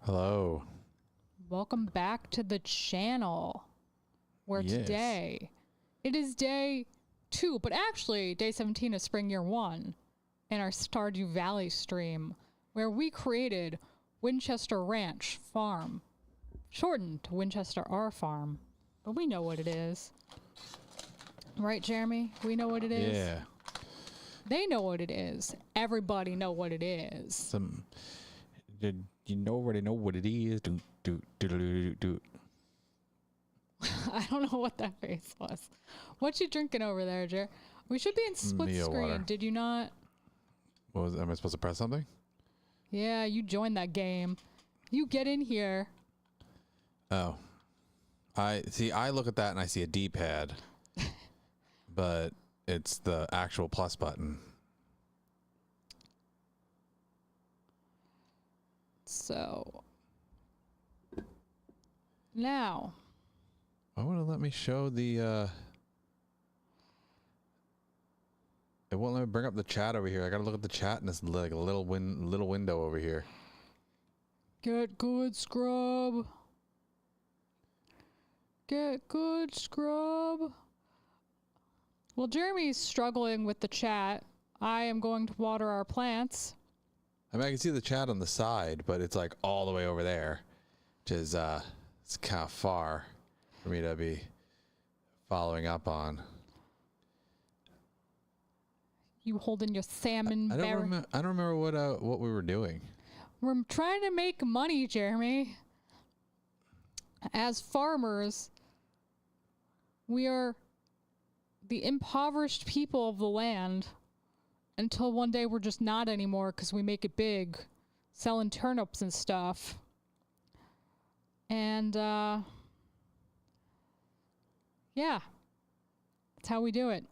Hello. Welcome back to the channel. Where Yes. today it is day 2, but actually day 17 of spring year 1 in our Stardew Valley stream, where we created Winchester Ranch Farm, shortened to Winchester R Farm, but we know what it is. Right, Jeremy? We know what it is. Yeah. They know what it is. Everybody know what it is. Did you already know what it is? Do. I don't know what that face was. What you drinking over there, Jer? We should be in split Mio screen. water. Did you not? What was? Am I supposed to press something? Yeah, you joined that game. You get in here. Oh. I look at that and I see a D-pad, but it's the actual plus button. So now, Why would it let me show the? It won't let me bring up the chat over here. I gotta look at the chat and it's like a little window over here. get good, scrub. Get good, scrub. Well, Jeremy's struggling with the chat. I am going to water our plants. I mean, I can see the chat on the side, but it's like all the way over there, which is it's kind of far for me to be following up on. You holding your salmon I berry. don't remember what we were doing. We're trying to make money, Jeremy. As farmers, we are the impoverished people of the land until one day we're just not anymore because we make it big, selling turnips and stuff. And, yeah, that's how we do it.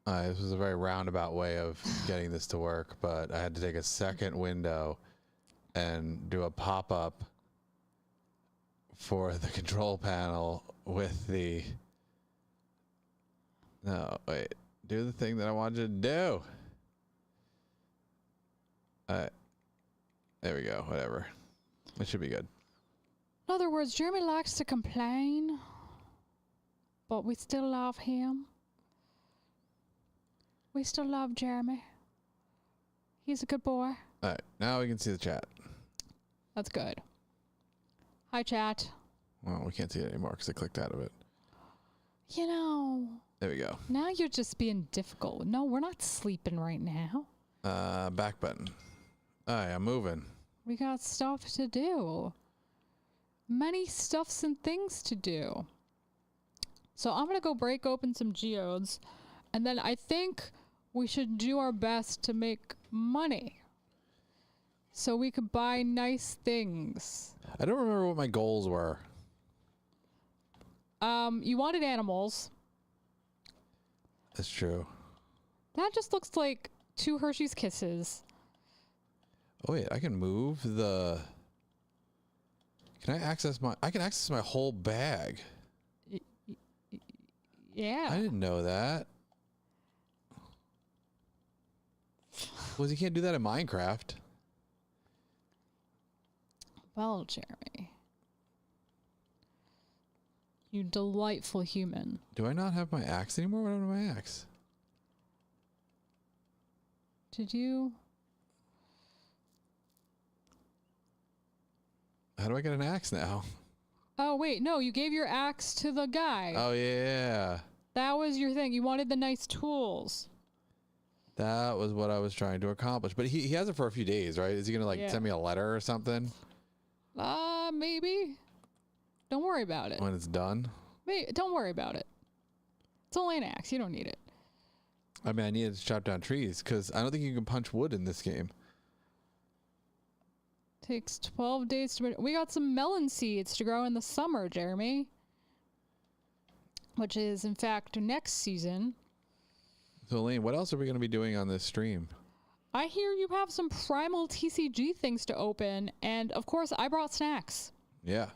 This was a very roundabout way of getting this to work, but I had to take a second window and do a pop-up for the control panel with the... No, wait. Do the thing that I wanted you to do. There we go. Whatever. It should be good. In other words, Jeremy likes to complain, but we still love him. We still love Jeremy. He's a good boy. All right. Now we can see the chat. That's good. Hi, chat. Well, we can't see it anymore because I clicked out of it. You know, There we go. now you're just being difficult. No, we're not sleeping right now. Back button. All right, I'm moving. We got stuff to do. Many stuffs and things to do. So I'm going to go break open some geodes. And then I think we should do our best to make money. So we could buy nice things. I don't remember what my goals were. You wanted animals. That's true. That just looks like 2 Hershey's Kisses. Oh wait, I can move the... Can I access my... I can access my whole bag. Yeah. I didn't know that. Well, you can't do that in Minecraft. Well, Jeremy. You delightful human. Do I not have my axe anymore? What happened to my axe? Did you? How do I get an axe now? Oh, wait. No, you gave your axe to the guy. Oh, yeah. That was your thing. You wanted the nice tools. That was what I was trying to accomplish. But he has it for a few days, right? Is he going to, like, Yeah. send me a letter or something Maybe. Don't worry about it. when it's done? Don't worry about it. It's only an axe. You don't need it. I mean, I needed to chop down trees because I don't think you can punch wood in this game. Takes 12 days to... We got some melon seeds to grow in the summer, Jeremy. Which is, in fact, next season. So, Elaine, what else are we going to be doing on this stream? I hear you have some Primal TCG things to open. And, of course, I brought snacks. Yeah.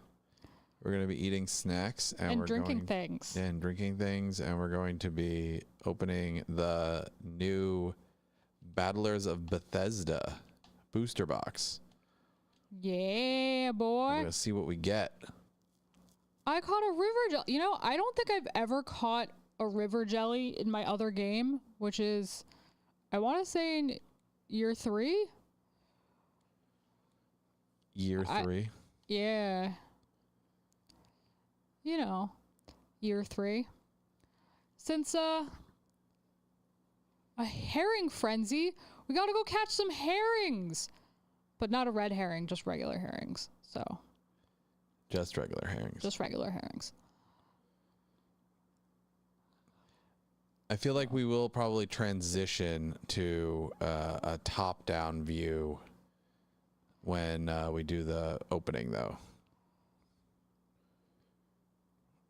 We're going to be eating snacks and we're drinking things. And drinking things. And we're going to be opening the new Battlers of Bethesda booster box. Yeah, I'm boy. gonna see what we get. I caught a river jelly. You know, I don't think I've ever caught a river jelly in my other game, which is, I want to say in year 3. Year 3. Yeah. You know, year 3. Since a herring frenzy, we gotta go catch some herrings. But not a red herring, just regular herrings. So. Just regular herrings. Just regular herrings. I feel like we will probably transition to a top-down view when we do the opening, though.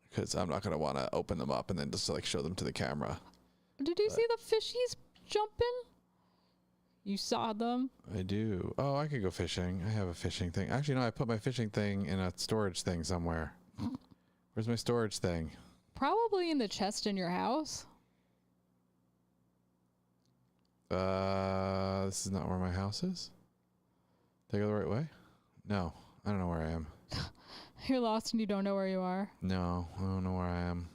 Because I'm not going to want to open them up and then just like show them to the camera. Did you see the fishies jumping? You saw them? I do. Oh, I could go fishing. I have a fishing thing. Actually, no, I put my fishing thing in a storage thing somewhere. Where's my storage thing? Probably in the chest in your house. This is not where my house is. Did I go the right way? No, I don't know where I am. You're lost and you don't know where you are. No, I don't know where I am.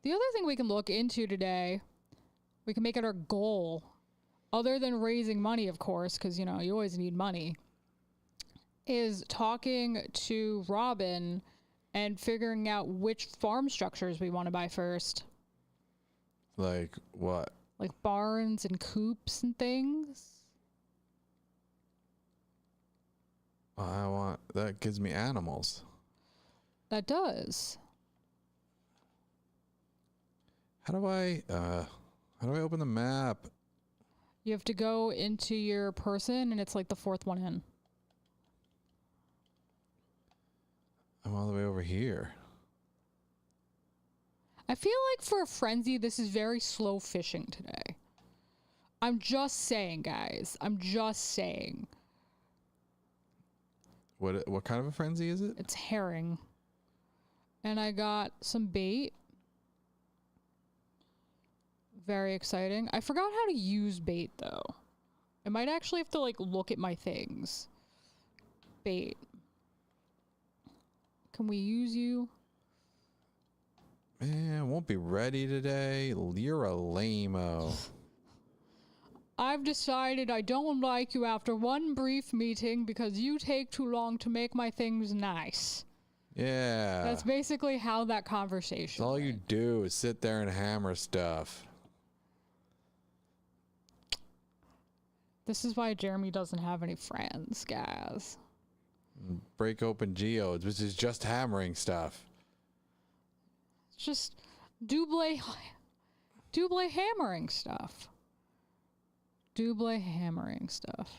The other thing we can look into today, we can make it our goal, other than raising money, of course, because, you know, you always need money, is talking to Robin and figuring out which farm structures we want to buy first. Like what? Like barns and coops and things. That gives me animals. That does. How do I open the map? You have to go into your person and it's like the 4th one in. I'm all the way over here. I feel like for a frenzy, this is very slow fishing today. I'm just saying, guys. I'm just saying. What kind of a frenzy is it? It's herring. And I got some bait. Very exciting. I forgot how to use bait, though. I might actually have to, like, look at my things. Bait. Can we use you? Man, won't be ready today. You're a lame-o. I've decided I don't like you after one brief meeting because you take too long to make my things nice. Yeah. That's basically how that conversation That's all went. you do is sit there and hammer stuff. This is why Jeremy doesn't have any friends, guys. Break open geodes, which is just hammering stuff. It's just double hammering stuff. Double hammering stuff.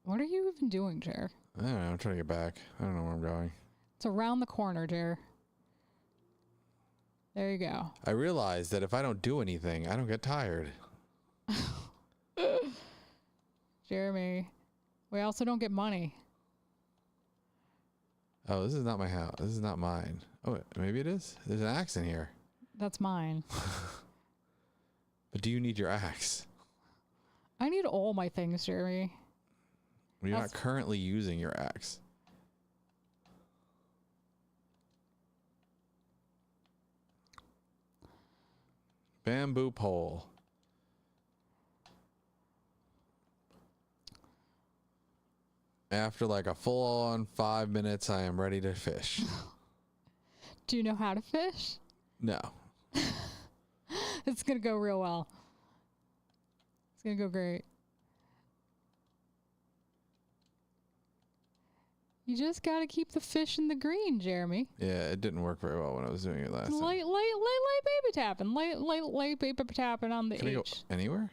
What are you even doing, Jer? I don't know. I'm trying to get back. I don't know where I'm going. It's around the corner, Jer. There you go. I realize that if I don't do anything, I don't get tired. Jeremy, we also don't get money. Oh, this is not my house. This is not mine. Oh, maybe it is? There's an axe in here. That's mine. But do you need your axe? I need all my things, Jeremy. You're not currently using your axe. Bamboo pole. After like a full-on 5 minutes, I am ready to fish. Do you know how to fish? No. It's going to go real well. It's going to go great. You just got to keep the fish in the green, Jeremy. Yeah, it didn't work very well when I was doing it last time. Light baby tapping. Light baby tapping on the Can I go H. anywhere?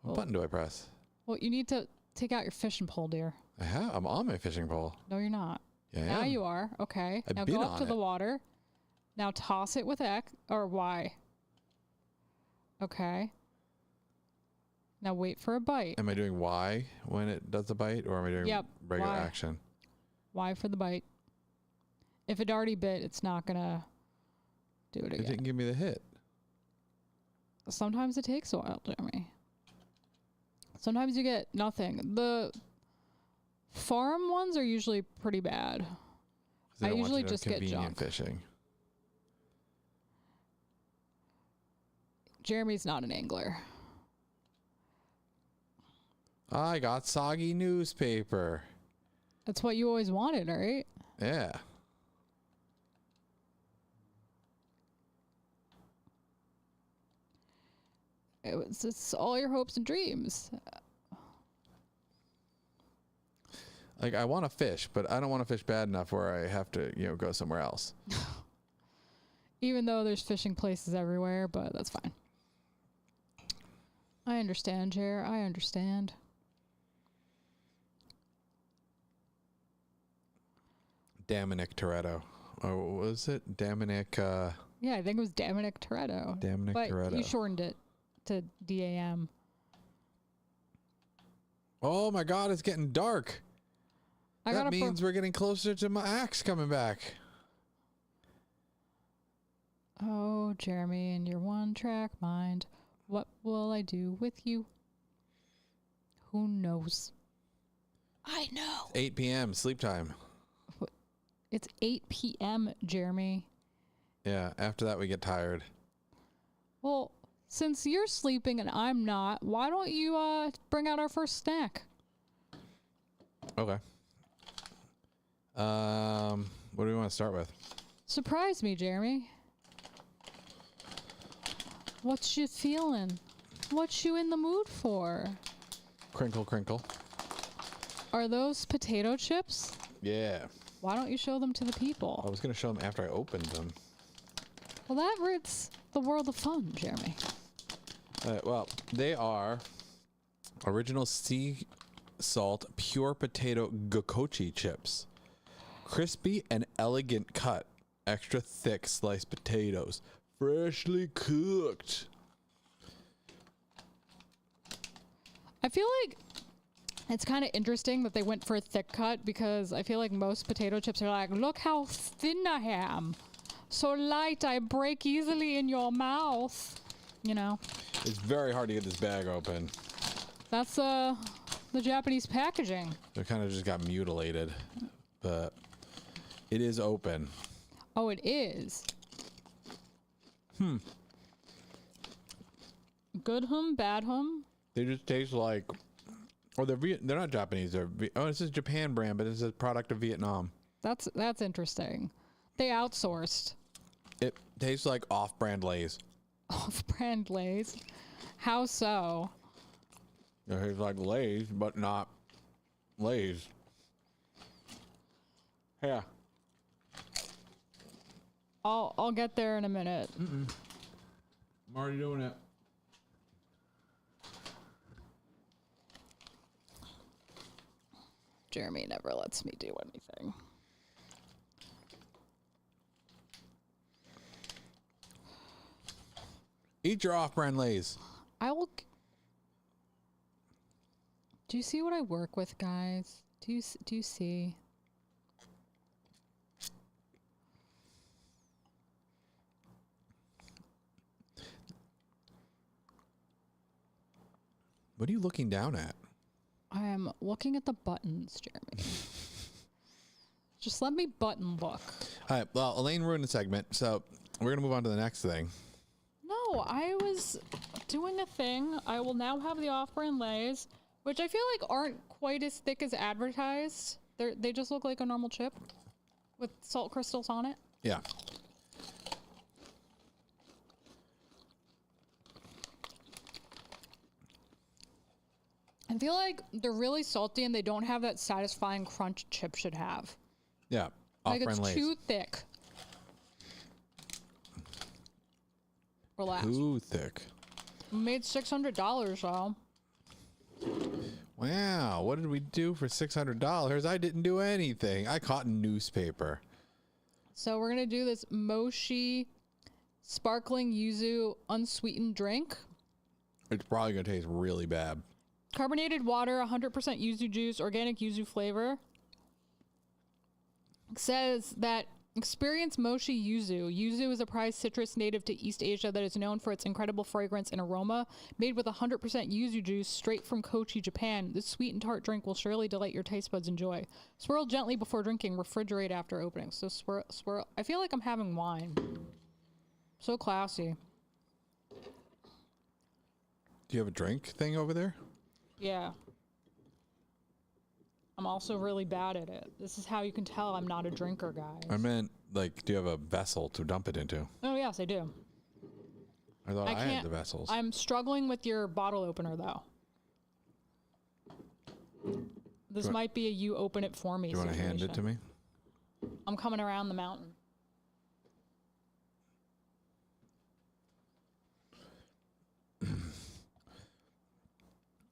What button do I press? Well, you need to take out your fishing pole, dear. I have. I'm on my fishing pole. No, you're not. Yeah, I Now am. you are. Okay. I've now been go up to on the it. water. Now toss it with X or Y. Okay. Now wait for a bite. Am I doing Y when it does the bite, or am I doing Yep, regular Y. action? Y for the bite. If it already bit, it's not gonna do it It again. didn't give me the hit. Sometimes it takes a while, Jeremy. Sometimes you get nothing. The farm ones are usually pretty bad. They I don't want usually you to just get convenient junk. fishing. Jeremy's not an angler. I got soggy newspaper. That's what you always wanted, right? Yeah. It's all your hopes and dreams. Like, I want to fish, but I don't want to fish bad enough where I have to, go somewhere else. Even though there's fishing places everywhere, but that's fine. I understand, Jer. I understand. Dominic Toretto. Or what was it? Dominic, Yeah, I think it was Dominic Toretto. Dominic But Toretto. you shortened it to DAM. Oh my God, it's getting dark. That means we're getting closer to my axe coming back. Oh, Jeremy, in your one-track mind, what will I do with you? Who knows? I know. 8 p.m. sleep time. It's 8 p.m., Jeremy. Yeah, after that we get tired. Well, since you're sleeping and I'm not, why don't you bring out our first snack? Okay. What do we want to start with? Surprise me, Jeremy. What you feeling? What you in the mood for? Crinkle, crinkle. Are those potato chips? Yeah. Why don't you show them to the I people? was going to show them after I opened them. Well, that rit's the world of fun, Jeremy. Well, they are original sea salt pure potato gokochi chips. Crispy and elegant cut. Extra thick sliced potatoes. Freshly cooked. I feel like it's kind of interesting that they went for a thick cut because I feel like most potato chips are like, look how thin I am. So light, I break easily in your mouth. You know, It's very hard to get this bag open. that's the Japanese packaging. They kind of just got mutilated. But it is open. Oh, it is. Good hum, bad hum. They just taste like... Or they're not Japanese. This is Japan brand, but it's a product of Vietnam. That's interesting. They outsourced It tastes like off-brand Lay's. off-brand Lay's. How so? It tastes like Lay's, but not Lay's. Yeah. I'll get there in a minute. I'm already doing it. Jeremy never lets me do anything. Eat your off-brand Lay's. I will. Do you see what I work with, guys? Do you see? What are you looking down at? I am looking at the buttons, Jeremy. Just let me button look. All right. Well, Elaine ruined the segment, so we're gonna move on to the next thing. No, I was doing a thing. I will now have the off-brand Lay's, which I feel like aren't quite as thick as advertised. They just look like a normal chip with salt crystals on it. Yeah. I feel like they're really salty and they don't have that satisfying crunch chip should have. Yeah. Like Off-brand it's Lay's. too thick. Relax. Too thick. Made $600 though. Wow. What did we do for $600? I didn't do anything. I caught newspaper. So we're gonna do this Moshi sparkling yuzu unsweetened drink. It's probably gonna taste really bad. Carbonated water, 100% yuzu juice, organic yuzu flavor. It says that Experience Mochi Yuzu. Yuzu is a prized citrus native to East Asia that is known for its incredible fragrance and aroma. Made with 100% yuzu juice straight from Kochi, Japan, this sweet and tart drink will surely delight your taste buds and joy. Swirl gently before drinking. Refrigerate after opening. So swirl. I feel like I'm having wine. So classy. Do you have a drink thing over there? Yeah. I'm also really bad at it. This is how you can tell I'm not a drinker, guys. I meant, like, do you have a vessel to dump it into? Oh, yes, I do. I thought I had the vessels. I'm struggling with your bottle opener, though. This might be a you open it for me Do you want to hand it to me? I'm coming around the mountain.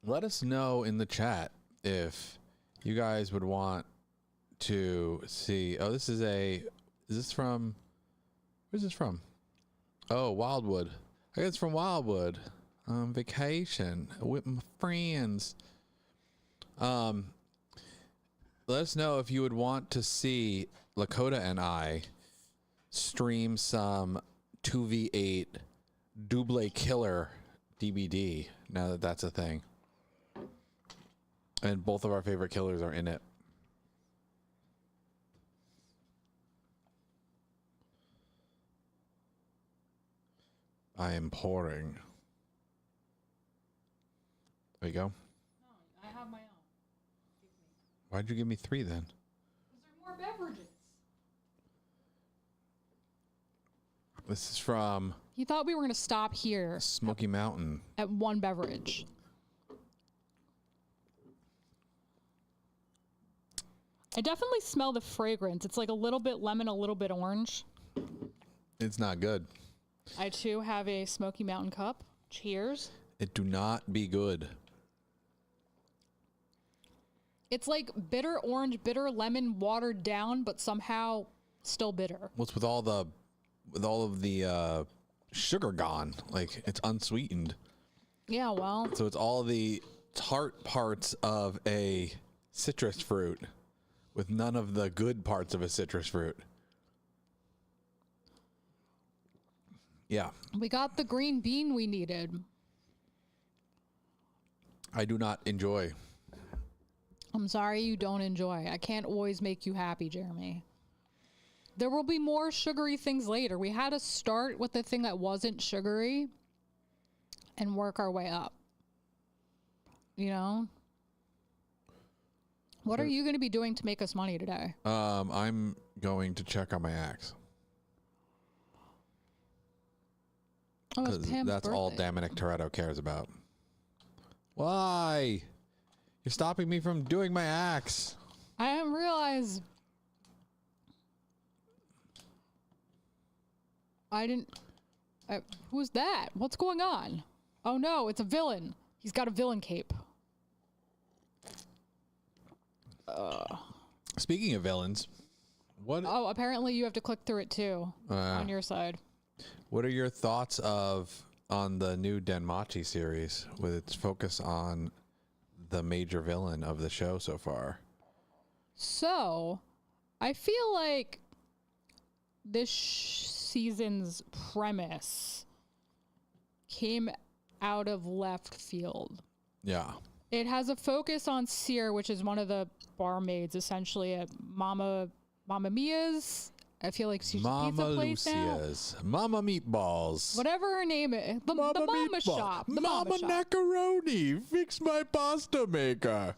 Let us know in the chat if you guys would want to see. Oh, this is this from, where's this from? Oh, Wildwood. I guess it's from Wildwood. Vacation with my friends. Let us know if you would want to see Lakota and I stream some 2v8 Double Killer DBD, now that that's a thing. And both of our favorite killers are in it. I am pouring. There you go. No, I have my own. Why'd you give me 3 then? Because there are more beverages. This is from He thought we were going to stop here Smoky Mountain. at one beverage. I definitely smell the fragrance. It's like a little bit lemon, a little bit orange. It's not good. I too have a Smoky Mountain cup. Cheers. It do not be good. It's like bitter orange, bitter lemon, watered down, but somehow still bitter. What's with all of the sugar gone? Like, it's unsweetened. Yeah, well. So it's all the tart parts of a citrus fruit with none of the good parts of a citrus fruit. Yeah. We got the green bean we needed. I do not enjoy. I'm sorry you don't enjoy. I can't always make you happy, Jeremy. There will be more sugary things later. We had to start with the thing that wasn't sugary and work our way up. You know? What are you going to be doing to make us money today? I'm going to check on my axe. Oh, it's Because Pam's that's all birthday. Dominic Toretto cares about. Why? You're stopping me from doing my axe. I didn't realize. Who's that? What's going on? Oh no, it's a villain. He's got a villain cape. Speaking of villains, what Oh, apparently you have to click through it too on your side. what are your thoughts on the new Denmachi series with its focus on the major villain of the show so far? So, I feel like this season's premise came out of left field. Yeah. It has a focus on Seer, which is one of the barmaids, essentially at Mama Mia's. I feel like she's a Mama pizza place now. Lucia's. Mama Meatballs. Whatever her name is. The Mama Meatball. Shop. The Mama Mama Shop. Macaroni. Fix my pasta maker.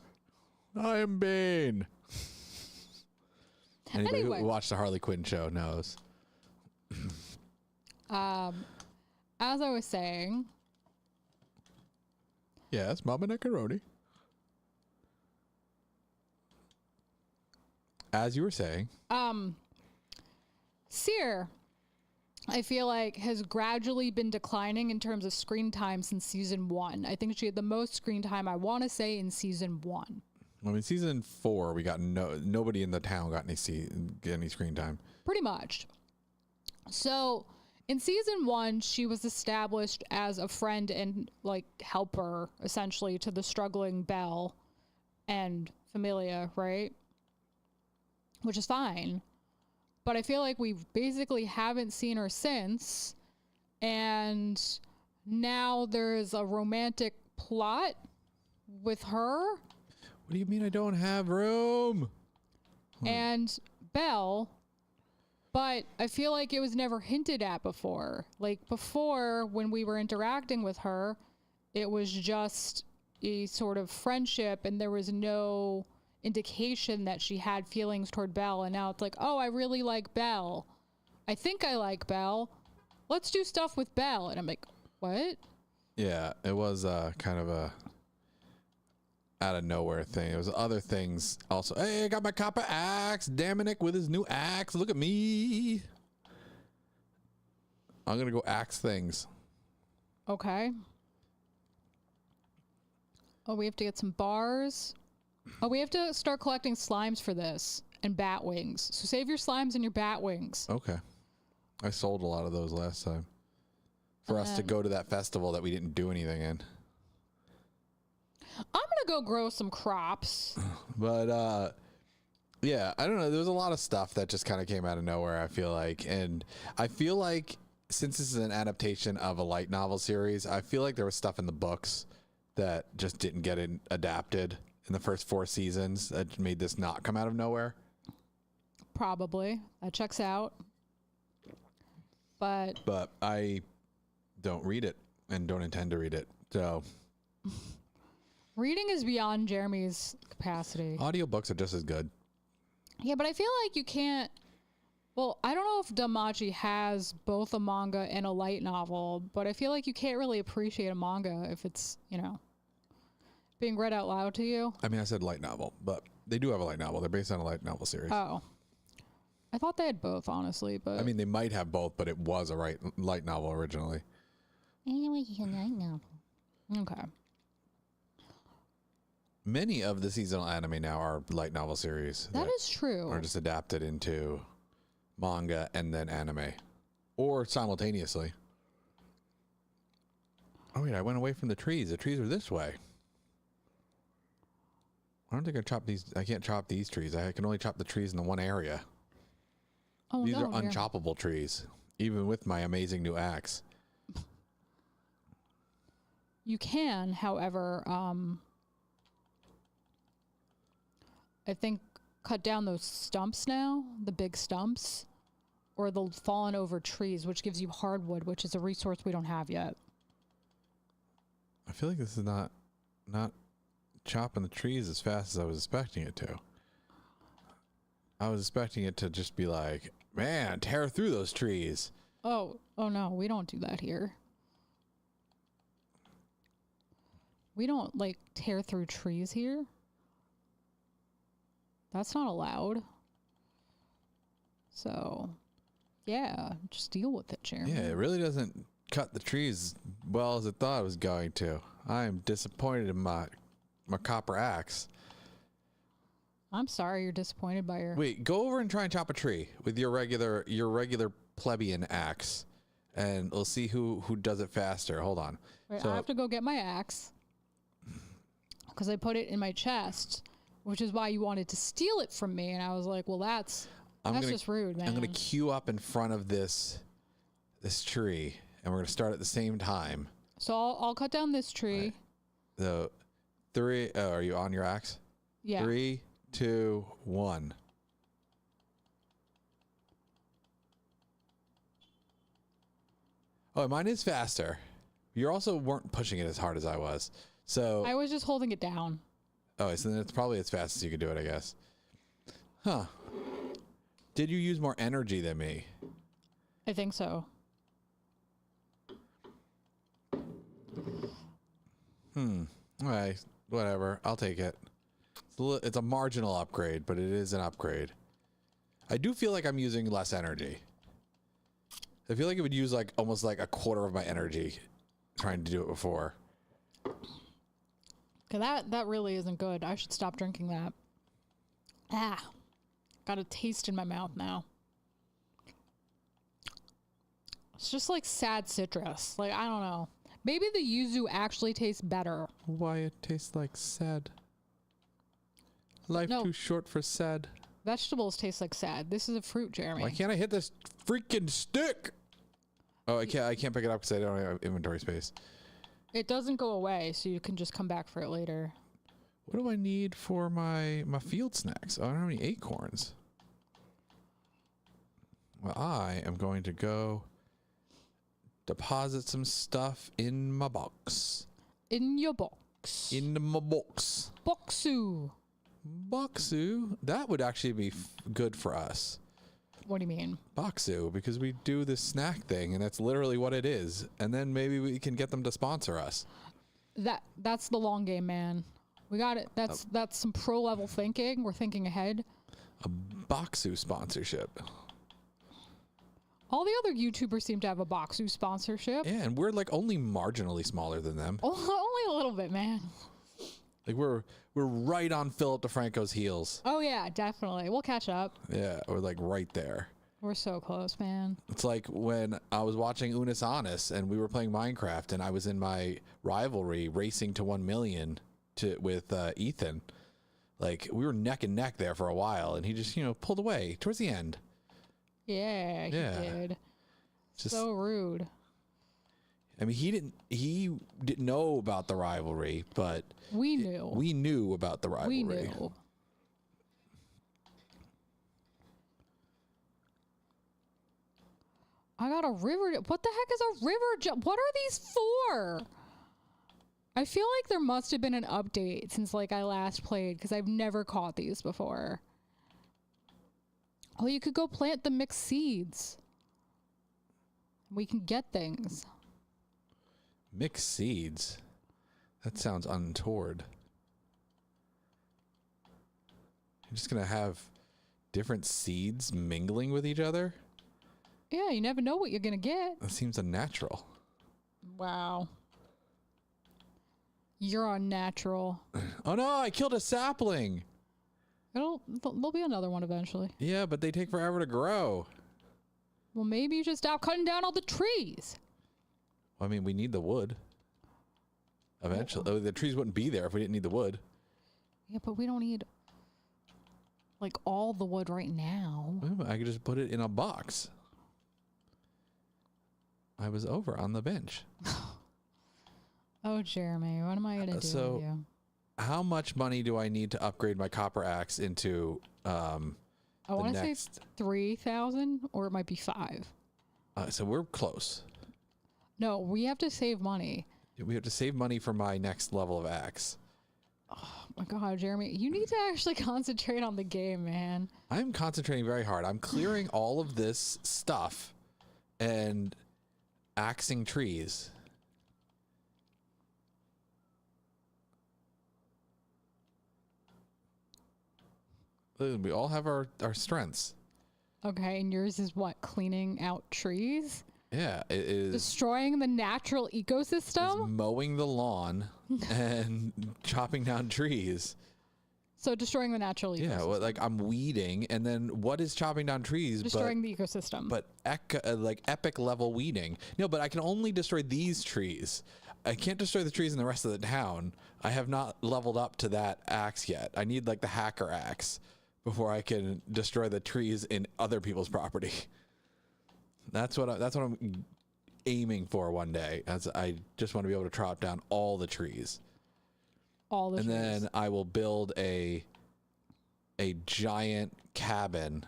I am Bane. Anybody Anyway. who watched the Harley Quinn show knows. As I was saying, Yes, Mama Macaroni. As you were saying. Seer, I feel like, has gradually been declining in terms of screen time since season 1. I think she had the most screen time, I want to say, in season 1. I mean, season 4, we got nobody in the town got any screen time. Pretty much. So, in season 1, she was established as a friend and, like, helper, essentially, to the struggling Belle and Familia, right? Which is fine. but I feel like we basically haven't seen her since. And now there's a romantic plot with her. What do you mean I don't have room? And Belle, but I feel like it was never hinted at before. Like before, when we were interacting with her, it was just a sort of friendship and there was no indication that she had feelings toward Belle. And now it's like, oh, I really like Belle. I think I like Belle. Let's do stuff with Belle. And I'm like, what? Yeah, it was kind of a out of nowhere thing. It was other things also. Hey, I got my copper axe. Dominic with his new axe. Look at me. I'm gonna go axe things. Okay. Oh, we have to get some bars. Oh, we have to start collecting slimes for this and bat wings. So save your slimes and your bat wings. Okay. I sold a lot of those last time for us to go to that festival that we didn't do anything in. I'm gonna go grow some crops. But yeah, I don't know. There was a lot of stuff that just kind of came out of nowhere, I feel like. And I feel like since this is an adaptation of a light novel series, I feel like there was stuff in the books that just didn't get adapted in the first 4 seasons that made this not come out of nowhere. Probably. That checks out. But I don't read it and don't intend to read it. So reading is beyond Jeremy's capacity. Audiobooks are just as good. Yeah, but I feel like you can't. Well, I don't know if Damachi has both a manga and a light novel, but I feel like you can't really appreciate a manga if it's, being read out loud to you. I mean, I said light novel, but they do have a light novel. They're based on a light novel series. Oh. I thought they had both, honestly, but... I mean, they might have both, but it was a light novel originally. Anyway, a light novel. Okay. Many of the seasonal anime now are light novel series. That is true. Are just adapted into manga and then anime. Or simultaneously. Oh, wait, I went away from the trees. The trees are this way. I don't think I chop these. I can't chop these trees. I can only chop the trees in the one area. Oh, These no, are unchoppable trees, even with my amazing new axe. You can, however, I think cut down those stumps now, the big stumps, or the fallen over trees, which gives you hardwood, which is a resource we don't have yet. I feel like this is not chopping the trees as fast as I was expecting it to. I was expecting it to just be like, man, tear through those trees. Oh no, we don't do that here. We don't, tear through trees here. That's not allowed. So, yeah, just deal with it, Jeremy. Yeah, it really doesn't cut the trees well as I thought it was going to. I am disappointed in my copper axe. I'm sorry you're disappointed by your... Wait, go over and try and chop a tree with your regular plebeian axe, and we'll see who does it faster. Hold on. Wait, I have to go get my axe because I put it in my chest, which is why you wanted to steal it from me. And I was like, well, that's just rude, man. I'm going to queue up in front of this tree, and we're going to start at the same time. So I'll cut down this tree. Right. So 3, are you on your axe? Yeah. 3, 2, 1. Oh, mine is faster. You also weren't pushing it as hard as I was. So I was just holding it down. Oh, so then it's probably as fast as you could do it, I guess. Huh. Did you use more energy than me? I think so. All right. Whatever. I'll take it. It's a marginal upgrade, but it is an upgrade. I do feel like I'm using less energy. I feel like it would use almost a quarter of my energy trying to do it before. Okay, that really isn't good. I should stop drinking that. Got a taste in my mouth now. It's just sad citrus. I don't know. Maybe the yuzu actually tastes better. Why it tastes like sad. Life too short for sad. Vegetables taste like sad. This is a fruit, Jeremy. Why can't I hit this freaking stick? Oh, I can't pick it up because I don't have inventory space. It doesn't go away, so you can just come back for it later. What do I need for my field snacks? Oh, I don't have any acorns. Well, I am going to go deposit some stuff in my box. In your box. In my box. Boxu. Boxu. That would actually be good for us. What do you mean? Boxu, because we do this snack thing, and that's literally what it is. And then maybe we can get them to sponsor us. That's the long game, man. We got it. That's some pro level thinking. We're thinking ahead. A Boxu sponsorship. All the other YouTubers seem to have a Boxu sponsorship. Yeah, and we're like only marginally smaller than them. Only a little bit, man. Like we're right on Philip DeFranco's heels. Oh yeah, definitely. We'll catch up. Yeah, we're like right there. We're so close, man. It's like when I was watching Unis Honest and we were playing Minecraft and I was in my rivalry racing to 1 million with Ethan. Like we were neck and neck there for a while and he just, pulled away towards the end. Yeah, he did. Just, so rude. I mean, he didn't know about the rivalry, but we knew. We knew about the rivalry. We knew. I got a river. What the heck is a river jump? What are these for? I feel like there must have been an update since I last played because I've never caught these before. Oh, you could go plant the mixed seeds. We can get things. Mixed seeds? That sounds untoward. You're just going to have different seeds mingling with each other? Yeah, you never know what you're going to get. That seems unnatural. Wow. You're unnatural. Oh no, I killed a sapling. There'll be another one eventually. Yeah, but they take forever to grow. Well, maybe you just stop cutting down all the trees. Well, I mean, we need the wood. Eventually. The trees wouldn't be there if we didn't need the wood. Yeah, but we don't need all the wood right now. I could just put it in a box. I was over on the bench. Oh, Jeremy, what am I going to do with you? How much money do I need to upgrade my copper axe into I want to say 3,000 or it might be 5. So we're close. No, we have to save money. We have to save money for my next level of axe. Oh my God, Jeremy, you need to actually concentrate on the game, man. I'm concentrating very hard. I'm clearing all of this stuff and axing trees. We all have our strengths. Okay, and yours is what? Cleaning out trees? Yeah, it is. Destroying the natural ecosystem? Mowing the lawn and chopping down trees. So destroying the natural ecosystem. Yeah, well, I'm weeding, and then what is chopping down trees? Destroying the ecosystem. But epic level weeding. No, but I can only destroy these trees. I can't destroy the trees in the rest of the town. I have not leveled up to that axe yet. I need the hacker axe before I can destroy the trees in other people's property. That's what I'm aiming for one day. As I just want to be able to chop down all the trees. All the trees. And then I will build a giant cabin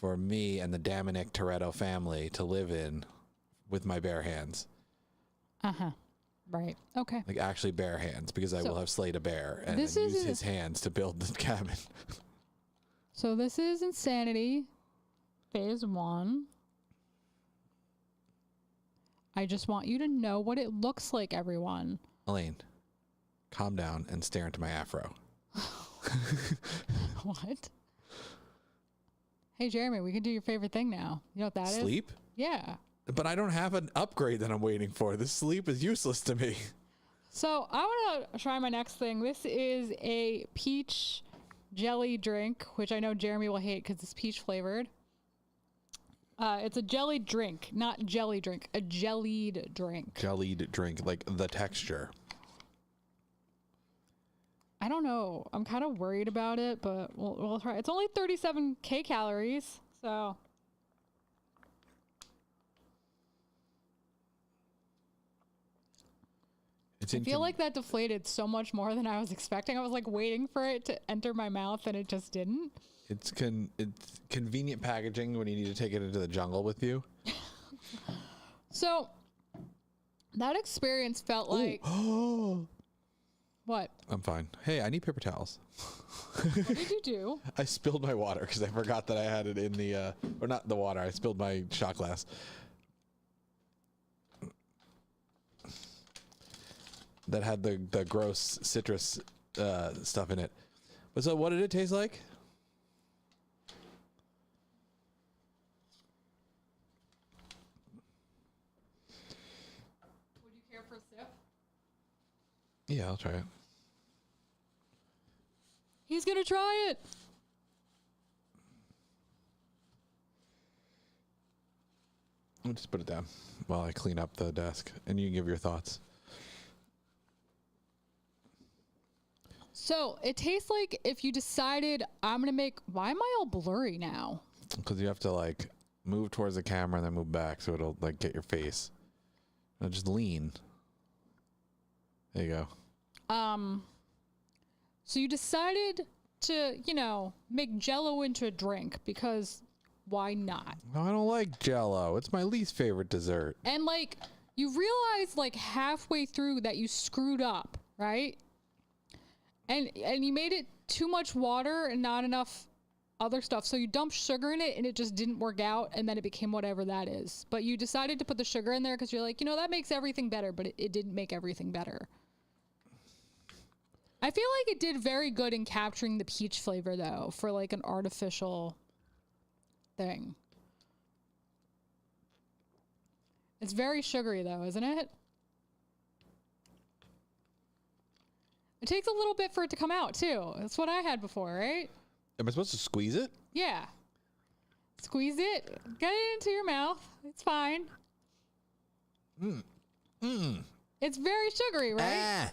for me and the Dominic Toretto family to live in with my bare hands. Uh-huh. Right. Okay. Actually bare hands, because I will have slayed a bear and use his hands to build the cabin. So this is Insanity Phase 1. I just want you to know what it looks like, everyone. Elaine, calm down and stare into my afro. What? Hey, Jeremy, we can do your favorite thing now. You know what that is? Sleep? Yeah. But I don't have an upgrade that I'm waiting for. This sleep is useless to me. So I want to try my next thing. This is a peach jelly drink, which I know Jeremy will hate because it's peach flavored. It's a jelly drink, not jelly drink, a jellied drink. Jellied drink, like the texture. I don't know. I'm kind of worried about it, but we'll try. It's only 37K calories, so. I feel like that deflated so much more than I was expecting. I was like waiting for it to enter my mouth and it just didn't. It's convenient packaging when you need to take it into the jungle with you. So that experience felt like what? I'm fine. Hey, I need paper towels. What did you do? I spilled my water because I forgot that I had it in the or not the water. I spilled my shot glass. That had the gross citrus stuff in it. But so what did it taste like? Would you care for a sip? Yeah, I'll try it. He's gonna try it. I'll just put it down while I clean up the desk and you can give your thoughts. So it tastes like if you decided I'm gonna make. Why am I all blurry now? Because you have to like move towards the camera and then move back so it'll like get your face. Now just lean. There you go. So you decided to, make Jell-O into a drink because why not? No, I don't like Jell-O. It's my least favorite dessert. And like you realize like halfway through that you screwed up, right? And you made it too much water and not enough other stuff. So you dumped sugar in it and it just didn't work out. And then it became whatever that is. But you decided to put the sugar in there because you're like, that makes everything better. But it didn't make everything better. I feel like it did very good in capturing the peach flavor, though, for like an artificial thing. It's very sugary, though, isn't it? It takes a little bit for it to come out, too. That's what I had before, right? Am I supposed to squeeze it? Yeah. Squeeze it. Get it into your mouth. It's fine. It's very sugary, right?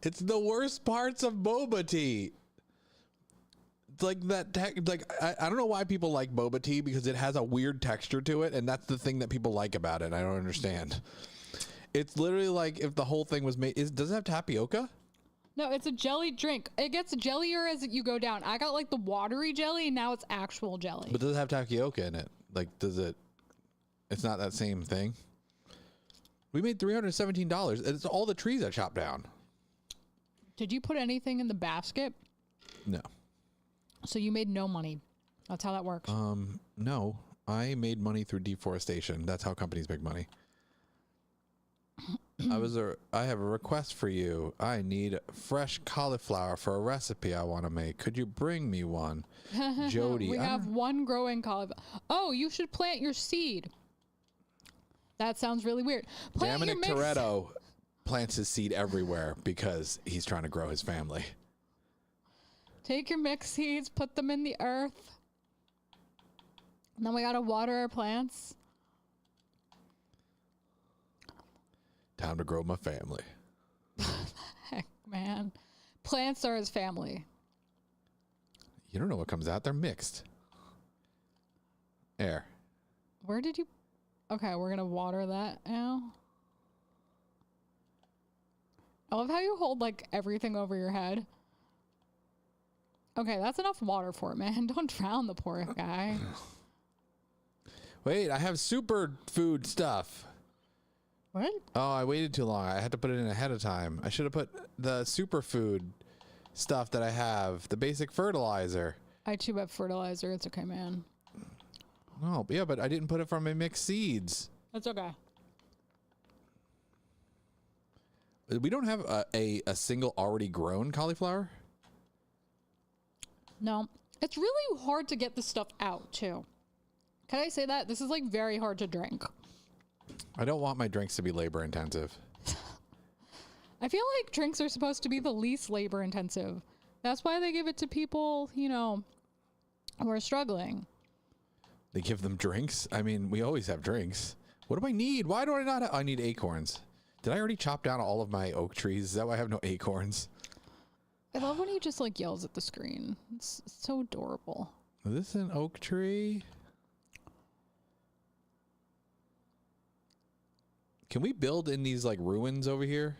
It's the worst parts of boba tea. It's like that. I don't know why people like boba tea because it has a weird texture to it, and that's the thing that people like about it. I don't understand. It's literally like if the whole thing was made. Does it have tapioca? No, it's a jelly drink. It gets jellier as you go down. I got like the watery jelly, and now it's actual jelly. But does it have tapioca in it? Like, does it? It's not that same thing. We made $317. It's all the trees I chopped down. Did you put anything in the basket? No. So you made no money. That's how that works. No. I made money through deforestation. That's how companies make money. I have a request for you. I need fresh cauliflower for a recipe I want to make. Could you bring me one? Jody. We have one growing cauliflower. Oh, you should plant your seed. That sounds really weird. Dominic Toretto plants his seed everywhere because he's trying to grow his family. Take your mixed seeds, put them in the earth. And then we gotta water our plants. Time to grow my family. Heck, man. Plants are his family. You don't know what comes out. They're mixed. Air. Where did you... Okay, we're gonna water that now. I love how you hold like everything over your head. Okay, that's enough water for it, man. Don't drown the poor guy. Wait, I have superfood stuff. What? Oh, I waited too long. I had to put it in ahead of time. I should have put the superfood stuff that I have, the basic fertilizer. I too have fertilizer. It's okay, man. Oh, yeah, but I didn't put it from my mixed seeds. That's okay. We don't have a single already grown cauliflower? No. It's really hard to get this stuff out, too. Can I say that? This is, like, very hard to drink. I don't want my drinks to be labor intensive. I feel like drinks are supposed to be the least labor intensive. That's why they give it to people, who are struggling. They give them drinks? I mean, we always have drinks. What do I need? Why do I not have... I need acorns. Did I already chop down all of my oak trees? Is that why I have no acorns? I love when he just like yells at the screen. It's so adorable. Is this an oak tree? Can we build in these like ruins over here?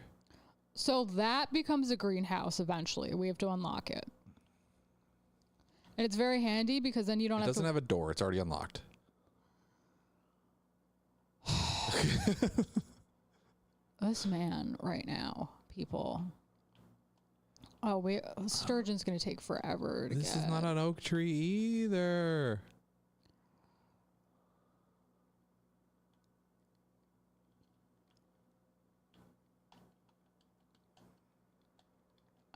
So that becomes a greenhouse eventually. We have to unlock it. And it's very handy because then you don't have to... It doesn't have a door. It's already unlocked. This man right now, people. Oh, wait. Sturgeon's going to take forever to This get. is not an oak tree either.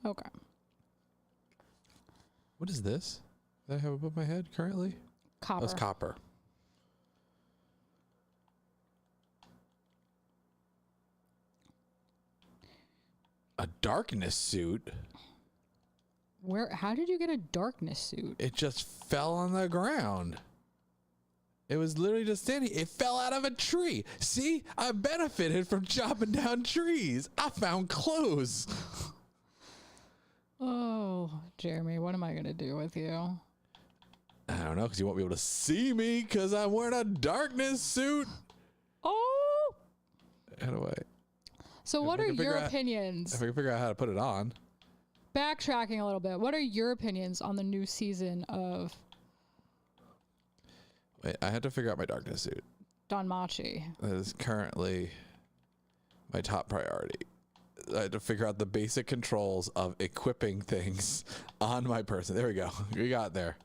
Okay. What is this that I have above my head currently? Copper. Oh, it's copper. A darkness suit? How did you get a darkness suit? It just fell on the ground. It was literally just standing. It fell out of a tree. See, I benefited from chopping down trees. I found clothes. Oh, Jeremy, what am I going to do with you? I don't know, because you won't be able to see me because I'm wearing a darkness suit. Oh! How do I? So what are your opinions? If I can figure out how to put it on. Backtracking a little bit, what are your opinions on the new season of Wait, I had to figure out my darkness suit. Danmachi? That is currently my top priority. I had to figure out the basic controls of equipping things on my person. There we go. We got there.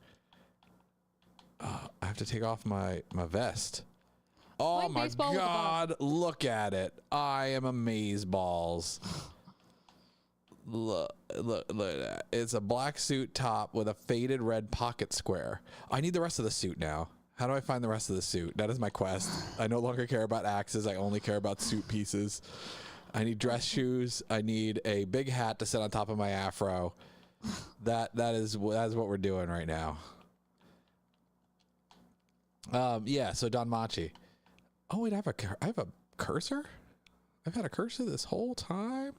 I have to take off my vest. Oh Like my baseball with a God. Look at it. I am amazeballs. Look at that. It's a black suit top with a faded red pocket square. I need the rest of the suit now. How do I find the rest of the suit? That is my quest. I no longer care about axes. I only care about suit pieces. I need dress shoes. I need a big hat to sit on top of my afro. That is what we're doing right now. Yeah. So Danmachi. Oh wait, I have a cursor. I've had a cursor this whole time.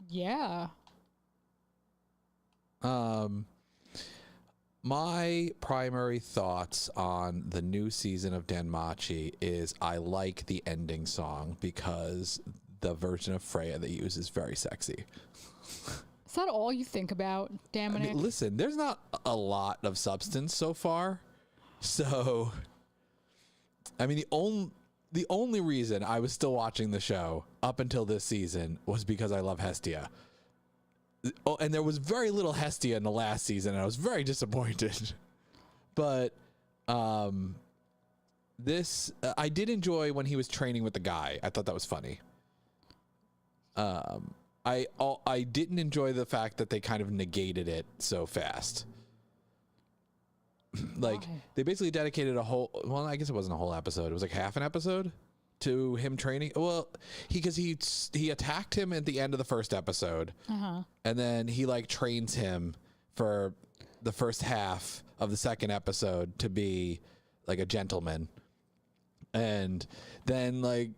Yeah. My primary thoughts on the new season of Danmachi is I like the ending song because the version of Freya they use is very sexy. Is that all you think about, Dominic? I mean, listen, there's not a lot of substance so far. So, I mean, the only reason I was still watching the show up until this season was because I love Hestia. Oh, and there was very little Hestia in the last season, and I was very disappointed. But this I did enjoy when he was training with the guy. I thought that was funny. I didn't enjoy the fact that they kind of negated it so fast. Like Why? they basically dedicated a whole, well, I guess it wasn't a whole episode. It was like half an episode to him training. Well, because he attacked him at the end of the first episode, and then he like trains him for the first half of the second episode to be like a gentleman, and then like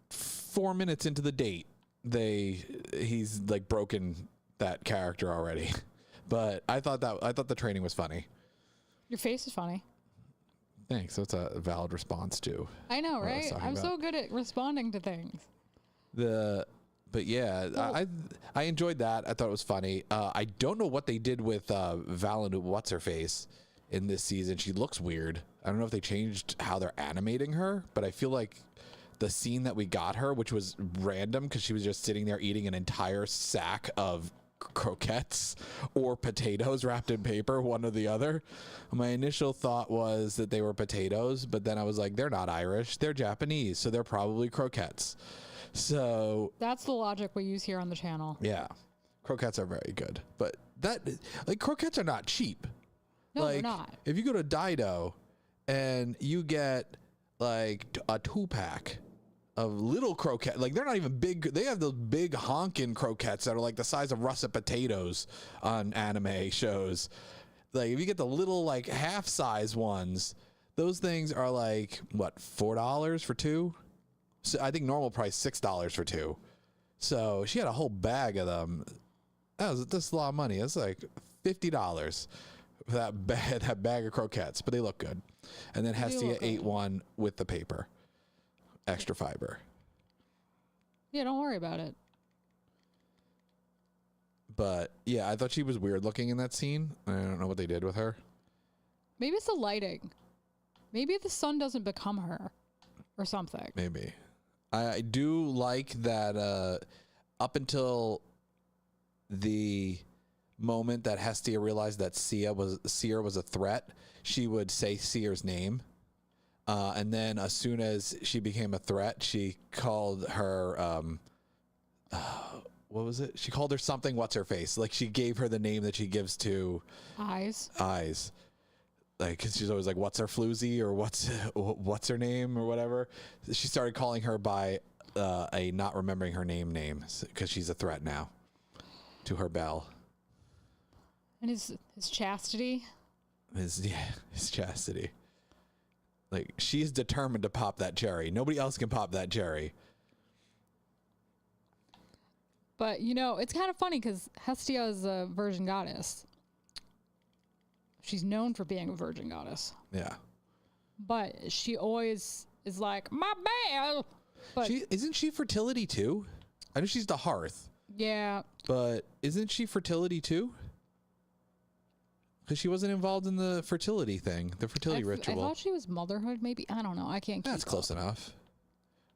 4 minutes into the date, he's like broken that character already. But I thought the training was funny. Your face is funny. Thanks. That's a valid response to. I know, what I was right? talking I'm about. so good at responding to things. But yeah, Well- I enjoyed that. I thought it was funny. I don't know what they did with Val and what's her face in this season. She looks weird. I don't know if they changed how they're animating her, but I feel like the scene that we got her, which was random because she was just sitting there eating an entire sack of croquettes or potatoes wrapped in paper, one or the other. My initial thought was that they were potatoes, but then I was like, they're not Irish, they're Japanese, so they're probably croquettes. So That's the logic we use here on the channel. yeah, croquettes are very good, but croquettes are not cheap. No, like, they're not. If you go to Dido and you get like a 2-pack of little croquettes, like they're not even big. They have those big honking croquettes that are like the size of russet potatoes on anime shows. Like if you get the little like half size ones, those things are like what, $4 for 2? So I think normal price $6 for 2. So she had a whole bag of them. That's a lot of money. It's like $50 for that bag of croquettes, but they look good. And then Hestia ate one with the paper, extra fiber. Yeah, don't worry about it. But yeah, I thought she was weird looking in that scene. I don't know what they did with her. Maybe it's the lighting. Maybe the sun doesn't become her or something. Maybe. I do like that up until the moment that Hestia realized that Seer was a threat, she would say Seer's name. And then as soon as she became a threat, she called her, what was it? She called her something, what's her face? Like she gave her the name that she gives to Eyes. Like, cause she's always like, what's her floozy or what's her name or whatever. She started calling her by a not remembering her name because she's a threat now to her Belle. And his chastity. His chastity. Like, she's determined to pop that cherry. Nobody else can pop that cherry. But, you know, it's kind of funny because Hestia is a virgin goddess. She's known for being a virgin goddess. Yeah. But she always is like, my bad. But Isn't she fertility too? I know she's the hearth. Yeah. But isn't she fertility too? Because she wasn't involved in the fertility thing, the fertility ritual. I thought she was motherhood, maybe. I don't know. I can't keep That's close enough.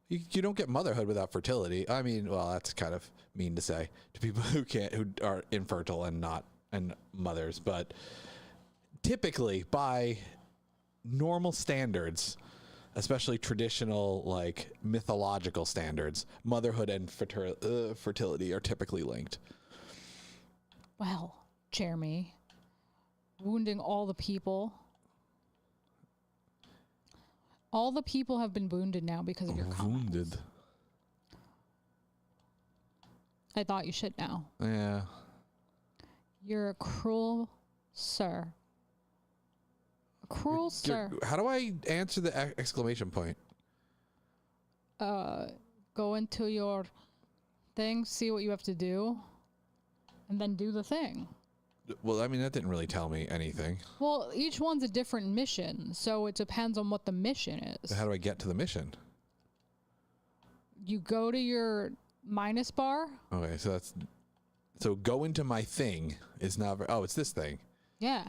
You don't get motherhood without fertility. I mean, well, that's kind of mean to say to people who are infertile and mothers, but typically by normal standards, especially traditional, like mythological standards, motherhood and fertility are typically linked. Well, Jeremy, wounding all the people. All the people have been wounded now because of your comments. Wounded. I thought you should know. Yeah. You're a cruel sir. A cruel sir. How do I answer the exclamation point? Go into your thing, see what you have to do, and then do the thing. Well, I mean, that didn't really tell me anything. Well, each one's a different mission, so it depends on what the mission is. So how do I get to the mission? You go to your minus bar. Okay, so go into my thing is not. It's this thing. Yeah.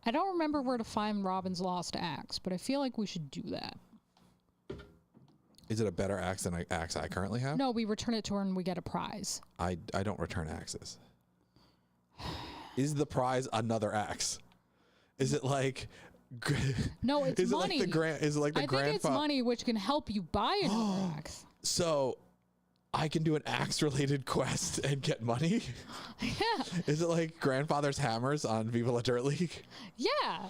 I don't remember where to find Robin's lost axe, but I feel like we should do that. Is it a better axe than an axe I currently have? No, we return it to her and we get a prize. I don't return axes. Is the prize another axe? Is it like? No, it's money. Is it like the I think it's money which can help you buy another axe. So, I can do an axe-related quest and get money? Yeah. Is it like Grandfather's Hammers on Viva La Dirt League? Yeah.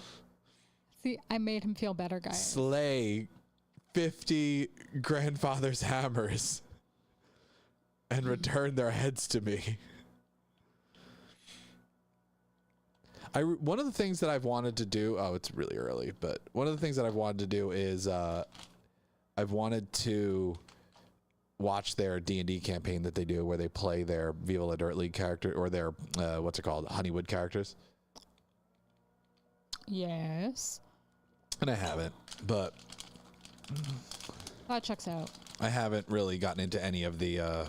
See, I made him feel better, guys. Slay 50 Grandfather's Hammers and return their heads to me. One of the things that I've wanted to do, it's really early, but one of the things that I've wanted to do is I've wanted to watch their D&D campaign that they do where they play their Viva La Dirt League character or their, Honeywood characters. Yes. And I haven't, but that checks out. I haven't really gotten into any of the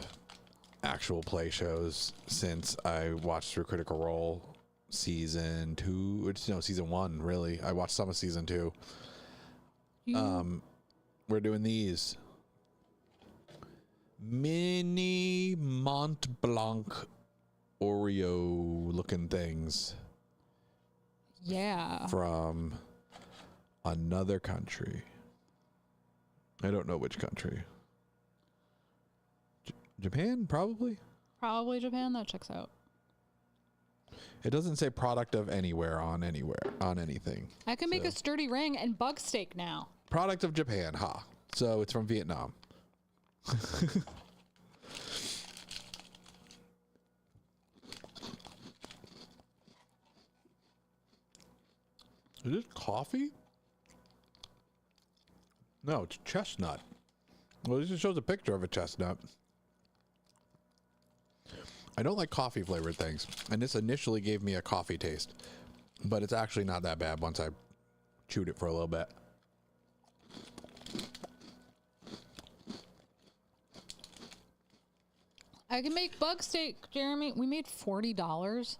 actual play shows since I watched through Critical Role season 1, really. I watched some of season 2. We're doing these mini Mont Blanc Oreo looking things. Yeah. From another country. I don't know which country. Japan, probably? Probably Japan. That checks out. It doesn't say product of anywhere on anything. I can make a sturdy ring and bug steak now. Product of Japan, ha. So it's from Vietnam. Is it coffee? No, it's chestnut. Well, this just shows a picture of a chestnut. I don't like coffee flavored things, and this initially gave me a coffee taste, but it's actually not that bad once I chewed it for a little bit. I can make bug steak, Jeremy. We made $40.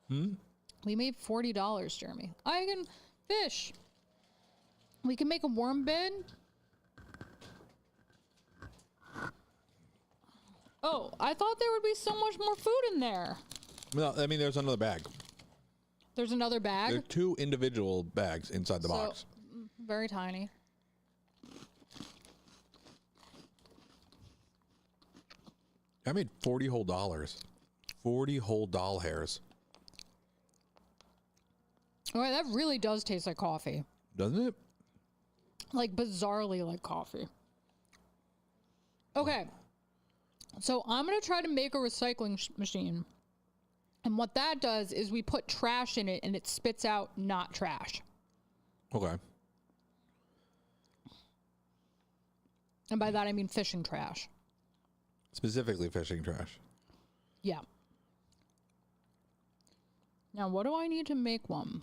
We made $40, Jeremy. I can fish. We can make a worm bin. Oh, I thought there would be so much more food in there. No, I mean, there's another bag. There's another bag? There are 2 individual bags inside the box. Very tiny. I made 40 whole dollars. 40 whole doll hairs. All right, that really does taste like coffee. Doesn't it? Like bizarrely like coffee. Okay. So I'm going to try to make a recycling machine. And what that does is we put trash in it and it spits out not trash. Okay. And by that I mean fishing trash. Specifically fishing trash. Yeah. Now, what do I need to make one?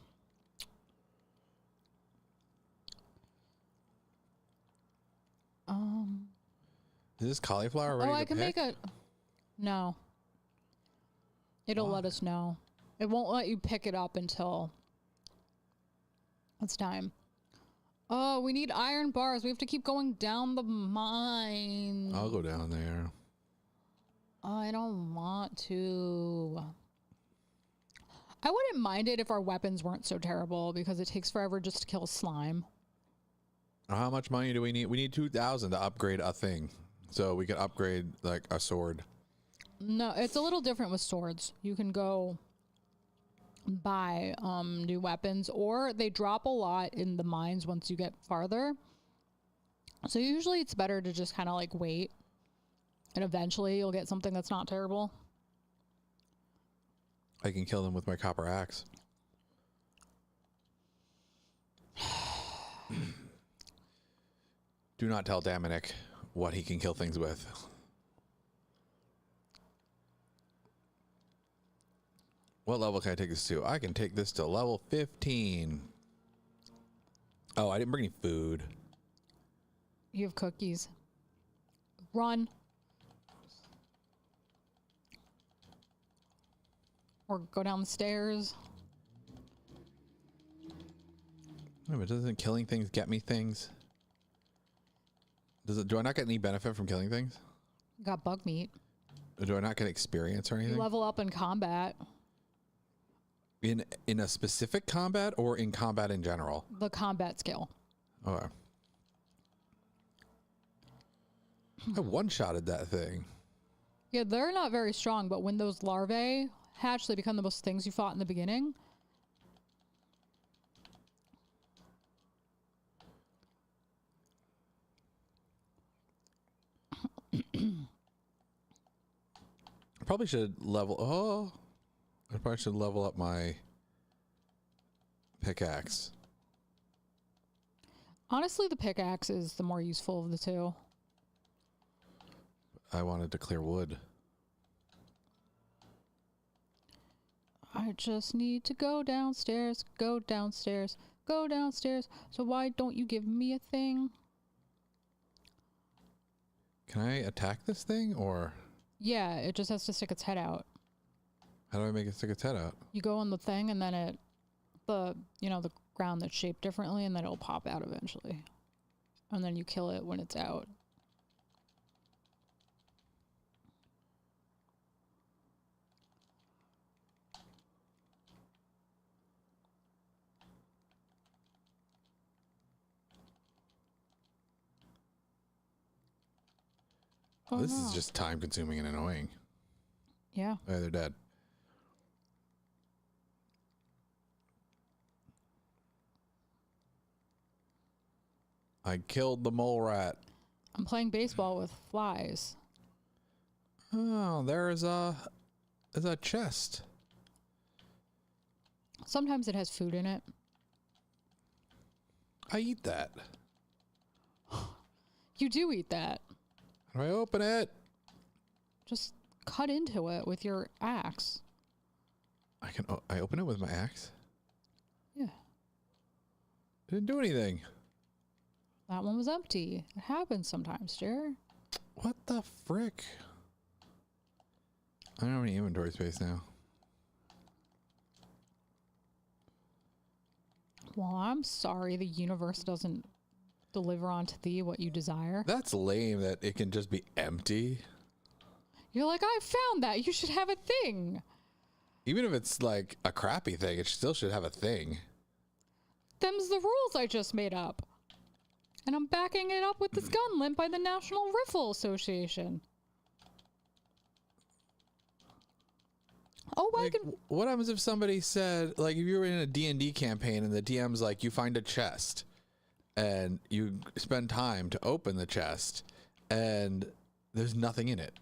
Is this cauliflower ready Oh, to I can pick? make a... No. It'll let us know. It won't let you pick it up until it's time. Oh, we need iron bars. We have to keep going down the mine. I'll go down there. Oh, I don't want to. I wouldn't mind it if our weapons weren't so terrible because it takes forever just to kill slime. How much money do we need? We need 2,000 to upgrade a thing. So we can upgrade like a sword. No, it's a little different with swords. You can go buy new weapons, or they drop a lot in the mines once you get farther. So usually it's better to just kind of like wait, and eventually you'll get something that's not terrible. I can kill them with my copper axe. Do not tell Dominic what he can kill things with. What level can I take this to? I can take this to level 15. Oh, I didn't bring any food. You have cookies. Run. Or go down the stairs. No, but doesn't killing things get me things? Do I not get any benefit from killing things? Got bug meat. Do I not get experience or anything? You level up in combat. In a specific combat or in combat in general? The combat skill. Okay. I one-shotted that thing. Yeah, they're not very strong, but when those larvae hatch, they become the most things you fought in the beginning. I probably should level... Oh! I probably should level up my pickaxe. Honestly, the pickaxe is the more useful of the two. I wanted to clear wood. I just need to go downstairs, go downstairs, go downstairs. So why don't you give me a thing? Can I attack this thing, or... Yeah, it just has to stick its head out. How do I make it stick its head out? You go on the thing and then the ground that's shaped differently, and then it'll pop out eventually. And then you kill it when it's out. Oh, this is just time consuming and annoying. Yeah. Oh, they're dead. I killed the mole rat. I'm playing baseball with flies. Oh, there's a chest. Sometimes it has food in it. I eat that. You do eat that. How do I open it? Just cut into it with your axe. I open it with my axe? Yeah. Didn't do anything. That one was empty. It happens sometimes, Jer. What the frick? I don't have any inventory space now. Well, I'm sorry the universe doesn't deliver onto thee what you desire. That's lame that it can just be empty. You're like, I found that. You should have a thing. Even if it's like a crappy thing, it still should have a thing. Them's the rules I just made up. And I'm backing it up with this gun lent by the National Rifle Association. Oh, Like, what happens if somebody said, like, if you were in a D&D campaign and the DM's like, you find a chest and you spend time to open the chest and there's nothing in it.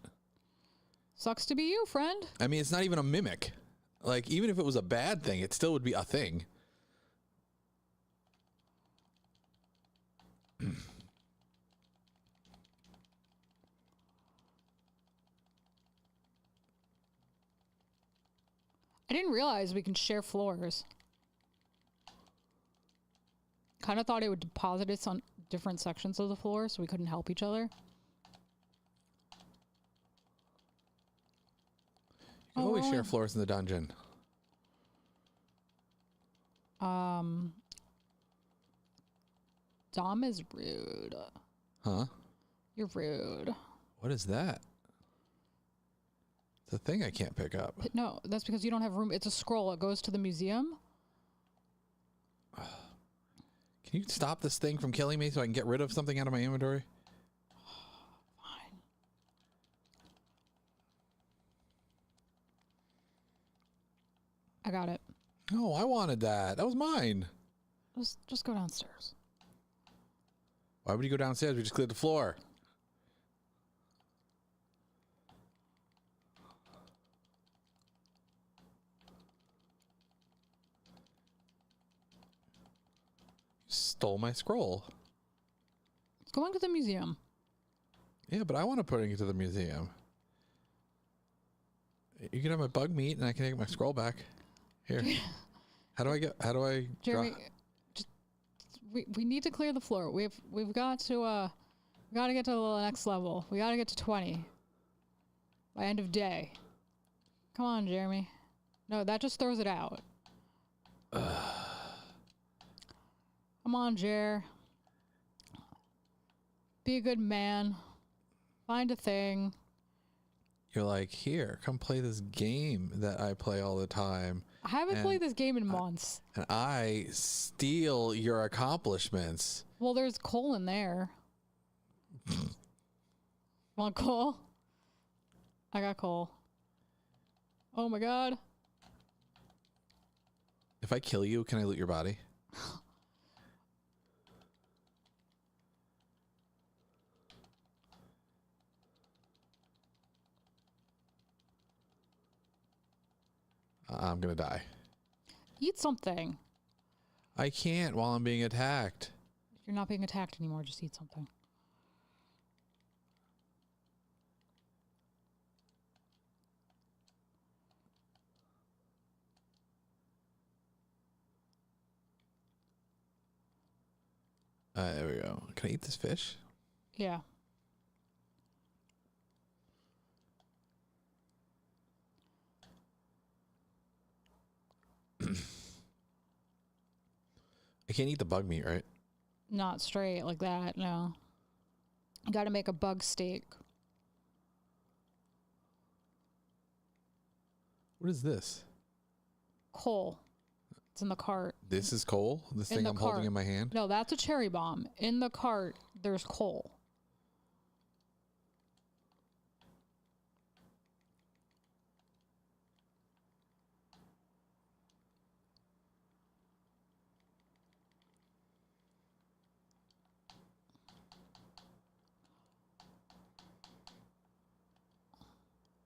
Sucks to be you, friend. I mean, it's not even a mimic. Like, even if it was a bad thing, it still would be a thing. I didn't realize we can share floors. Kind of thought it would deposit us on different sections of the floor so we couldn't help each other. You can always share floors in the dungeon. Dom is rude. Huh? You're rude. What is that? It's a thing I can't pick up. No, that's because you don't have room. It's a scroll. It goes to the museum. Can you stop this thing from killing me so I can get rid of something out of my inventory? Fine. I got it. No, I wanted that. That was mine. Just go downstairs. Why would you go downstairs? We just cleared the floor. You stole my scroll. It's going to the museum. Yeah, but I want to put it into the museum. You can have my bug meat and I can take my scroll back. Here. How do I Jeremy, we need to clear the floor. We've got to get to the next level. We got to get to 20 by end of day. Come on, Jeremy. No, that just throws it out. Come on, Jer. Be a good man. Find a thing. You're like, here, come play this game that I play all the time. I haven't played this game in months. And I steal your accomplishments. Well, there's coal in there. Want coal? I got coal. Oh my god. If I kill you, can I loot your body? I'm gonna die. Eat something. I can't while I'm being attacked. You're not being attacked anymore. Just eat something. There we go. Can I eat this fish? Yeah. I can't eat the bug meat, right? Not straight like that, no. You gotta make a bug steak. What is this? Coal. It's in the cart. This is coal? This In thing the I'm cart. holding in my hand? No, that's a cherry bomb. In the cart, there's coal.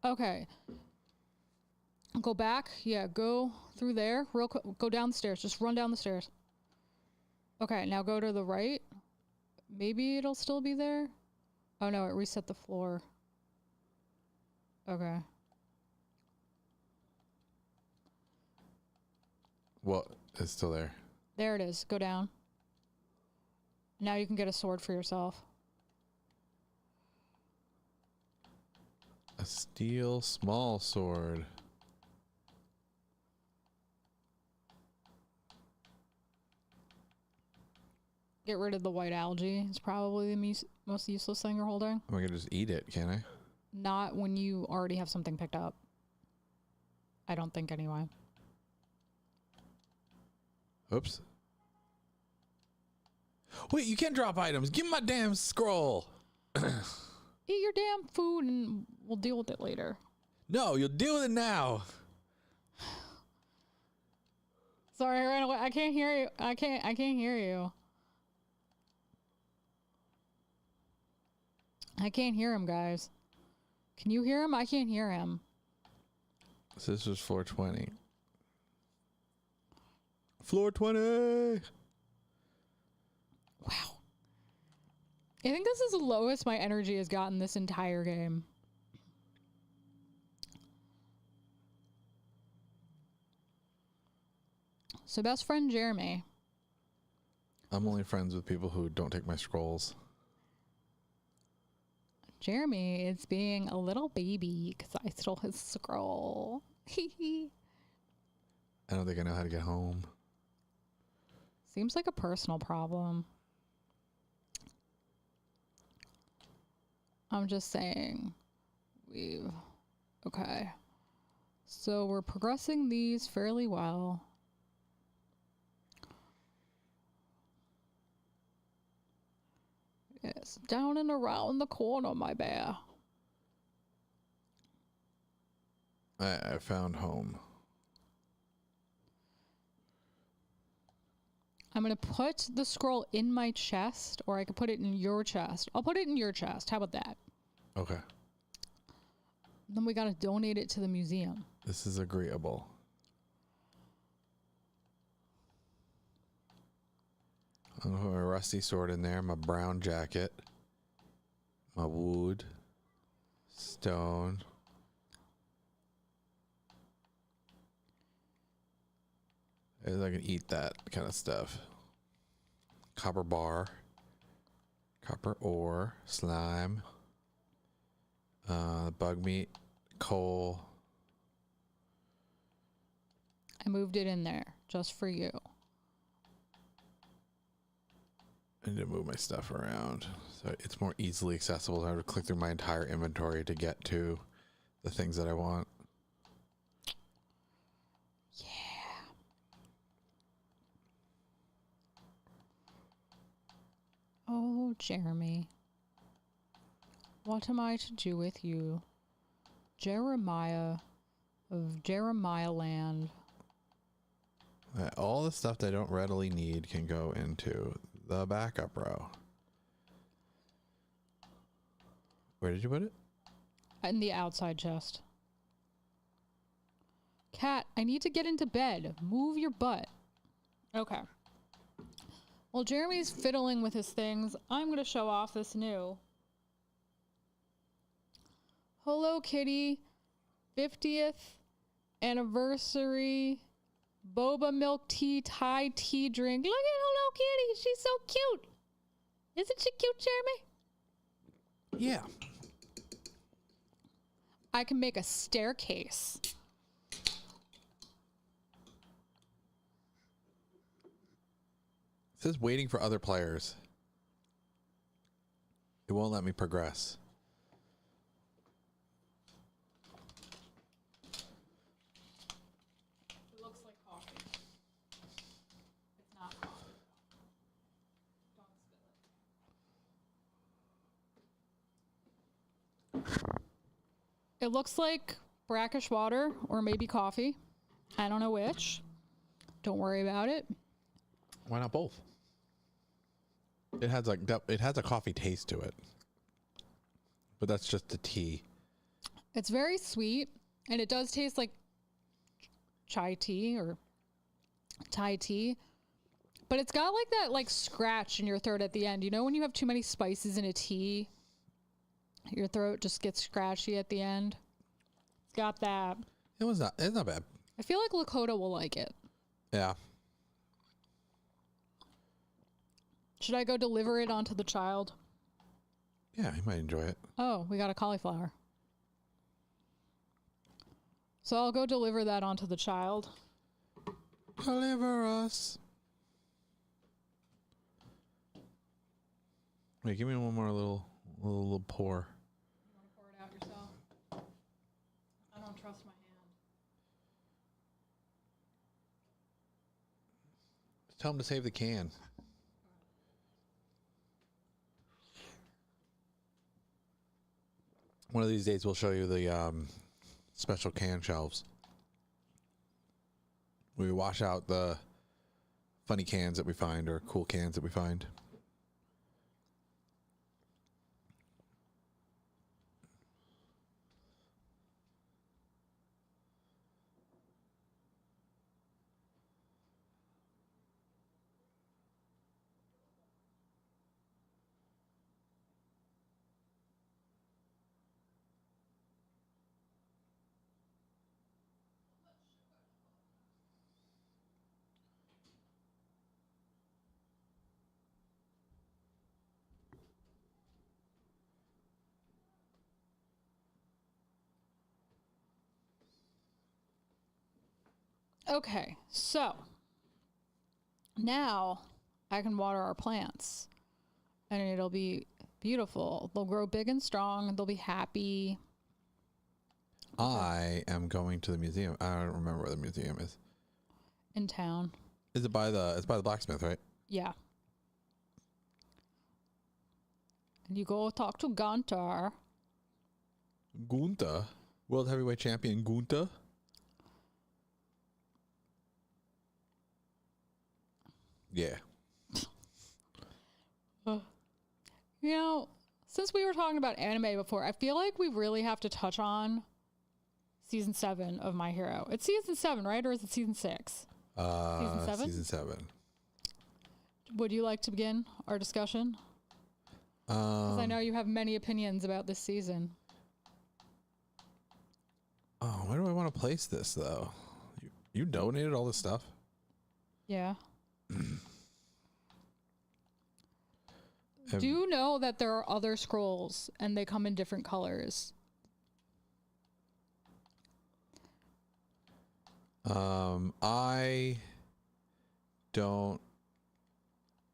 Okay. Go back. Yeah, go through there real quick. Go down the stairs. Just run down the stairs. Okay, now go to the right. Maybe it'll still be there. Oh no, it reset the floor. Okay. Well, it's still there. There it is. Go down. Now you can get a sword for yourself. A steel small sword. Get rid of the white algae. It's probably the most useless thing you're holding. I can just eat it, can I? Not when you already have something picked up. I don't think anyway. Oops. Wait, you can't drop items. Give me my damn scroll. Eat your damn food and we'll deal with it later. No, you'll deal with it now. Sorry, I ran away. I can't hear you. I can't hear you. I can't hear him, guys. Can you hear him? I can't hear him. So this was floor 20. Floor 20! Wow. I think this is the lowest my energy has gotten this entire game. So best friend Jeremy. I'm only friends with people who don't take my scrolls. Jeremy is being a little baby because I stole his scroll. I don't think I know how to get home. Seems like a personal problem. I'm just saying. Okay. So we're progressing these fairly well. Yes, down and around the corner, my bear. I found home. I'm going to put the scroll in my chest, or I could put it in your chest. I'll put it in your chest. How about that? Okay. Then we got to donate it to the museum. This is agreeable. I'll put my rusty sword in there, my brown jacket, my wood, stone. I can eat that kind of stuff. Copper bar, copper ore, slime, bug meat, coal. I moved it in there just for you. I need to move my stuff around so it's more easily accessible. I have to click through my entire inventory to get to the things that I want. Yeah. Oh, Jeremy. What am I to do with you? Jeremiah of Jeremiah Land. All the stuff that I don't readily need can go into the backup row. Where did you put it? In the outside chest. Cat, I need to get into bed. Move your butt. Okay. While Jeremy's fiddling with his things, I'm going to show off this new Hello Kitty 50th anniversary boba milk tea Thai tea drink. Look at Hello Kitty. She's so cute. Isn't she cute, Jeremy? Yeah. I can make a staircase. It says waiting for other players. It won't let me progress. It looks like coffee. It's not coffee. Don't spill it. It looks like brackish water or maybe coffee. I don't know which. Don't worry about it. Why not both? It has a coffee taste to it, but that's just the tea. It's very sweet, and it does taste like chai tea or Thai tea, but it's got like that like scratch in your throat at the end. You know when you have too many spices in a tea? Your throat just gets scratchy at the end. It's got that. It's not bad. I feel like Lakota will like it. Yeah. Should I go deliver it onto the child? Yeah, he might enjoy it. Oh, we got a cauliflower. So I'll go deliver that onto the child. Deliver us. Wait, give me one more little pour. You want to pour it out yourself? I don't trust my hand. Tell him to save the can. One of these days we'll show you the special can shelves. We wash out the funny cans that we find or cool cans that we find. Okay, so now I can water our plants and it'll be beautiful. They'll grow big and strong. They'll be happy. I am going to the museum. I don't remember where the museum is. In town. Is it by it's by the blacksmith, right? Yeah. And you go talk to Gunter. Gunther? World Heavyweight Champion Gunther? Yeah. You know, since we were talking about anime before, I feel like we really have to touch on season 7 of My Hero. It's season 7, right? Or is it season 6? Season 7? Season 7. Would you like to begin our discussion? Because I know you have many opinions about this season. Oh, where do I want to place this, though? You donated all this stuff? Yeah. Do you know that there are other scrolls and they come in different colors? I don't.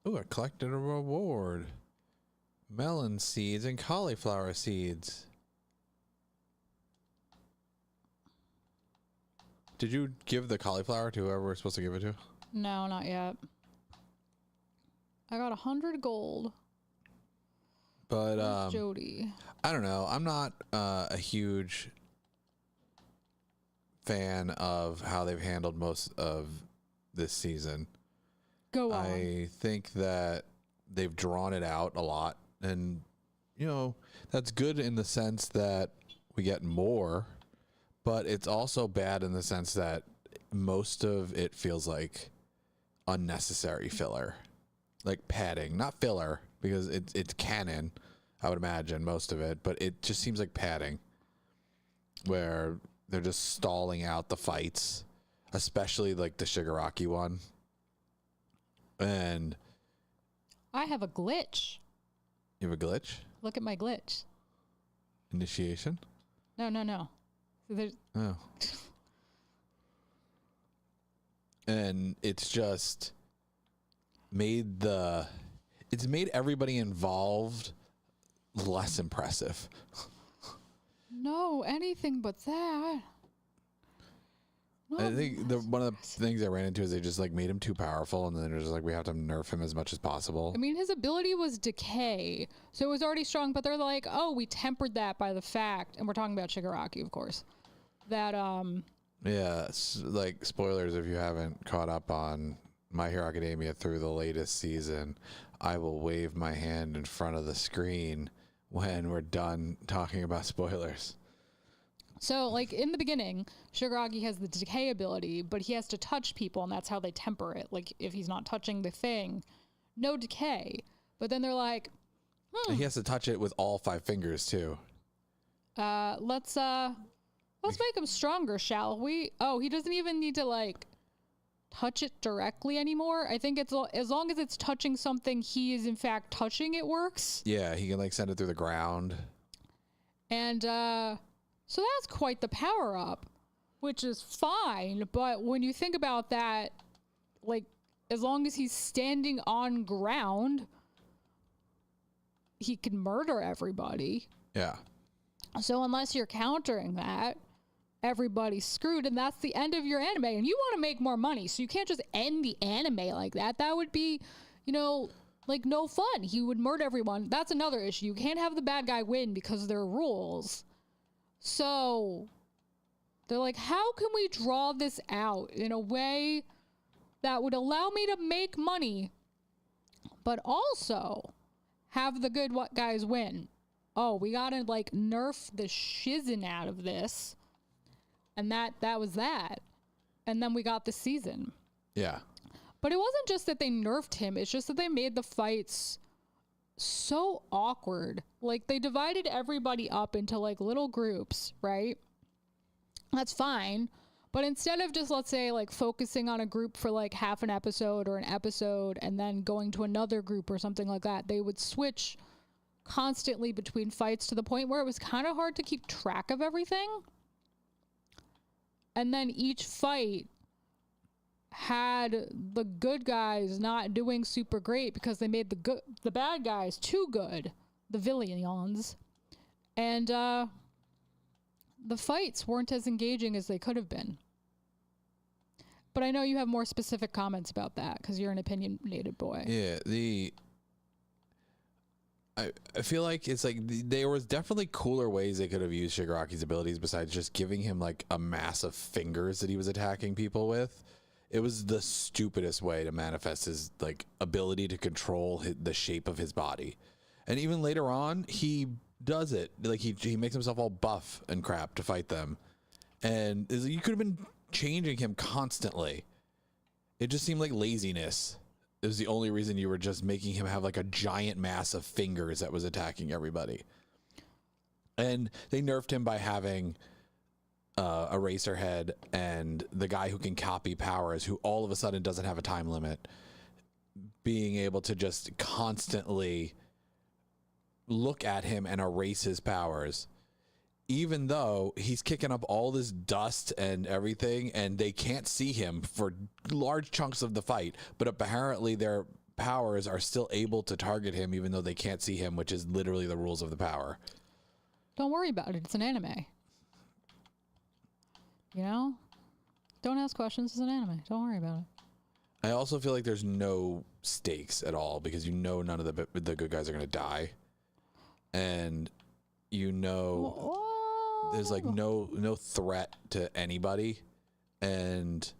Ooh, I collected a reward. Melon seeds and cauliflower seeds. Did you give the cauliflower to whoever we're supposed to give it to? No, not yet. I got 100 gold. But Jody. I don't know. I'm not a huge fan of how they've handled most of this season. Go on. I think that they've drawn it out a lot, and you know, that's good in the sense that we get more, but it's also bad in the sense that most of it feels like unnecessary filler, like padding, not filler, because it's canon, I would imagine, most of it, but it just seems like padding, where they're just stalling out the fights, especially like the Shigaraki one. And I have a glitch. you have a glitch? Look at my glitch. Initiation? No. So there's Oh. And it's just made everybody involved less impressive. no anything but that. I think one of the things I ran into is they just like made him too powerful, and then they're just like, we have to nerf him as much as possible. I mean, his ability was decay, so it was already strong, but they're like, oh, we tempered that by the fact, and we're talking about Shigaraki, of course, that Yeah, like spoilers if you haven't caught up on My Hero Academia through the latest season, I will wave my hand in front of the screen when we're done talking about spoilers. So, like, in the beginning, Shigaraki has the decay ability, but he has to touch people, and that's how they temper it. Like, if he's not touching the thing, no decay. But then they're like, And he has to touch it with all 5 fingers too. Let's make him stronger, shall we? Oh, he doesn't even need to like touch it directly anymore. I think it's as long as it's touching something he is in fact touching, it works. Yeah, he can like send it through the ground. And so that's quite the power up, which is fine. But when you think about that, like as long as he's standing on ground, he can murder everybody. Yeah. So unless you're countering that, everybody's screwed, and that's the end of your anime. And you want to make more money, so you can't just end the anime like that. That would be, like no fun. He would murder everyone. That's another issue. You can't have the bad guy win because there are rules. So they're like, how can we draw this out in a way that would allow me to make money, but also have the good guys win? Oh, we gotta like nerf the shizzin out of this. And that was that. And then we got the season. Yeah. But it wasn't just that they nerfed him. It's just that they made the fights so awkward. Like they divided everybody up into like little groups, right? That's fine. But instead of just, let's say, like focusing on a group for like half an episode or an episode and then going to another group or something like that, they would switch constantly between fights to the point where it was kind of hard to keep track of everything. And then each fight had the good guys not doing super great because they made the bad guys too good, the villains. And the fights weren't as engaging as they could have been. But I know you have more specific comments about that because you're an opinionated boy. Yeah, I feel like it's like there was definitely cooler ways they could have used Shigaraki's abilities besides just giving him like a mass of fingers that he was attacking people with. It was the stupidest way to manifest his like ability to control the shape of his body. And even later on, he does it. Like he makes himself all buff and crap to fight them. And you could have been changing him constantly. It just seemed like laziness. It was the only reason you were just making him have like a giant mass of fingers that was attacking everybody. And they nerfed him by having a racer head and the guy who can copy powers, who all of a sudden doesn't have a time limit, being able to just constantly look at him and erase his powers. Even though he's kicking up all this dust and everything, and they can't see him for large chunks of the fight, but apparently their powers are still able to target him even though they can't see him, which is literally the rules of the power. Don't worry about it. It's an anime. Don't ask questions. It's an anime. Don't worry about it. I also feel like there's no stakes at all because none of the good guys are going to die. And there's like no threat to anybody, and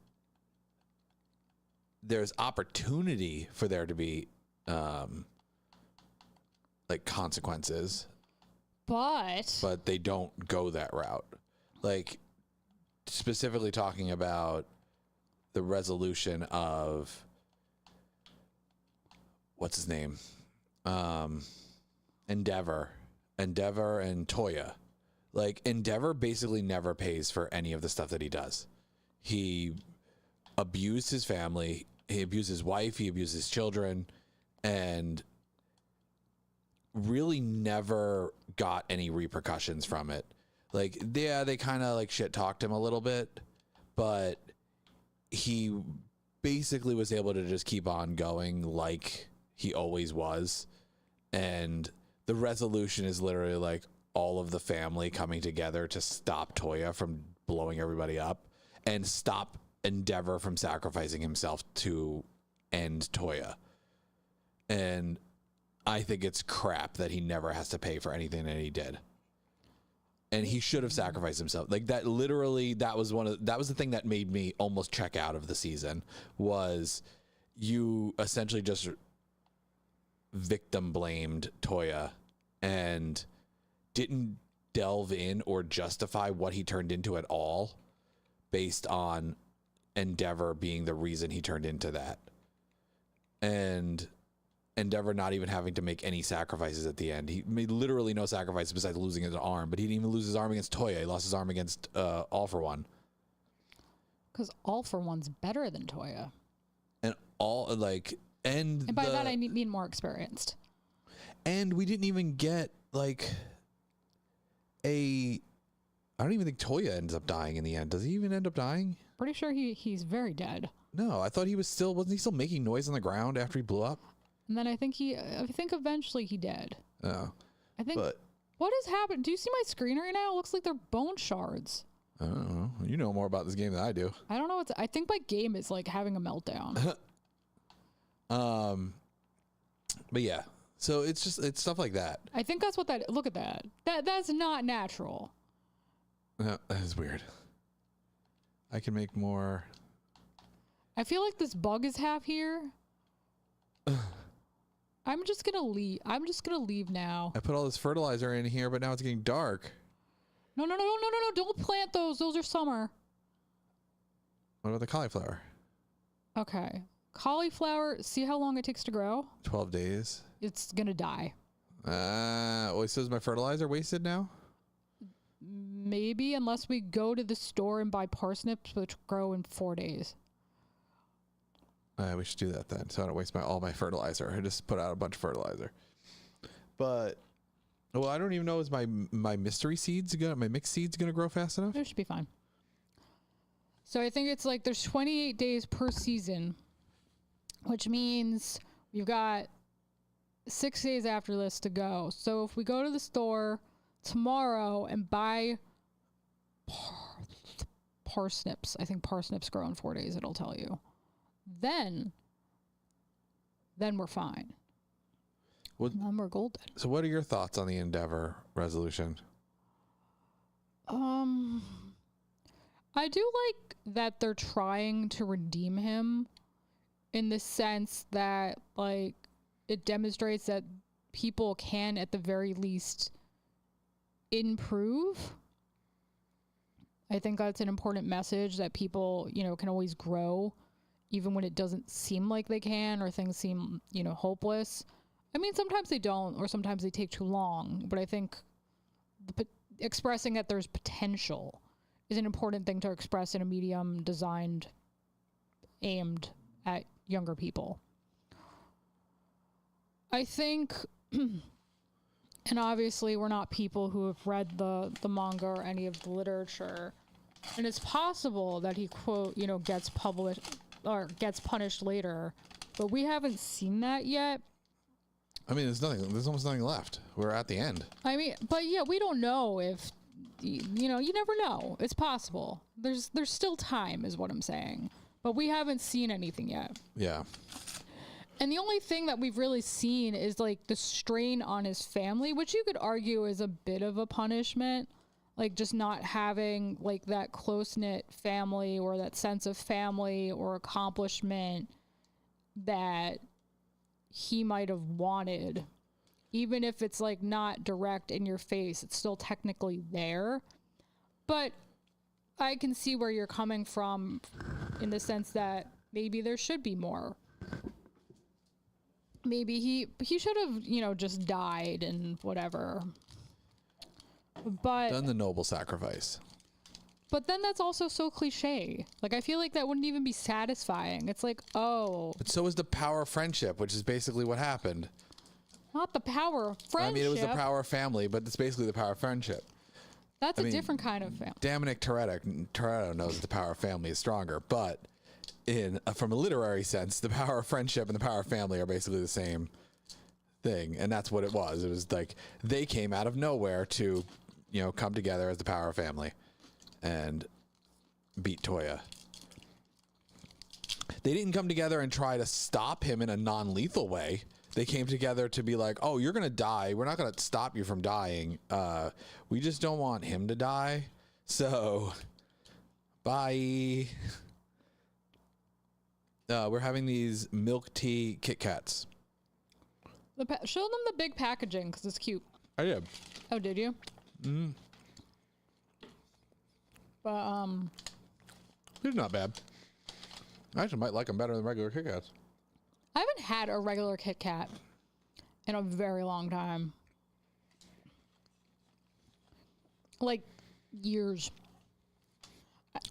there's opportunity for there to be like consequences, but they don't go that route. Like specifically talking about the resolution of what's his name, Endeavor and Toya. Like Endeavor basically never pays for any of the stuff that he does. He abused his family, he abused his wife, he abused his children, and really never got any repercussions from it. Like, yeah, they kind of like shit talked him a little bit, but he basically was able to just keep on going like he always was. And the resolution is literally like all of the family coming together to stop Toya from blowing everybody up and stop Endeavor from sacrificing himself to end Toya. And I think it's crap that he never has to pay for anything that he did. And he should have sacrificed himself. Like that, literally, that was the thing that made me almost check out of the season, was you essentially just victim blamed Toya and didn't delve in or justify what he turned into at all based on Endeavor being the reason he turned into that. And Endeavor not even having to make any sacrifices at the end. He made literally no sacrifices besides losing his arm, but he didn't even lose his arm against Toya. He lost his arm against All for One. Because All for One's better than Toya. And and by that I mean more experienced. And we didn't even get like I don't even think Toya ends up dying in the end. Does he even end up dying? Pretty sure he's very dead. No, I thought he wasn't he still making noise on the ground after he blew up? And then I think eventually he did. Oh. What has happened? Do you see my screen right now? It looks like they're bone shards. I don't know. You know more about this game than I do. I don't know I think my game is like having a meltdown. But yeah. So it's stuff like that. I think that's what look at that. That's not natural. No, that is weird. I can make more. I feel like this bug is half here. I'm just gonna leave now. I put all this fertilizer in here, but now it's getting dark. No, don't plant those. Those are summer. What about the cauliflower? Okay. Cauliflower, see how long it takes to grow? 12 days. It's gonna die. So is my fertilizer wasted now? Maybe, unless we go to the store and buy parsnips, which grow in 4 days. We should do that then, so I don't waste all my fertilizer. I just put out a bunch of fertilizer. But, well, I don't even know, is my mystery seeds my mixed seeds gonna grow fast enough? It should be fine. So I think it's like there's 28 days per season, which means we've got 6 days after this to go. So if we go to the store tomorrow and buy parsnips, I think parsnips grow in 4 days, it'll tell you. Then we're fine. Then we're golden. So what are your thoughts on the Endeavor resolution? I do like that they're trying to redeem him in the sense that, like, it demonstrates that people can, at the very least, improve. I think that's an important message, that people, can always grow, even when it doesn't seem like they can, or things seem, hopeless. I mean, sometimes they don't, or sometimes they take too long, but I think expressing that there's potential is an important thing to express in a medium aimed at younger people. I think, and obviously we're not people who have read the manga or any of the literature, and it's possible that he, quote, gets published or gets punished later, but we haven't seen that yet. I mean, there's almost nothing left. We're at the end. I mean, but yeah, we don't know if, you never know. It's possible. There's still time, is what I'm saying. But we haven't seen anything yet. Yeah. And the only thing that we've really seen is, like, the strain on his family, which you could argue is a bit of a punishment. Like, just not having, like, that close-knit family or that sense of family or accomplishment that he might have wanted. Even if it's, like, not direct in your face, it's still technically there. But I can see where you're coming from in the sense that maybe there should be more. Maybe he should have, just died and whatever. But done the noble sacrifice. But then that's also so cliche. Like, I feel like that wouldn't even be satisfying. It's like, oh. But so is the power of friendship, which is basically what happened. Not the power of friendship. I mean, it was the power of family, but it's basically the power of friendship. That's a different kind of family. Dominic Toretto knows that the power of family is stronger, but from a literary sense, the power of friendship and the power of family are basically the same thing, and that's what it was. It was like they came out of nowhere to, come together as the power of family and beat Toya. They didn't come together and try to stop him in a non-lethal way. They came together to be like, oh, you're going to die. We're not going to stop you from dying. We just don't want him to die. So, bye. We're having these milk tea Kit Kats. Show them the big packaging because it's cute. I did. Oh, did you? Mm. But, They're not bad. I actually might like them better than regular Kit Kats. I haven't had a regular Kit Kat. in a very long time. Like years.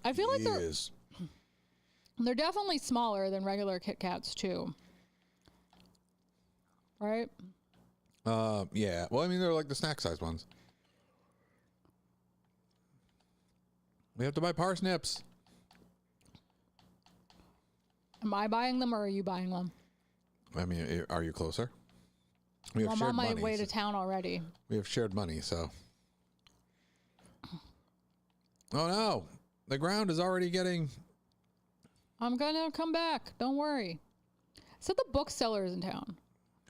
I feel like they're definitely smaller than regular Kit Kats too. Right? Yeah. Well, I mean, they're like the snack size ones. We have to buy parsnips. Am I buying them or are you buying them? I mean, are you closer? We have I'm shared on my money, way to town already. We have shared money, so. Oh no! The ground is already getting. I'm gonna come back. Don't worry. So the bookseller is in town.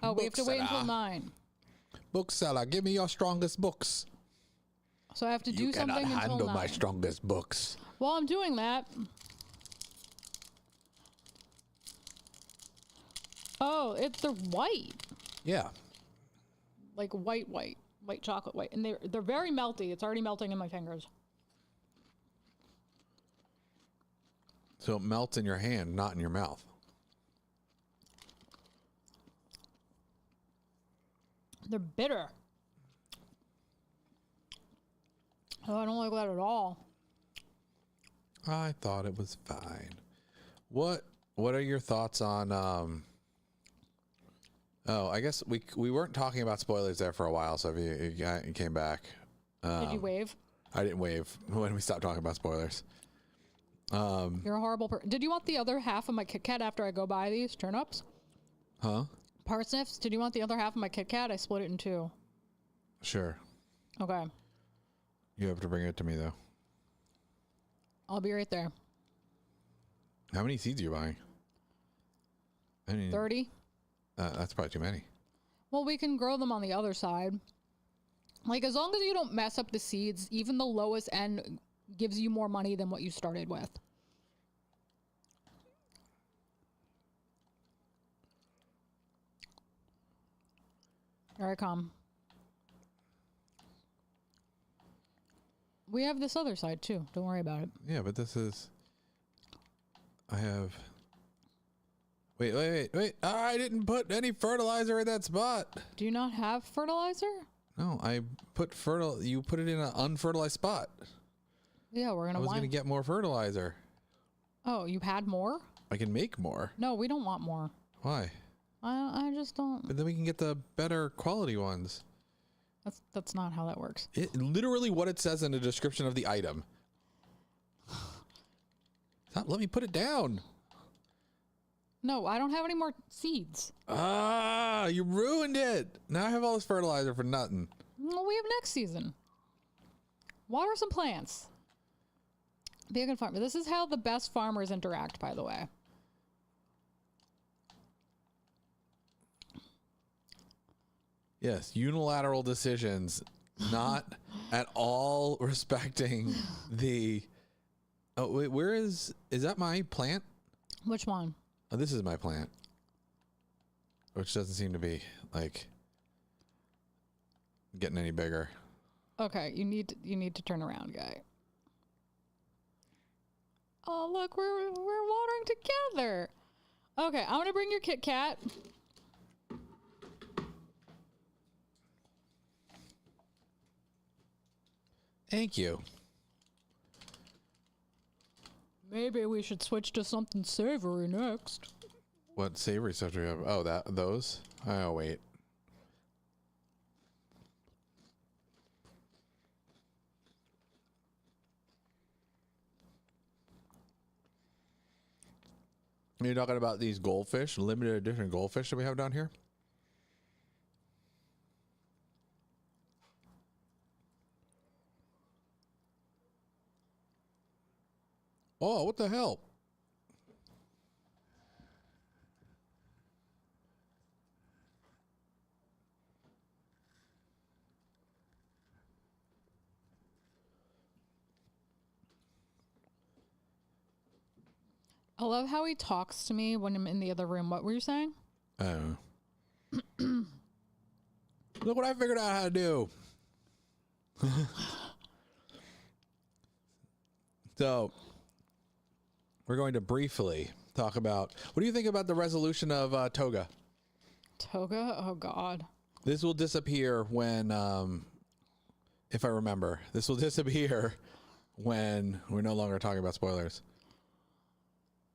Oh, we have to wait until 9. Bookseller, give me your strongest books. So I have to do something until 9. You cannot handle my strongest books. While I'm doing that. Oh, they're white. Yeah. Like white chocolate white, and they're very melty. It's already melting in my fingers. So it melts in your hand, not in your mouth. They're bitter. Oh, I don't like that at all. I thought it was fine. What are your thoughts on oh, I guess we weren't talking about spoilers there for a while, so if you came back. Did you wave? I didn't wave when we stopped talking about spoilers. You're a horrible person. Did you want the other half of my Kit Kat after I go buy these turnips? Huh? Parsnips? Did you want the other half of my Kit Kat? I split it in 2. Sure. Okay. You have to bring it to me, though. I'll be right there. How many seeds are you buying? 30. That's probably too many. Well, we can grow them on the other side. Like, as long as you don't mess up the seeds, even the lowest end gives you more money than what you started with. Here I come. We have this other side, too. Don't worry about it. Yeah, but this is... I have... Wait. I didn't put any fertilizer in that spot. Do you not have fertilizer? No, I put you put it in an unfertilized spot. Yeah, we're gonna. I was gonna get more fertilizer. Oh, you had more? I can make more. No, we don't want more. Why? I just don't. But then we can get the better quality ones. That's not how that works. Literally what it says in the description of the item. Let me put it down. No, I don't have any more seeds. Ah, you ruined it. Now I have all this fertilizer for nothing. Well, we have next season. Water some plants. Be a good farmer. This is how the best farmers interact, by the way. Yes, unilateral decisions, not at all respecting the... Oh, wait, where is that my plant? Which one? Oh, this is my plant. Which doesn't seem to be, like, getting any bigger. Okay, you need to turn around, guy. Oh, look, we're watering together. Okay, I'm gonna bring your Kit Kat. Thank you. Maybe we should switch to something savory next. What savory stuff do we have? Oh, those? Oh, wait. You're talking about these goldfish, limited edition goldfish that we have down here? Oh, what the hell? I love how he talks to me when I'm in the other room. What were you saying? I don't know. Look what I figured out how to do. So, we're going to briefly talk about, what do you think about the resolution of Toga? Toga? Oh, God. This will disappear when, if I remember, this will disappear when we're no longer talking about spoilers.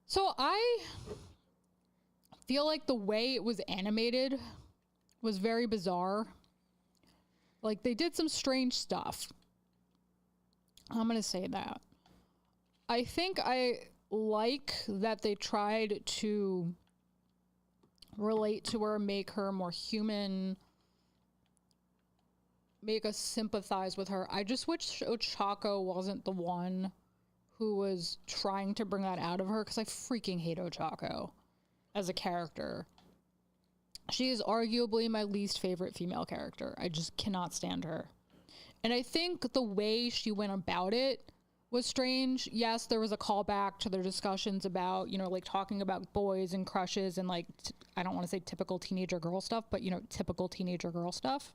So I feel like the way it was animated was very bizarre. Like, they did some strange stuff. I'm going to say that. I think I like that they tried to relate to her, make her more human, make us sympathize with her. I just wish Ochako wasn't the one who was trying to bring that out of her, because I freaking hate Ochako as a character. She is arguably my least favorite female character. I just cannot stand her. And I think the way she went about it was strange. Yes, there was a callback to their discussions about, you know, like talking about boys and crushes and like, I don't want to say typical teenager girl stuff, but, you know, typical teenager girl stuff.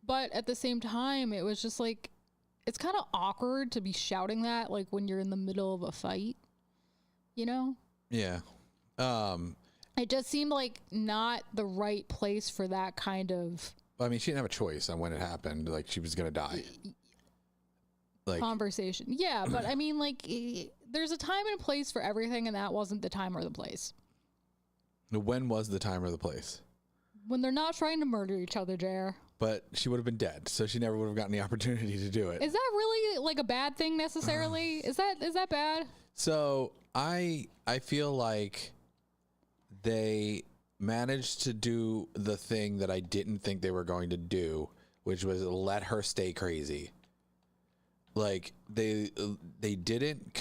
But at the same time, it was just like, it's kind of awkward to be shouting that, like when you're in the middle of a fight, you know? Yeah. It just seemed like not the right place for that kind of... I mean, she didn't have a choice on when it happened. Like, she was going to die. Like, conversation. Yeah, but I mean, like, there's a time and a place for everything, and that wasn't the time or the place. When was the time or the place? When they're not trying to murder each other, JR. But she would have been dead, so she never would have gotten the opportunity to do it. Is that really, like, a bad thing, necessarily? Is that bad? So, I feel like they managed to do the thing that I didn't think they were going to do, which was let her stay crazy. Like, they didn't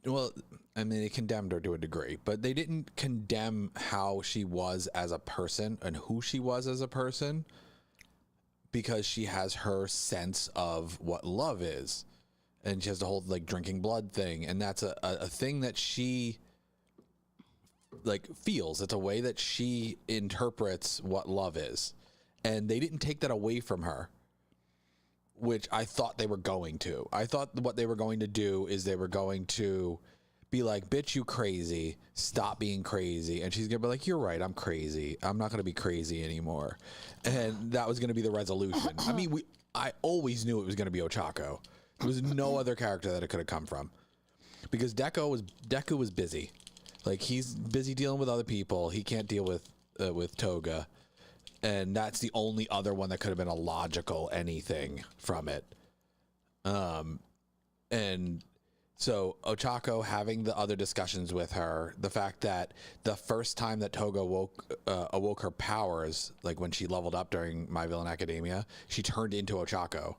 well, I mean, they condemned her to a degree, but they didn't condemn how she was as a person and who she was as a person, because she has her sense of what love is, and she has the whole like drinking blood thing, and that's a thing that she like feels. It's a way that she interprets what love is, and they didn't take that away from her, which I thought they were going to. I thought what they were going to do is they were going to be like, bitch, you crazy, stop being crazy. And she's gonna be like, you're right, I'm crazy, I'm not gonna be crazy anymore. And that was gonna be the resolution. I mean, I always knew it was gonna be Ochako. There was no other character that it could have come from, because Deku was busy. Like, he's busy dealing with other people. He can't deal with Toga, and that's the only other one that could have been a logical anything from it. And so Ochako having the other discussions with her, the fact that the first time that Toga awoke her powers, like when she leveled up during My Villain Academia, she turned into Ochako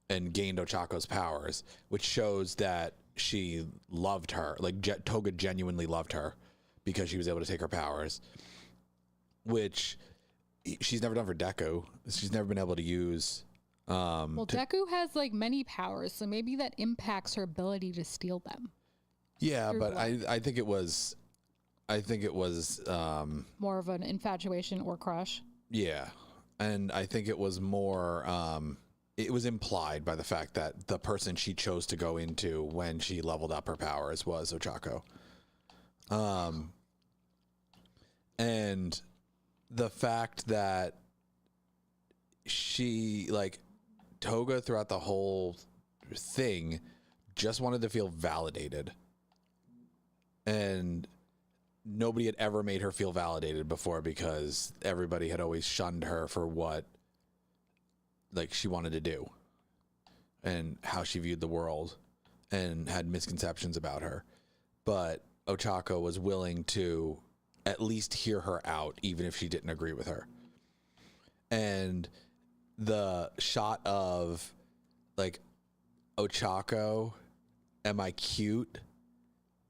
and gained Ochako's powers, which shows that she loved her. Like, Toga genuinely loved her because she was able to take her powers, which she's never done for Deku. She's never been able to use. Well, Deku has like many powers, so maybe that impacts her ability to steal them. Yeah, but I think it was more of an infatuation or crush. Yeah, and I think it was more. It was implied by the fact that the person she chose to go into when she leveled up her powers was Ochako. And the fact that she, like, Toga throughout the whole thing just wanted to feel validated, and nobody had ever made her feel validated before, because everybody had always shunned her for what, like, she wanted to do and how she viewed the world and had misconceptions about her. But Ochako was willing to at least hear her out, even if she didn't agree with her. And the shot of, like, Ochako, am I cute?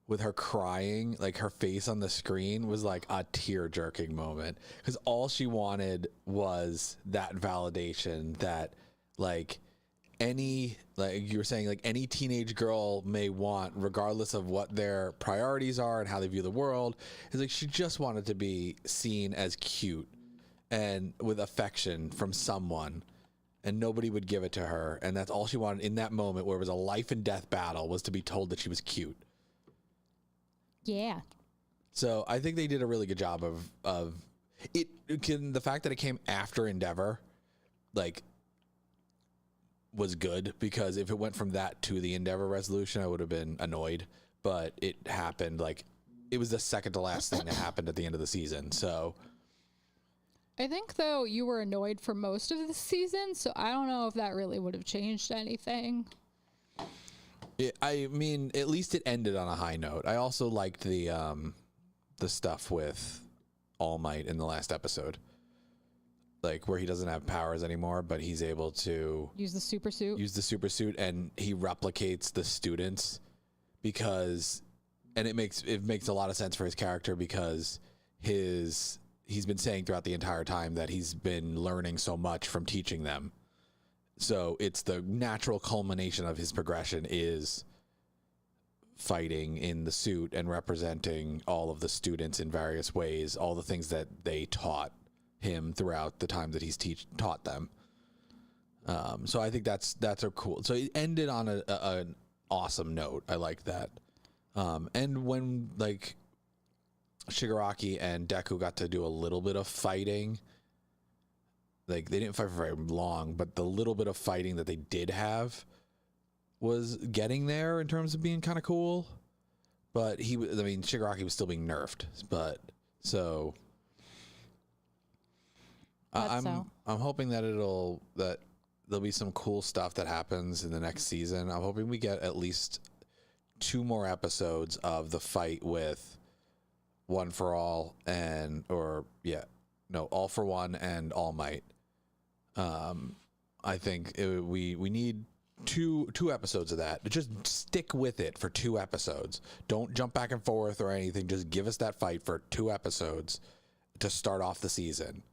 With her crying, like, her face on the screen was like a tear-jerking moment, because all she wanted was that validation that, like, any, like you were saying, like, any teenage girl may want, regardless of what their priorities are and how they view the world. Is like, she just wanted to be seen as cute and with affection from someone, and nobody would give it to her, and that's all she wanted in that moment where it was a life and death battle, was to be told that she was cute. Yeah. So I think they did a really good job of The fact that it came after Endeavor, like, was good, because if it went from that to the Endeavor resolution, I would have been annoyed. But it happened, like, it was the second to last thing that happened at the end of the season. So I think, though, you were annoyed for most of the season, so I don't know if that really would have changed anything. I mean, at least it ended on a high note. I also liked the stuff with All Might in the last episode, like where he doesn't have powers anymore, but he's able to use the super suit, and he replicates the students, because, and it makes a lot of sense for his character, because he's been saying throughout the entire time that he's been learning so much from teaching them. So it's the natural culmination of his progression is fighting in the suit and representing all of the students in various ways, all the things that they taught him throughout the time that he's taught them. So I think that's a cool. So it ended on an awesome note. I like that. And when, like, Shigaraki and Deku got to do a little bit of fighting, like, they didn't fight for very long, but the little bit of fighting that they did have was getting there in terms of being kind of cool. But Shigaraki was still being nerfed, but so I'm hoping that there'll be some cool stuff that happens in the next season. I'm hoping we get at least 2 more episodes of the fight with One for All All for One and All Might. I think we need two episodes of that. Just stick with it for 2 episodes. Don't jump back and forth or anything. Just give us that fight for 2 episodes to start off the season.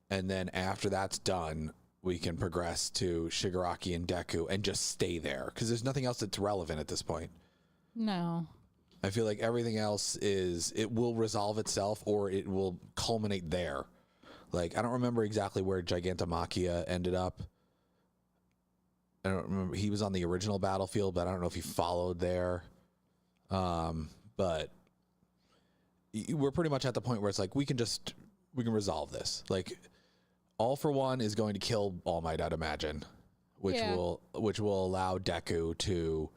And then after that's done, we can progress to Shigaraki and Deku and just stay there, because there's nothing else that's relevant at this point. No. I feel like everything else it will resolve itself, or it will culminate there. Like, I don't remember exactly where Gigantomachia ended up. I don't remember. He was on the original battlefield, but I don't know if he followed there. But we're pretty much at the point where it's like, we can resolve this. Like, All for One is going to kill All Might, I'd imagine, which will allow Deku to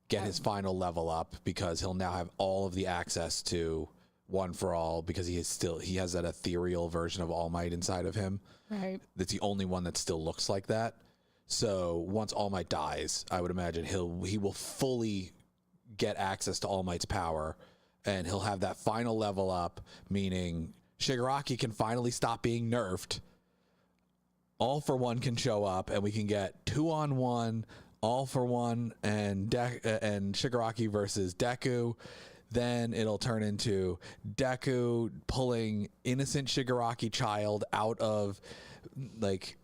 get his final level up, because he'll now have all of the access to One for All, because he has that ethereal version of All Might inside of him. Right. That's the only one that still looks like that. So once All Might dies, I would imagine he will fully get access to All Might's power, and he'll have that final level up, meaning Shigaraki can finally stop being nerfed. All for One can show up, and we can get 2-on-1 All for One and Shigaraki versus Deku. Then it'll turn into Deku pulling innocent Shigaraki child out of, like,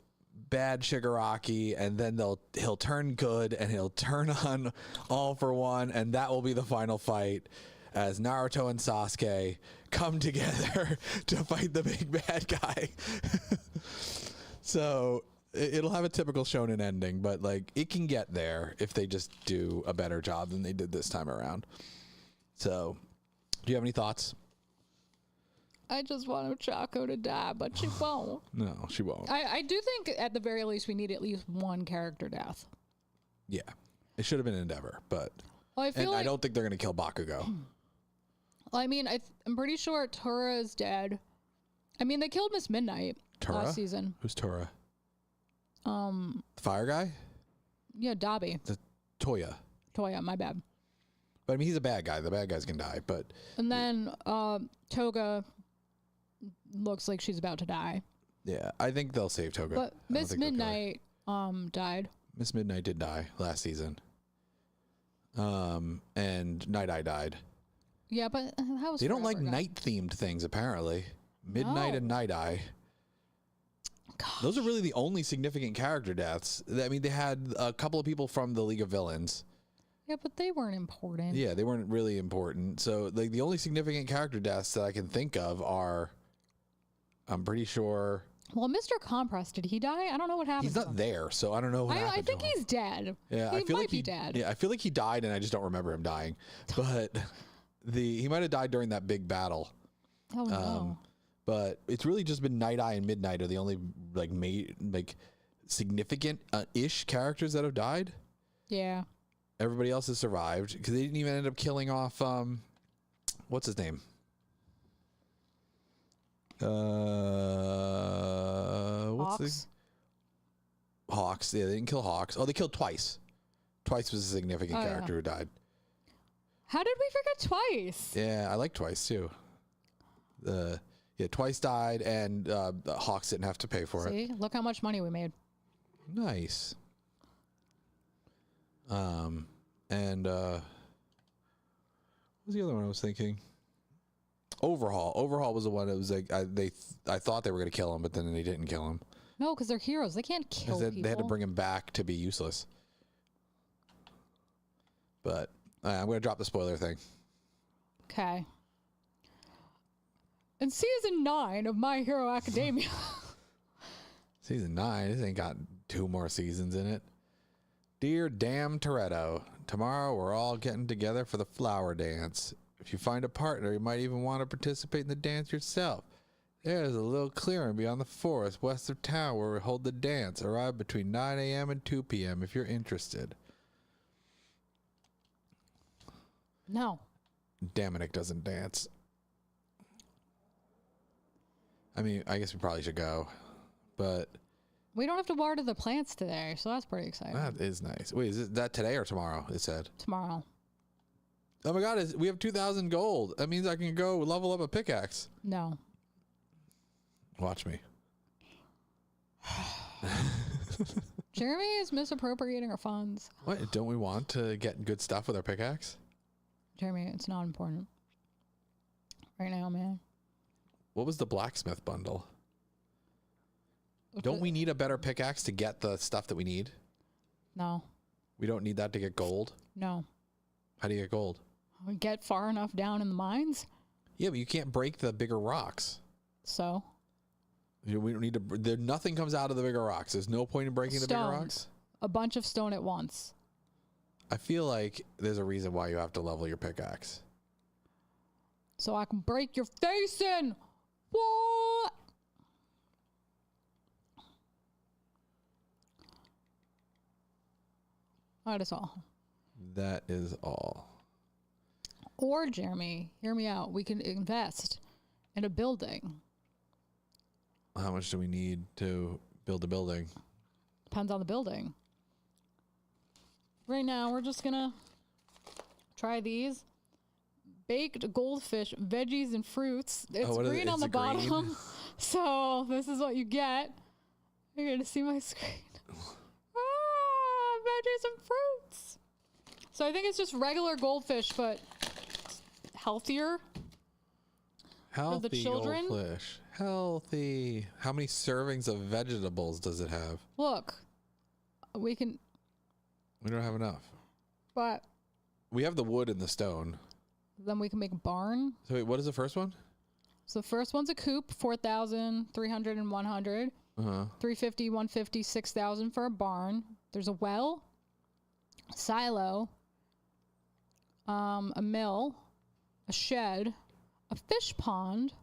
bad Shigaraki, and then he'll turn good and he'll turn on All for One, and that will be the final fight as Naruto and Sasuke come together to fight the big bad guy. So it'll have a typical shonen ending, but, like, it can get there if they just do a better job than they did this time around. So, do you have any thoughts? I just want Ochako to die, but she won't. No, she won't. I do think at the very least we need at least one character death. Yeah. It should have been Endeavor, but Well, I don't think they're going to kill Bakugo. Well, I mean, I'm pretty sure Tora is dead. I mean, they killed Miss Midnight last season. Who's Tora? The fire guy? Yeah, Dabi. The Toya, my bad. But I mean, he's a bad guy. The bad guys can die, but... And then Toga looks like she's about to die. Yeah, I think they'll save Toga. But Miss Midnight died. Miss Midnight did die last season. And Night Eye died. Yeah, but that was... They don't like night-themed things, apparently. Midnight and Night Eye. Gosh. Those are really the only significant character deaths. I mean, they had a couple of people from the League of Villains. Yeah, but they weren't important. Yeah, they weren't really important. So, like, the only significant character deaths that I can think of are, I'm pretty sure... Well, Mr. Compress, did he die? I don't know what happened. He's not there, so I don't know what happened I think to him. he's dead. Yeah, I feel like he's dead. Yeah, I feel like he died, and I just don't remember him dying. But he might have died during that big battle. Oh, no. But it's really just been Night Eye and Midnight are the only like significant ish characters that have died. Yeah. Everybody else has survived because they didn't even end up killing off what's his name? Hawks. Hawks. Yeah, they didn't kill Hawks. Oh, they killed Twice. Twice was a significant character who died. How did we forget Twice? Yeah, I like Twice too. Twice died, and the Hawks didn't have to pay for it. See, look how much money we made. Nice. And what was the other one I was thinking? Overhaul. Overhaul was the one that was like I thought they were gonna kill him, but then they didn't kill him. No, because they're heroes. They can't kill people. They had to bring him back to be useless. But I'm gonna drop the spoiler thing. Okay. In season 9 of My Hero Academia. Season 9. This ain't got 2 more seasons in it. Dear Damn Toretto, tomorrow we're all getting together for the flower dance. If you find a partner, you might even want to participate in the dance yourself. There's a little clearing beyond the forest west of town where we hold the dance. Arrive between 9 a.m. and 2 p.m. if you're interested. No. Dominic doesn't dance. I mean, I guess we probably should go, but we don't have to water the plants today, so that's pretty exciting. That is nice. Wait, is that today or tomorrow? It said tomorrow. Oh my God, we have 2,000 gold. That means I can go level up a pickaxe. No. Watch me. Jeremy is misappropriating our funds. What? Don't we want to get good stuff with our pickaxe? Jeremy, it's not important. Right now, man. What was the blacksmith bundle? Don't we need a better pickaxe to get the stuff that we need? No. We don't need that to get gold? No. How do you get gold? We get far enough down in the mines. Yeah, but you can't break the bigger rocks. So? We don't need to. Nothing comes out of the bigger rocks. There's no point in breaking the bigger rocks? A bunch of stone at once. I feel like there's a reason why you have to level your pickaxe. So I can break your face in! What? That is all. That is all. Or, Jeremy, hear me out. We can invest in a building. How much do we need to build a building? Depends on the building. Right now, we're just gonna try these. Baked goldfish, veggies, and fruits. It's green on the bottom. So this is what you get. You're gonna see my screen. Veggies and fruits. So I think it's just regular goldfish, but healthier. Healthy for the children. Goldfish. Healthy. How many servings of vegetables does it have? Look, we don't have enough. But we have the wood and the stone. Then we can make a barn. So wait, what is the first one? So the first one's a coop, 4,300 and 100. 350, 150, 6,000 for a barn. There's a well, a silo, a mill, a shed, a fish pond,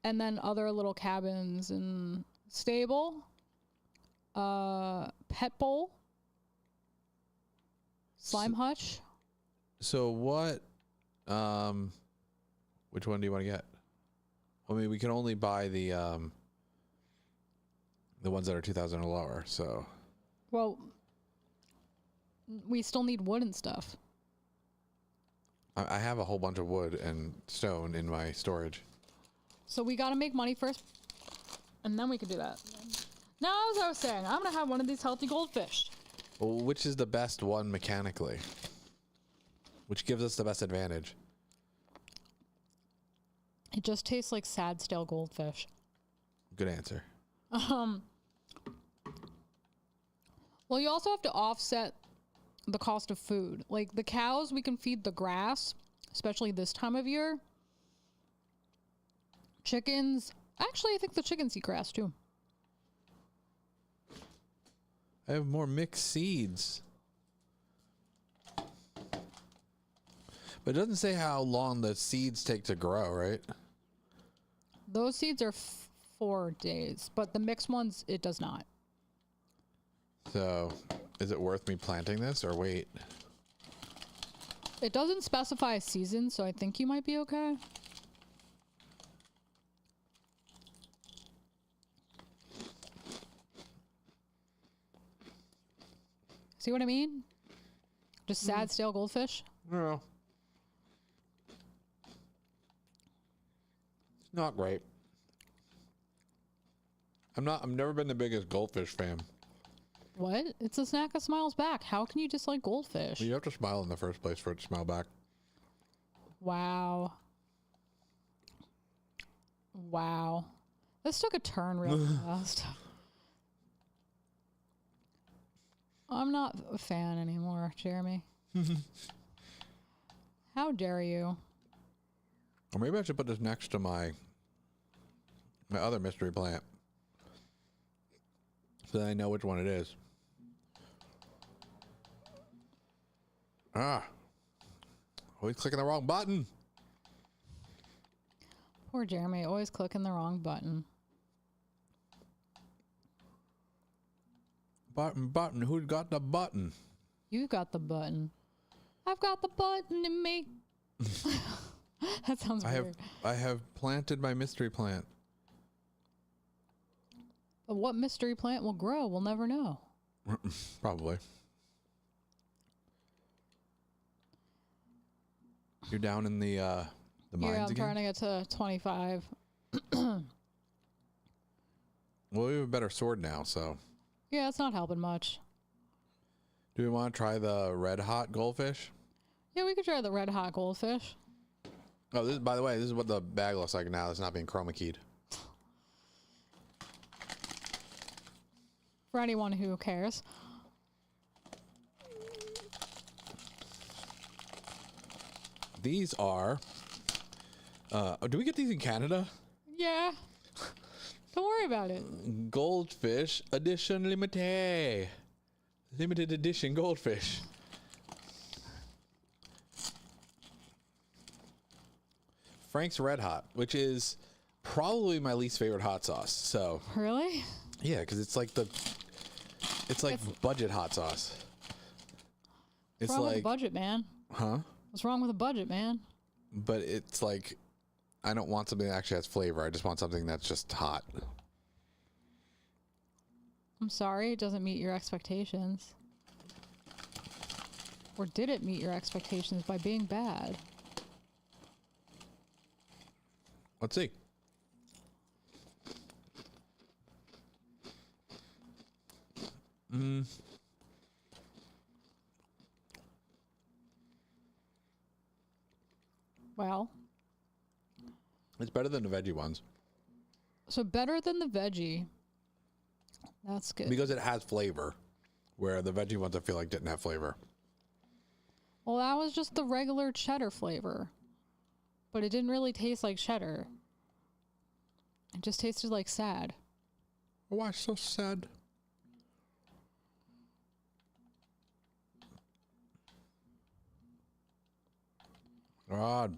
and then other little cabins and stable, pet bowl, slime hutch. So what? Which one do you want to get? I mean, we can only buy the ones that are 2,000 or lower. So. Well, we still need wood and stuff. I have a whole bunch of wood and stone in my storage. So we got to make money first, and then we can do that. Now, as I was saying, I'm going to have one of these healthy goldfish. Well, which is the best one mechanically? Which gives us the best advantage? It just tastes like sad, stale goldfish. Good answer. Well, you also have to offset the cost of food. Like the cows, we can feed the grass, especially this time of year. Chickens, actually, I think the chickens eat grass too. I have more mixed seeds. But it doesn't say how long the seeds take to grow, right? Those seeds are 4 days, but the mixed ones, it does not. So, is it worth me planting this or wait? It doesn't specify a season, so I think you might be okay. See what I mean? Just sad, stale goldfish? No. It's not great. I've never been the biggest goldfish fan. What? It's a snack that smiles back. How can you dislike goldfish? Well, you have to smile in the first place for it to smile back. Wow. Wow. This took a turn real fast. I'm not a fan anymore, Jeremy. How dare you? Or maybe I should put this next to my other mystery plant. So that I know which one it is. Always clicking the wrong button. Poor Jeremy, always clicking the wrong button. Button. Who's got the button? You got the button. I've got the button in me. That sounds weird. I have planted my mystery plant. But what mystery plant will grow, we'll never know. Probably. You're down in the mines yeah, I'm again? trying to get to 25. Well, we have a better sword now, so. Yeah, it's not helping much. Do we want to try the red hot goldfish? Yeah, we could try the red hot goldfish. Oh, by the way, this is what the bag looks like now. It's not being chroma keyed. For anyone who cares. These are. Do we get these in Canada? Yeah. Don't worry about it. Goldfish edition limited. Limited edition goldfish. Frank's Red Hot, which is probably my least favorite hot sauce. So. Really? Yeah, because it's like budget hot sauce. It's What's wrong with like the budget, man? Huh? What's wrong with the budget, man? But it's like, I don't want something that actually has flavor. I just want something that's just hot. I'm sorry, it doesn't meet your expectations. Or did it meet your expectations by being bad? Let's see. Well. It's better than the veggie ones. So better than the veggie. That's good. Because it has flavor. Where the veggie ones I feel like didn't have flavor. Well, that was just the regular cheddar flavor. But it didn't really taste like cheddar. It just tasted like sad. Why so sad? God.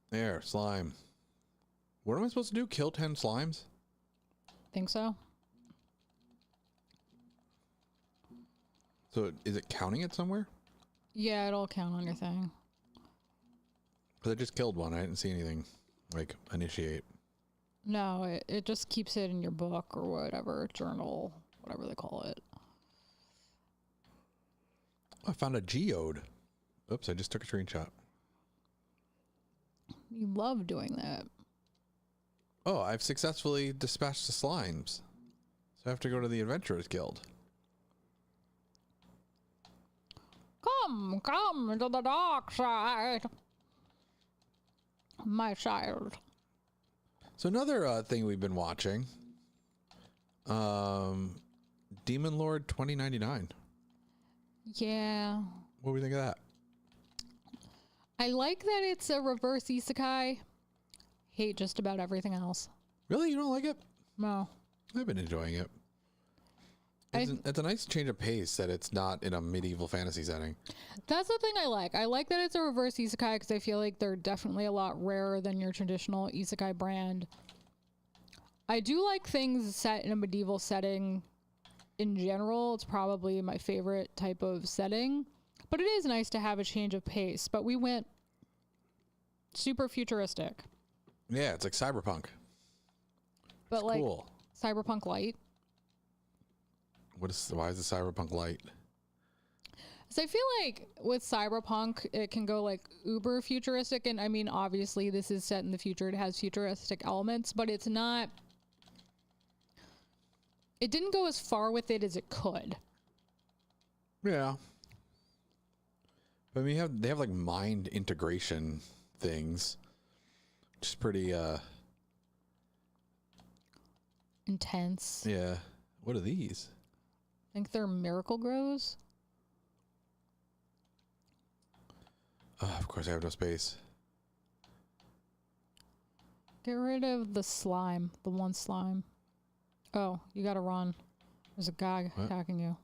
There, slime. What am I supposed to do? Kill 10 slimes? Think so? So is it counting it somewhere? Yeah, it'll count on your thing. Because I just killed one. I didn't see anything like initiate. No, it just keeps it in your book or whatever, journal, whatever they call it. I found a geode. Oops, I just took a screenshot. You love doing that. Oh, I've successfully dispatched the slimes. So I have to go to the Adventurers Guild. Come to the dark side, my child. So another thing we've been watching, Demon Lord 2099. Yeah. What do we think of that? I like that it's a reverse isekai. Hate just about everything else. Really? You don't like it? No. I've been enjoying it. It's a nice change of pace that it's not in a medieval fantasy setting. That's the thing I like. I like that it's a reverse isekai because I feel like they're definitely a lot rarer than your traditional isekai brand. I do like things set in a medieval setting in general. It's probably my favorite type of setting. But it is nice to have a change of pace. But we went super futuristic. Yeah, it's like cyberpunk. But it's like cool. Cyberpunk Light. Why is the cyberpunk light? So I feel like with cyberpunk, it can go like uber futuristic. And I mean, obviously, this is set in the future. It has futuristic elements, but it's not. It didn't go as far with it as it could. Yeah. But I mean, they have like mind integration things, which is pretty intense. Yeah. What are these? I think they're miracle grows. Of course, I have no space. Get rid of the slime, the one slime. Oh, you gotta run. There's a guy attacking you.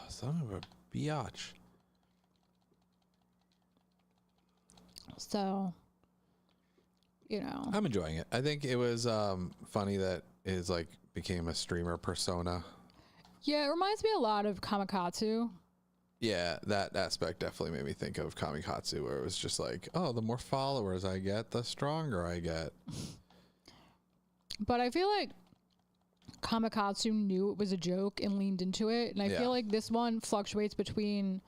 Son of a biatch. So, you know. I'm enjoying it. I think it was funny that it like became a streamer persona. Yeah, it reminds me a lot of Kamikatsu. Yeah, that aspect definitely made me think of Kamikatsu, where it was just like, oh, the more followers I get, the stronger I get. But I feel like Kamikatsu knew it was a joke and leaned into it. And I feel like this one fluctuates between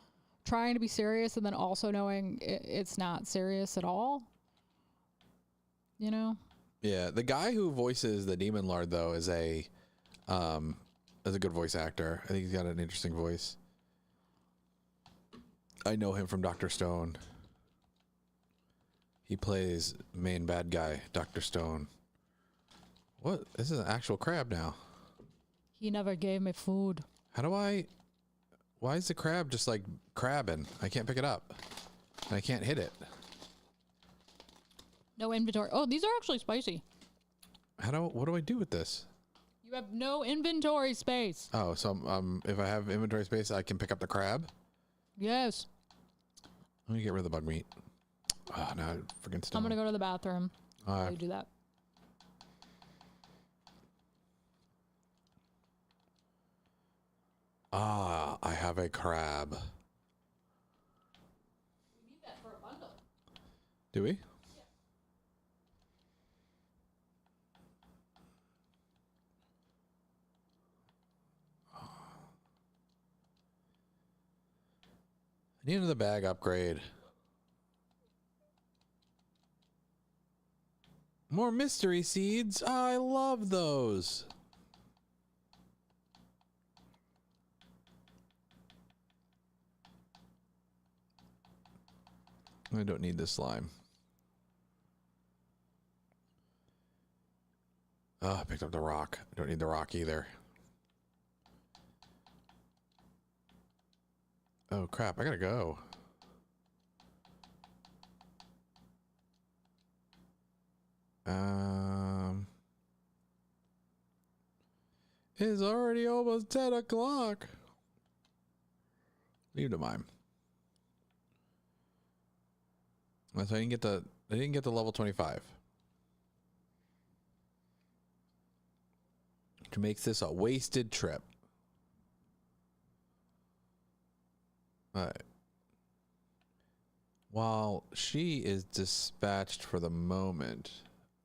trying to be serious and then also knowing it's not serious at all. You know? Yeah, the guy who voices the Demon Lord, though, is a good voice actor. I think he's got an interesting voice. I know him from Dr. Stone. He plays main bad guy, Dr. Stone. What? This is an actual crab now. He never gave me food. Why is the crab just like crabbing? I can't pick it up. And I can't hit it. No inventory. Oh, these are actually spicy. What do I do with this? You have no inventory space. Oh, so if I have inventory space, I can pick up the crab? Yes. Let me get rid of the bug meat. Oh, no, freaking still. I'm gonna go to the bathroom. While you do that. I have a crab. We need that for a bundle. Do we? I need another bag upgrade. More mystery seeds. Oh, I love those. I don't need this slime. Oh, I picked up the rock. I don't need the rock either. Oh, crap. I gotta go. It's already almost 10 o'clock. Leave to mine. So I didn't get the level 25. Which makes this a wasted trip. Alright. While she is dispatched for the moment,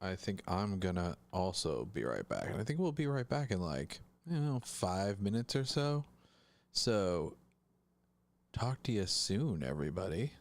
I think I'm gonna also be right back. And I think we'll be right back in like, 5 minutes or so. So, talk to you soon, everybody.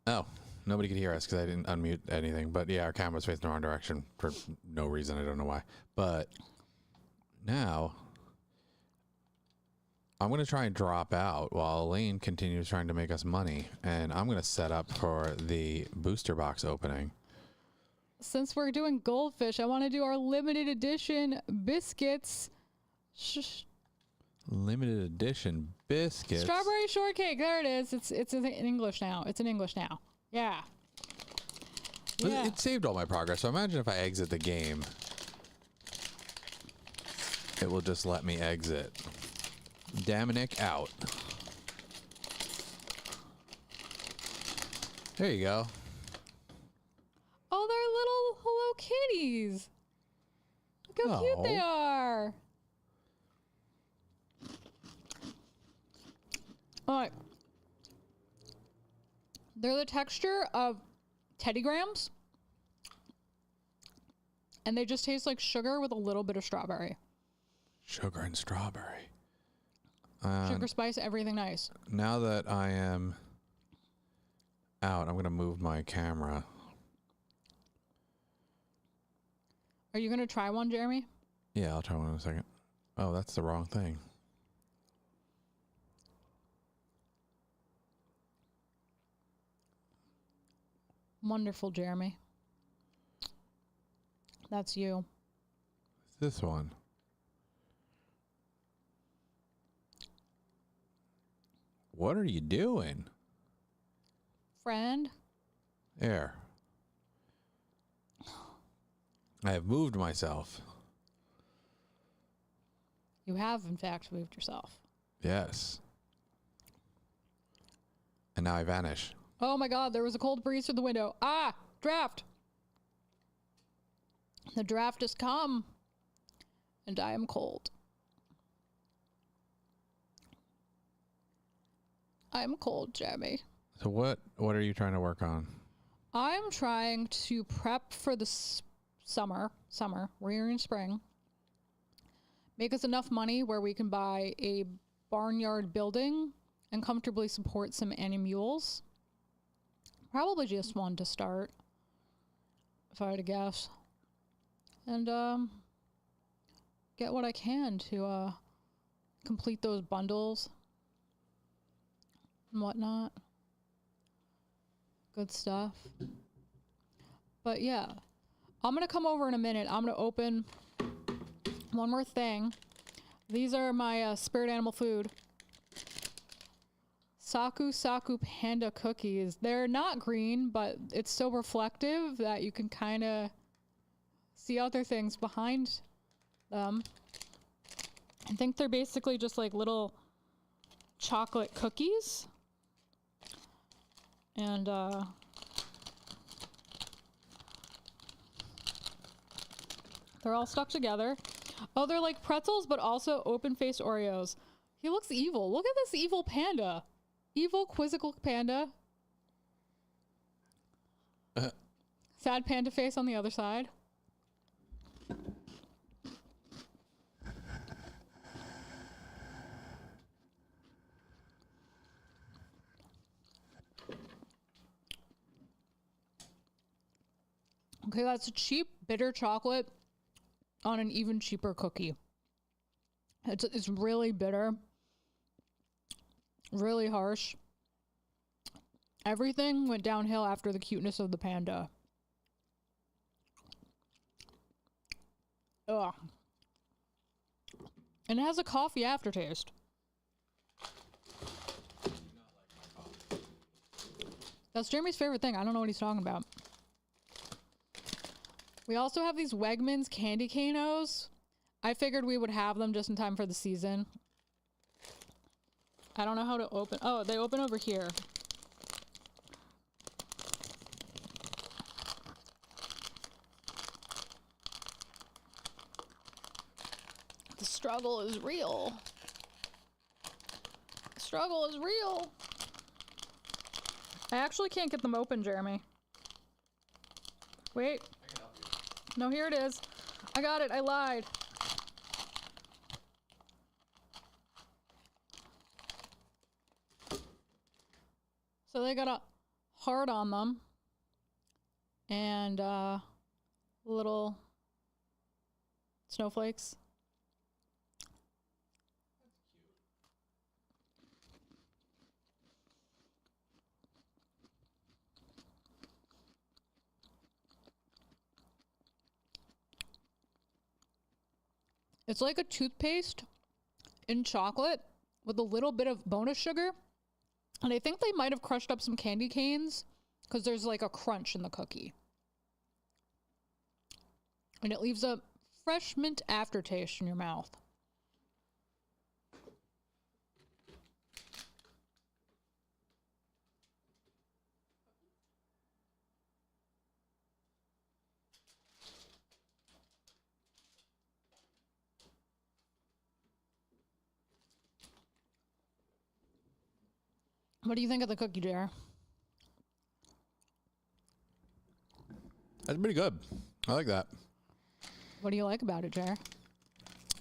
Oh, nobody could hear us because I didn't unmute anything. But yeah, our camera's facing the wrong direction for no reason. I don't know why. But now I'm going to try and drop out while Elaine continues trying to make us money. And I'm going to set up for the booster box opening. Since we're doing goldfish, I want to do our limited edition biscuits. Limited edition biscuits. Strawberry shortcake. There it is. It's in English now. It's in English now. Yeah. Yeah. It saved all my progress. So imagine if I exit the game. It will just let me exit. Dominic out. There you go. Oh, they're little Hello Kitties. Look how cute they are. All right. They're the texture of Teddy Grahams. And they just taste like sugar with a little bit of strawberry. Sugar and strawberry. Sugar, spice, everything nice. Now that I am out, I'm going to move my camera. Are you going to try one, Jeremy? Yeah, I'll try one in a second. Oh, that's the wrong thing. Wonderful, Jeremy. That's you. It's this one. What are you doing? Friend? There. I have moved myself. You have, in fact, moved yourself. Yes. And now I vanish. Oh my god, there was a cold breeze through the window. Ah! Draft! The draft has come. And I am cold. I'm cold, Jeremy. So what are you trying to work on? I'm trying to prep for the summer. We're in spring. Make us enough money where we can buy a barnyard building and comfortably support some animals. Probably just one to start, if I had to guess. And get what I can to complete those bundles and whatnot. Good stuff. But yeah, I'm going to come over in a minute. I'm going to open one more thing. These are my spirit animal food. Saku Saku Panda cookies. They're not green, but it's so reflective that you can kind of see other things behind them. I think they're basically just like little chocolate cookies. And they're all stuck together. Oh, they're like pretzels, but also open-faced Oreos. He looks evil. Look at this evil panda. Evil, quizzical panda. Sad panda face on the other side. Okay, that's a cheap, bitter chocolate on an even cheaper cookie. It's really bitter. Really harsh. Everything went downhill after the cuteness of the panda. Ugh. And it has a coffee aftertaste. That's Jeremy's favorite thing. I don't know what he's talking about. We also have these Wegmans candy canos. I figured we would have them just in time for the season. I don't know how to open. Oh, they open over here. The struggle is real. The struggle is real. I actually can't get them open, Jeremy. Wait. I can help you. No, here it is. I got it. I lied. So they got a heart on them. And little snowflakes. It's like a toothpaste in chocolate with a little bit of bonus sugar. And I think they might have crushed up some candy canes because there's like a crunch in the cookie. And it leaves a fresh mint aftertaste in your mouth. What do you think of the cookie jar? That's pretty good. I like that. What do you like about it, Jar?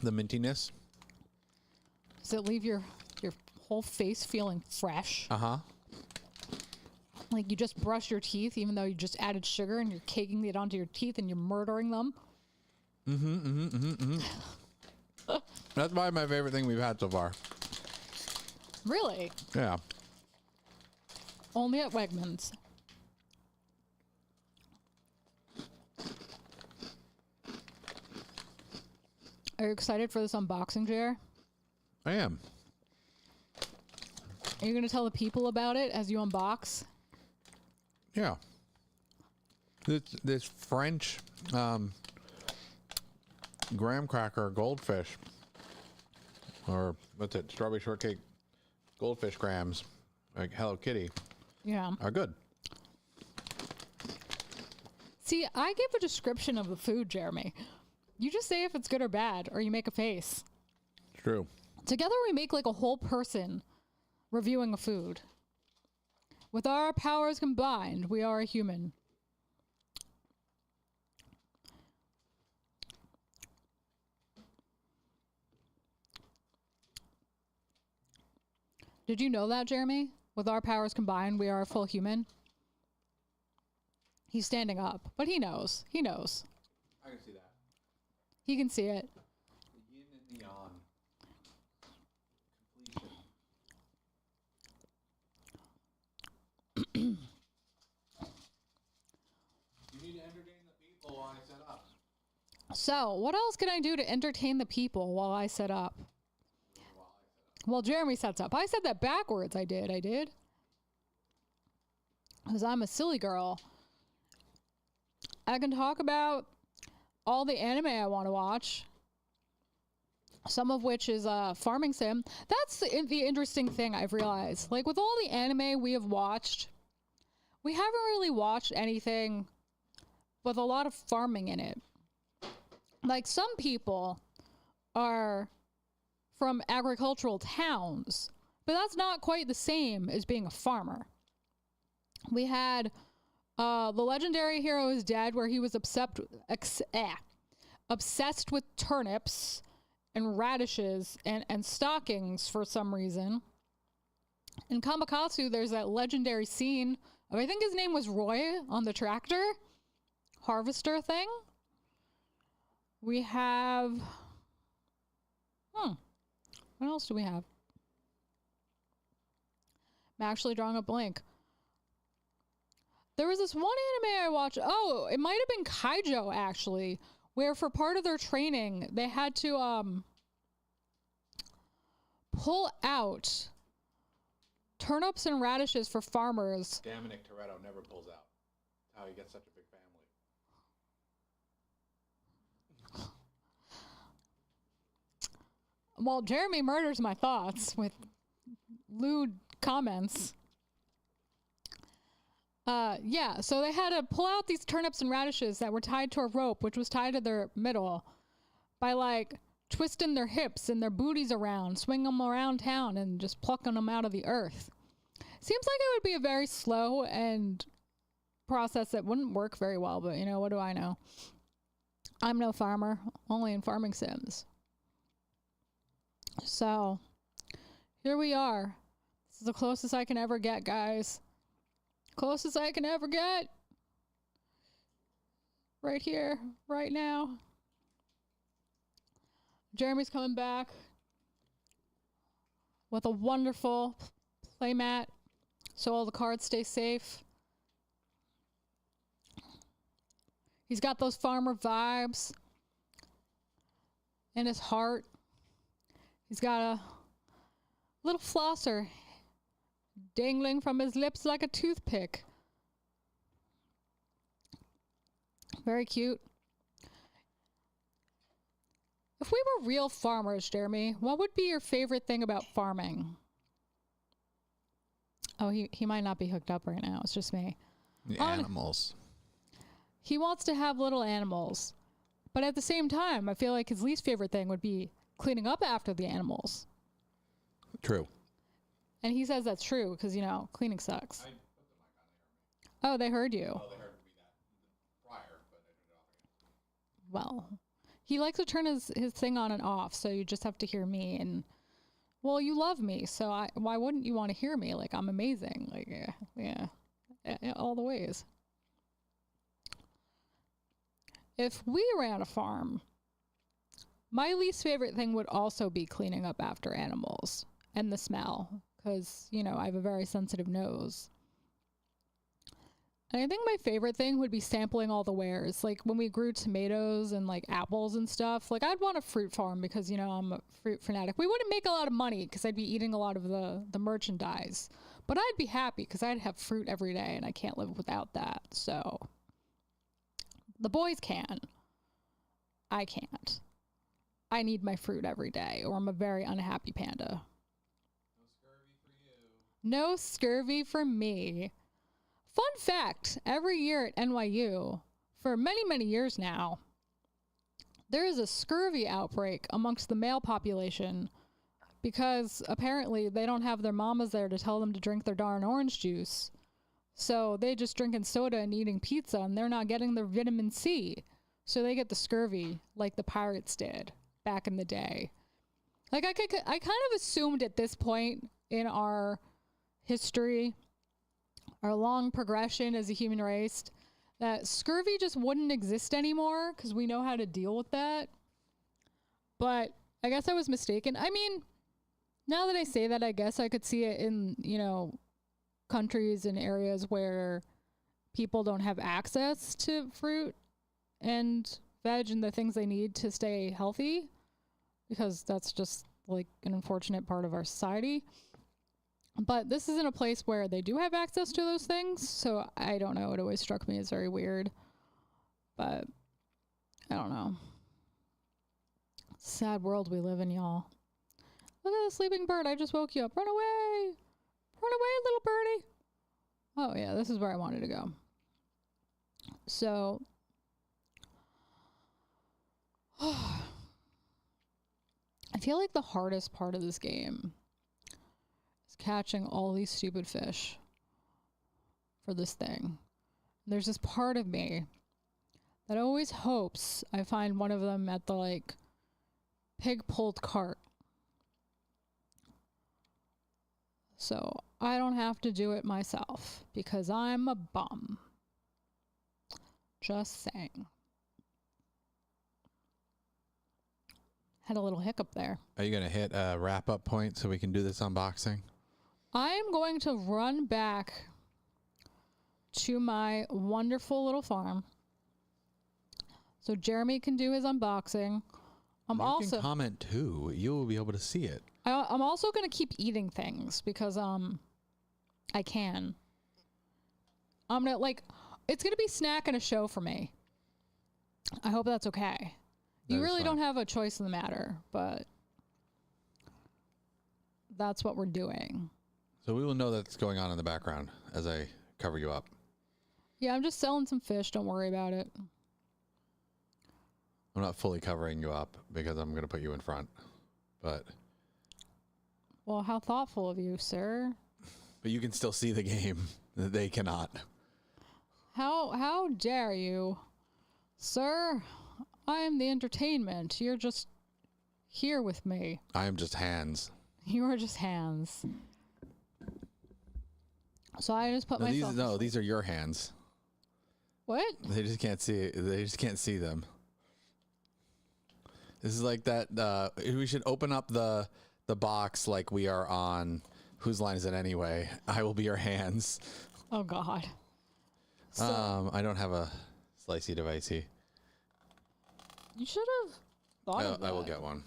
The mintiness. Does it leave your whole face feeling fresh? Uh-huh. Like you just brush your teeth even though you just added sugar and you're caking it onto your teeth and you're murdering them? That's probably my favorite thing we've had so far. Really? Yeah. Only at Wegmans. Are you excited for this unboxing, Jer? I am. Are you going to tell the people about it as you unbox? Yeah. This French graham cracker goldfish, or what's it, strawberry shortcake goldfish grams, like Hello Kitty, Yeah. are good. See, I give a description of the food, Jeremy. You just say if it's good or bad, or you make a face. It's true. Together we make like a whole person reviewing a food. With our powers combined, we are a human. Did you know that, Jeremy? With our powers combined, we are a full human. He's standing up, but he knows. He knows. I can see that. He can see it. The yin and the yang. Completion. You need to entertain the people while I set up. So, what else can I do to entertain the people while I set up? Well, Jeremy sets up. I said that backwards. I did. Because I'm a silly girl. I can talk about all the anime I want to watch. Some of which is Farming Sim. That's the interesting thing I've realized. Like, with all the anime we have watched, we haven't really watched anything with a lot of farming in it. Like, some people are from agricultural towns, but that's not quite the same as being a farmer. We had The Legendary Hero is Dead, where he was obsessed with turnips and radishes and stockings for some reason. In Kamakatsu, there's that legendary scene of, I think his name was Roy, on the tractor harvester thing. We have... What else do we have? I'm actually drawing a blank. There was this one anime I watched. Oh, it might have been Kaijo, actually, where for part of their training, they had to pull out turnips and radishes for farmers. Dominic Toretto never pulls out. That's how he gets such a big family. Well, Jeremy murders my thoughts with lewd comments. Yeah, so they had to pull out these turnips and radishes that were tied to a rope, which was tied to their middle, by like twisting their hips and their booties around, swinging them around town, and just plucking them out of the earth. Seems like it would be a very slow and process that wouldn't work very well, but you know, what do I know? I'm no farmer, only in Farming Sims. So, here we are. This is the closest I can ever get, guys. Closest I can ever get. Right here, right now. Jeremy's coming back with a wonderful playmat so all the cards stay safe. He's got those farmer vibes in his heart. He's got a little flosser dangling from his lips like a toothpick. Very cute. If we were real farmers, Jeremy, what would be your favorite thing about farming? Oh, he might not be hooked up right now. It's just me. The animals. He wants to have little animals. But at the same time, I feel like his least favorite thing would be cleaning up after the animals. True. And he says that's true because, you know, cleaning sucks. Oh, they heard you. Well, they heard me that prior, but I turned it off again. Well, he likes to turn his thing on and off, so you just have to hear me. And, well, you love me, so why wouldn't you want to hear me? Like, I'm amazing. Like, yeah, all the ways. If we ran a farm, my least favorite thing would also be cleaning up after animals and the smell, because, you know, I have a very sensitive nose. And I think my favorite thing would be sampling all the wares. Like when we grew tomatoes and like apples and stuff, like I'd want a fruit farm because, you know, I'm a fruit fanatic. We wouldn't make a lot of money because I'd be eating a lot of the merchandise, but I'd be happy because I'd have fruit every day and I can't live without that. So the boys can. I can't. I need my fruit every day or I'm a very unhappy panda. No scurvy for me. Fun fact, every year at NYU, for many, many years now, there is a scurvy outbreak amongst the male population because apparently they don't have their mamas there to tell them to drink their darn orange juice. So they just drinking soda and eating pizza and they're not getting their vitamin C. So they get the scurvy like the pirates did back in the day. Like I kind of assumed at this point in our history, our long progression as a human race, that scurvy just wouldn't exist anymore because we know how to deal with that. But I guess I was mistaken. I mean, now that I say that, I guess I could see it in, you know, countries and areas where people don't have access to fruit and veg and the things they need to stay healthy, because that's just like an unfortunate part of our society. But this isn't a place where they do have access to those things, so I don't know. It always struck me as very weird. But I don't know. Sad world we live in, y'all. Look at the sleeping bird. I just woke you up. Run away. Run away, little birdie. Oh, yeah, this is where I wanted to go. So, I feel like the hardest part of this game catching all these stupid fish for this thing. There's this part of me that always hopes I find one of them at the like pig pulled cart, so I don't have to do it myself because I'm a bum. Just saying. Had a little hiccup there. Are you going to hit a wrap up point so we can do this unboxing? I'm going to run back to my wonderful little farm so Jeremy can do his unboxing. You can comment too. You will be able to see it. I'm also going to keep eating things because I can. I'm going to like, it's going to be snack and a show for me. I hope that's okay. You really don't have a choice in the matter, but that's what we're doing. So we will know that's going on in the background as I cover you up. Yeah, I'm just selling some fish. Don't worry about it. I'm not fully covering you up because I'm going to put you in front. But well, how thoughtful of you, sir. But you can still see the game. They cannot. How dare you, sir? I am the entertainment. You're just here with me. I am just hands. You are just hands. So I just put myself. These are your hands. What? They just can't see. They just can't see them. This is like that. We should open up the box like we are on. Whose line is it anyway? I will be your hands. Oh God. So, I don't have a slicey devicey. You should have thought of that. I will get one.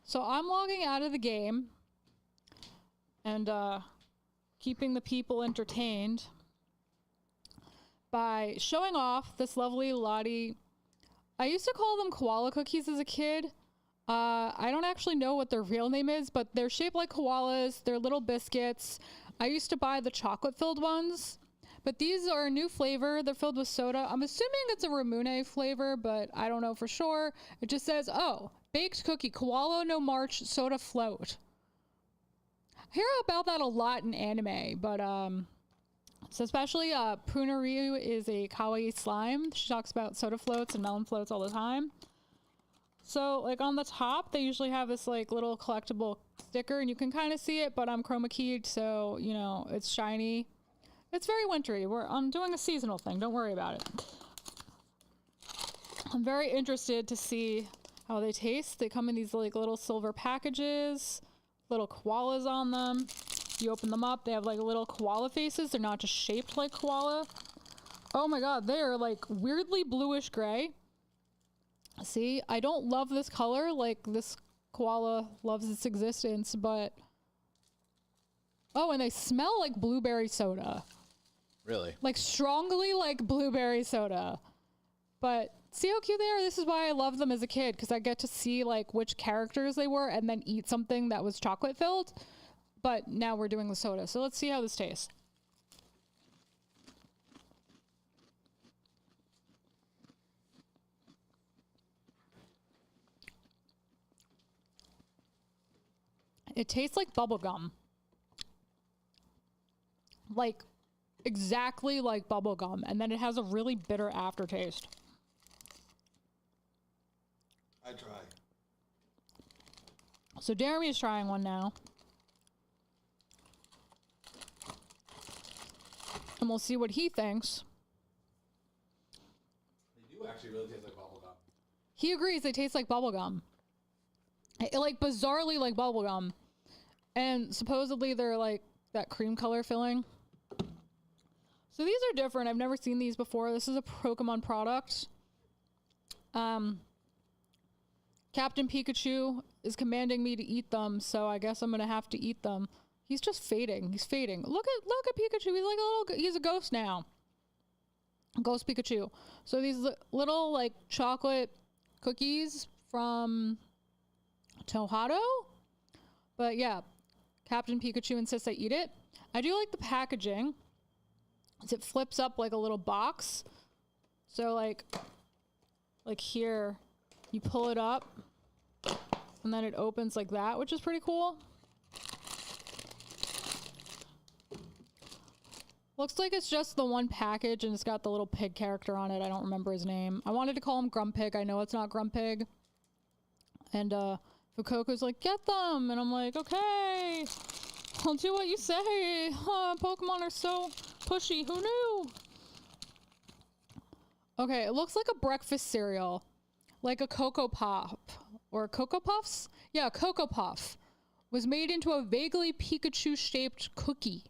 So I'm logging out of the game and keeping the people entertained by showing off this lovely Lottie. I used to call them koala cookies as a kid. I don't actually know what their real name is, but they're shaped like koalas. They're little biscuits. I used to buy the chocolate-filled ones, but these are a new flavor. They're filled with soda. I'm assuming it's a Ramune flavor, but I don't know for sure. It just says, oh, baked cookie, koala no march, soda float. I hear about that a lot in anime, but so especially Punariu is a kawaii slime. She talks about soda floats and melon floats all the time. So like on the top, they usually have this like little collectible sticker and you can kind of see it, but I'm chroma keyed, so you know, it's shiny. It's very wintry. I'm doing a seasonal thing. Don't worry about it. I'm very interested to see how they taste. They come in these like little silver packages, little koalas on them. You open them up, they have like little koala faces. They're not just shaped like koala. Oh my God, they're like weirdly bluish gray. See, I don't love this color like this koala loves its existence, but oh, and they smell like blueberry soda. Really? Like strongly like blueberry soda. But see how cute they are? This is why I loved them as a kid, because I get to see like which characters they were and then eat something that was chocolate filled. But now we're doing the soda. So let's see how this tastes. It tastes like bubble gum. Like exactly like bubble gum, and then it has a really bitter aftertaste. I try. So Jeremy is trying one now. And we'll see what he thinks. They do actually really taste like bubble gum. He agrees they taste like bubble gum. Like bizarrely like bubble gum. And supposedly they're like that cream color filling. So these are different. I've never seen these before. This is a Pokemon product. Captain Pikachu is commanding me to eat them, so I guess I'm gonna have to eat them. He's just fading. He's fading. Look at Pikachu. He's like he's a ghost now. Ghost Pikachu. So these little like chocolate cookies from Tohado. But yeah, Captain Pikachu insists I eat it. I do like the packaging. It flips up like a little box. So like here, you pull it up and then it opens like that, which is pretty cool. Looks like it's just the one package and it's got the little pig character on it. I don't remember his name. I wanted to call him Grumpig. I know it's not Grumpig. And Fukoko's like, get them! And I'm like, okay, I'll do what you say. Pokemon are so pushy. Who knew? Okay, it looks like a breakfast cereal. Like a Cocoa Pop. Or Cocoa Puffs? Yeah, Cocoa Puff. Was made into a vaguely Pikachu-shaped cookie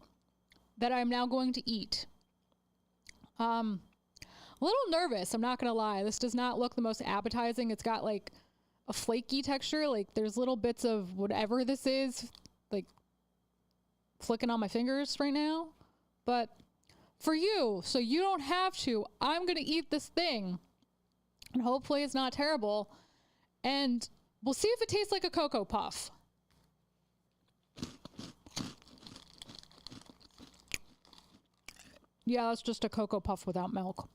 that I'm now going to eat. A little nervous, I'm not gonna lie. This does not look the most appetizing. It's got like a flaky texture. Like there's little bits of whatever this is, like flicking on my fingers right now. But for you, so you don't have to, I'm gonna eat this thing. And hopefully it's not terrible. And we'll see if it tastes like a Cocoa Puff. Yeah, it's just a Cocoa Puff without milk.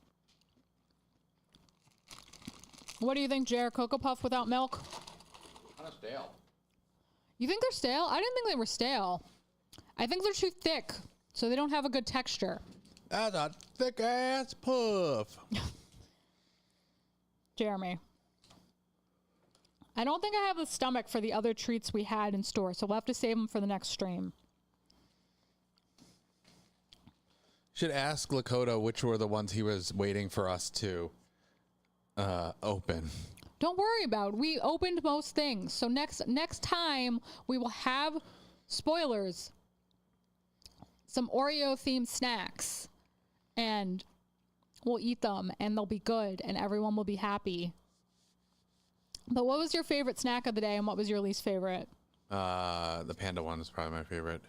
What do you think, Jer? Cocoa Puff without milk? Kind of stale. You think they're stale? I didn't think they were stale. I think they're too thick, so they don't have a good texture. That's a thick ass puff. Jeremy. I don't think I have the stomach for the other treats we had in store, so we'll have to save them for the next stream. Should ask Lakota which were the ones he was waiting for us to open. Don't worry about it. We opened most things. So next time we will have spoilers. Some Oreo themed snacks. And we'll eat them and they'll be good and everyone will be happy. But what was your favorite snack of the day and what was your least favorite? The panda one is probably my favorite.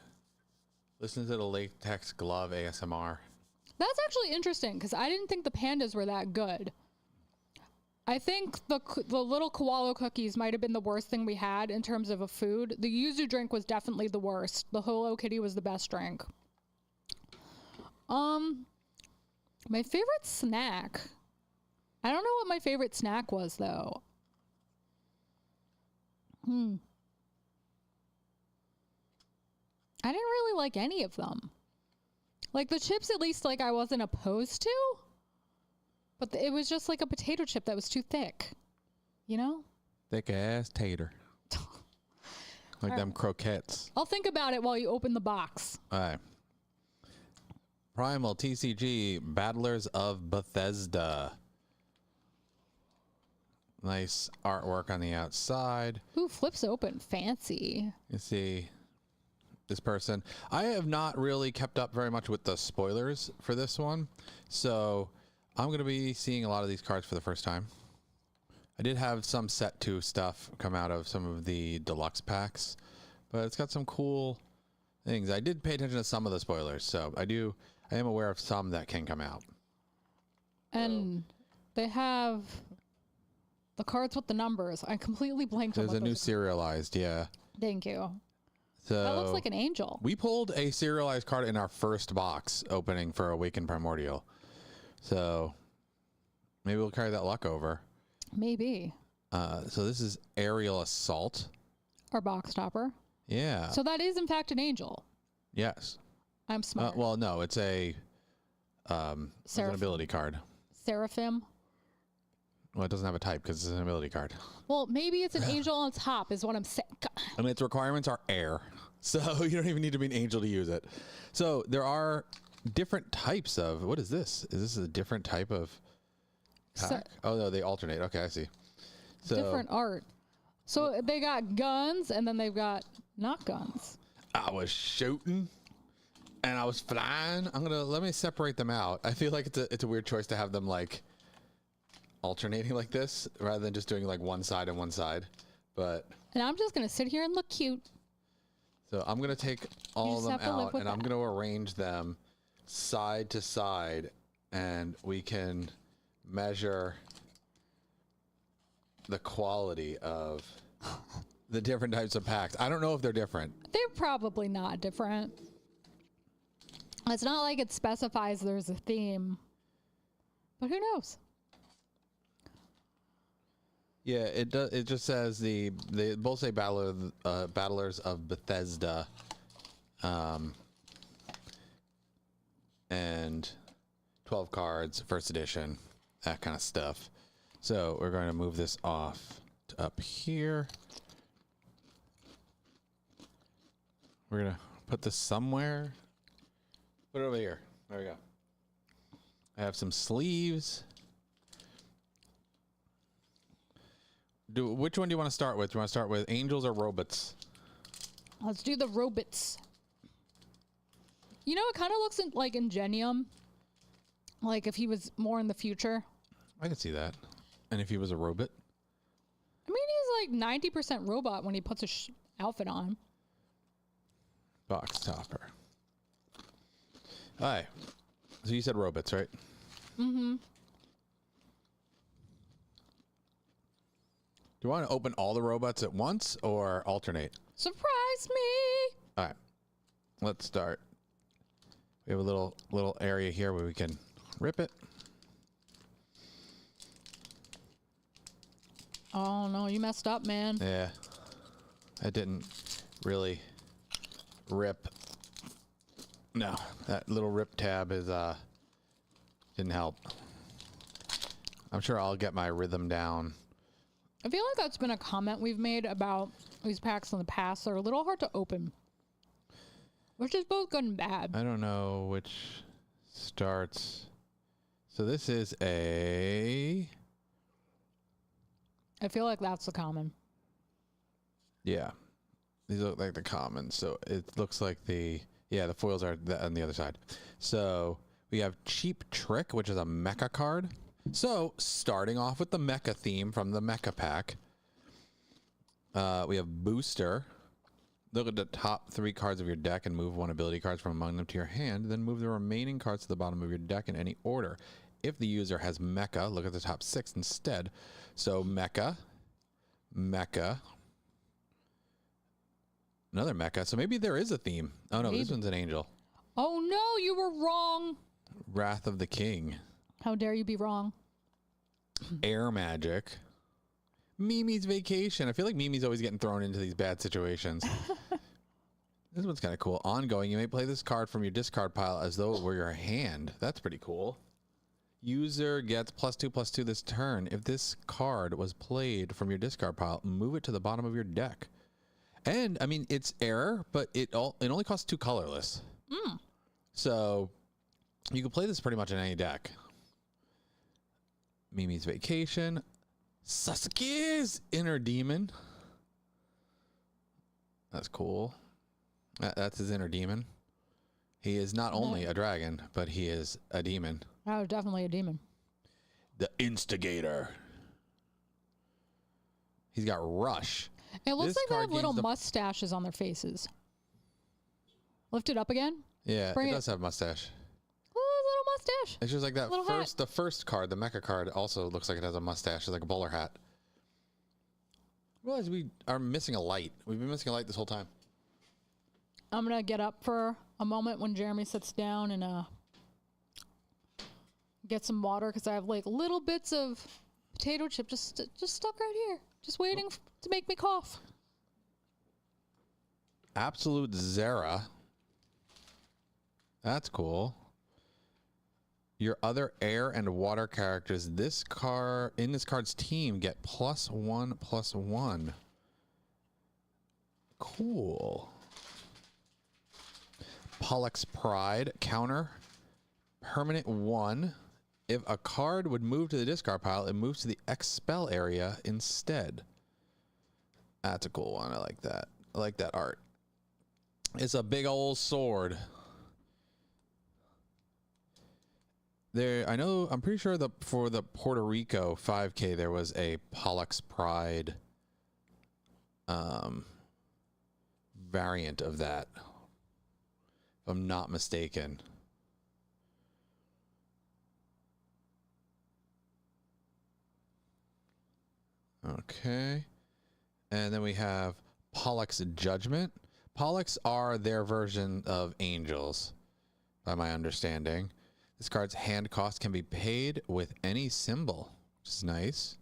Listen to the latex glove ASMR. That's actually interesting because I didn't think the pandas were that good. I think the little koala cookies might have been the worst thing we had in terms of a food. The yuzu drink was definitely the worst. The Hello Kitty was the best drink. My favorite snack. I don't know what my favorite snack was though. I didn't really like any of them. Like the chips, at least, like I wasn't opposed to. But it was just like a potato chip that was too thick. You know? Thick ass tater. Like them croquettes. I'll think about it while you open the box. All right. Primal TCG Battlers of Bethesda. Nice artwork on the outside. Ooh, flips open. Fancy. You see this person. I have not really kept up very much with the spoilers for this one. So I'm going to be seeing a lot of these cards for the first time. I did have some set 2 stuff come out of some of the deluxe packs, but it's got some cool things. I did pay attention to some of the spoilers, so I am aware of some that can come out. And they have the cards with the numbers. I completely blanked on There's a new serialized, yeah. Thank you. So that looks like an angel. We pulled a serialized card in our first box opening for Awakened Primordial. So maybe we'll carry that luck over. Maybe. So this is Aerial Assault. Our box topper. Yeah. So that is in fact an angel. Yes. I'm smart. Well, no, it's a it's an ability card. Seraphim. Well, it doesn't have a type because it's an ability card. Well, maybe it's an angel on top is what I'm saying. I mean, its requirements are air. So you don't even need to be an angel to use it. So there are different types of, what is this? Is this a different type of pack? Oh, no, they alternate. Okay, I see. So different art. So they got guns and then they've got not guns. I was shooting and I was flying. Let me separate them out. I feel like it's a weird choice to have them like alternating like this rather than just doing like one side and one side. And I'm just going to sit here and look cute. So I'm going to take all of them out and I'm going to arrange them side to side and we can measure the quality of the different types of packs. I don't know if they're different. They're probably not different. It's not like it specifies there's a theme, but who knows? Yeah, it does. It just says they both say Battlers of Bethesda, and 12 cards, first edition, that kind of stuff. So we're going to move this off to up here. We're gonna put this somewhere. Put it over here. There we go. I have some sleeves. Which one do you want to start with? Do you want to start with angels or robots? Let's do the robots. You know, it kind of looks like Ingenium. Like if he was more in the future. I can see that. And if he was a robot? I mean, he's like 90% robot when he puts his outfit on. Box topper. All right. So you said robots, right? Mm-hmm. Do you want to open all the robots at once or alternate? Surprise me! All right. Let's start. We have a little area here where we can rip it. Oh, no, you messed up, man. Yeah. I didn't really rip. No, that little rip tab is didn't help. I'm sure I'll get my rhythm down. I feel like that's been a comment we've made about these packs in the past. They're a little hard to open, which is both good and bad. I don't know which starts. So this is a. I feel like that's the common. Yeah. These look like the commons. So it looks like the foils are on the other side. So we have Cheap Trick, which is a mecha card. So starting off with the mecha theme from the mecha pack, we have Booster. Look at the top 3 cards of your deck and move 1 ability cards from among them to your hand. Then move the remaining cards to the bottom of your deck in any order. If the user has mecha, look at the top 6 instead. So mecha, another mecha. So maybe there is a theme. Oh no, this one's an angel. Oh no, you were wrong. Wrath of the King. How dare you be wrong? Air Magic. Mimi's Vacation. I feel like Mimi's always getting thrown into these bad situations. This one's kind of cool. Ongoing. You may play this card from your discard pile as though it were your hand. That's pretty cool. User gets +2/+2 this turn. If this card was played from your discard pile, move it to the bottom of your deck. And, I mean, it's air, but it only costs 2 colorless. So, you can play this pretty much in any deck. Mimi's Vacation. Sasuke's Inner Demon. That's cool. That's his inner demon. He is not only a dragon, but he is a demon. Oh, definitely a demon. The Instigator. He's got Rush. It looks like they have little mustaches on their faces. Lift it up again. Yeah, it does have a mustache. Oh, little mustache. It's just like that the first card, the mecha card, also looks like it has a mustache. It's like a bowler hat. I realize we are missing a light. We've been missing a light this whole time. I'm going to get up for a moment when Jeremy sits down and get some water because I have like little bits of potato chip just stuck right here, just waiting to make me cough. Absolute Zera. That's cool. Your other air and water characters in this card's team get +1/+1. Cool. Pollux Pride counter. Permanent 1. If a card would move to the discard pile, it moves to the expel area instead. That's a cool one. I like that. I like that art. It's a big old sword. I'm pretty sure for the Puerto Rico 5K there was a Pollux Pride variant of that, if I'm not mistaken. Okay. And then we have Pollux Judgment. Pollux are their version of angels, by my understanding. This card's hand cost can be paid with any symbol, which is nice.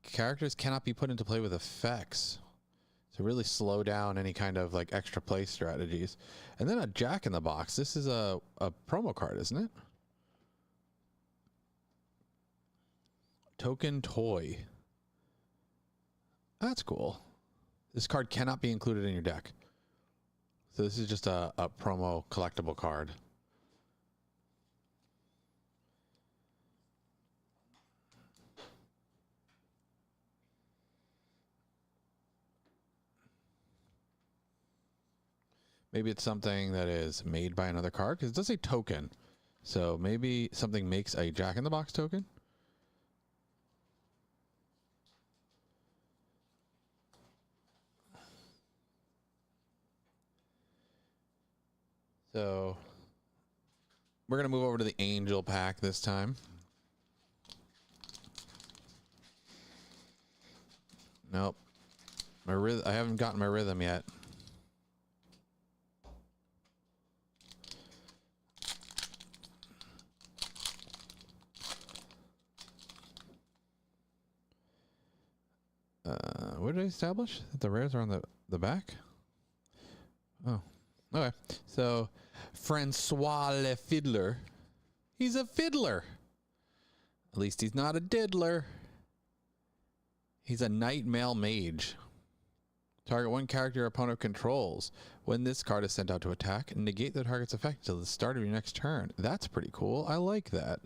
Characters cannot be put into play with effects to really slow down any kind of like extra play strategies. And then a Jack in the Box. This is a promo card, isn't it? Token Toy. That's cool. This card cannot be included in your deck. So this is just a promo collectible card. Maybe it's something that is made by another card, because it does say token. So maybe something makes a Jack in the Box token. So we're going to move over to the Angel pack this time. Nope. I haven't gotten my rhythm yet. What did I establish? That the rares are on the back? Oh. Okay. So, Francois Le Fiddler. He's a fiddler. At least he's not a diddler. He's a Nightmare Mage. Target one character your opponent controls. When this card is sent out to attack, negate the target's effect until the start of your next turn. That's pretty cool. I like that.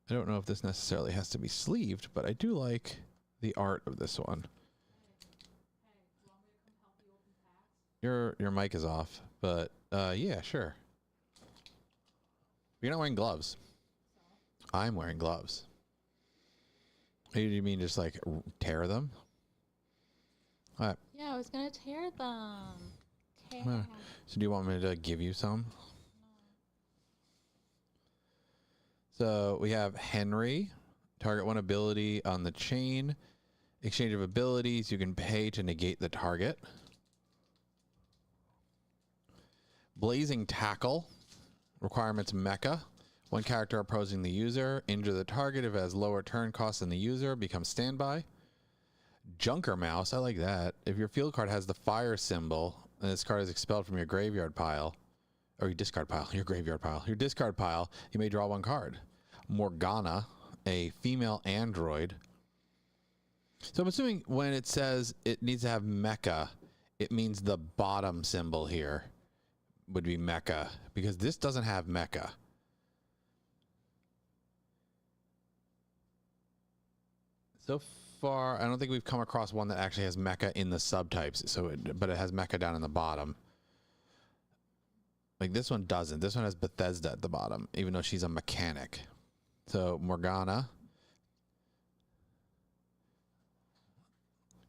I don't know if this necessarily has to be sleeved, but I do like the art of this one. Your mic is off, but yeah, sure. You're not wearing gloves. I'm wearing gloves. Do you mean just like tear them? Yeah, I was gonna tear them. So do you want me to give you some? So we have Henry. Target one ability on the chain. Exchange of abilities. You can pay to negate the target. Blazing Tackle. Requirements Mecha. One character opposing the user. Injure the target if it has lower turn costs than the user. Become standby. Junker Mouse. I like that. If your field card has the fire symbol and this card is expelled from your graveyard pile, or your discard pile, your graveyard pile, your discard pile, you may draw one card. Morgana, a female android. So I'm assuming when it says it needs to have mecha, it means the bottom symbol here would be mecha, because this doesn't have mecha. So far, I don't think we've come across one that actually has mecha in the subtypes. But it has mecha down in the bottom. Like this one doesn't. This one has Bethesda at the bottom, even though she's a mechanic. So Morgana,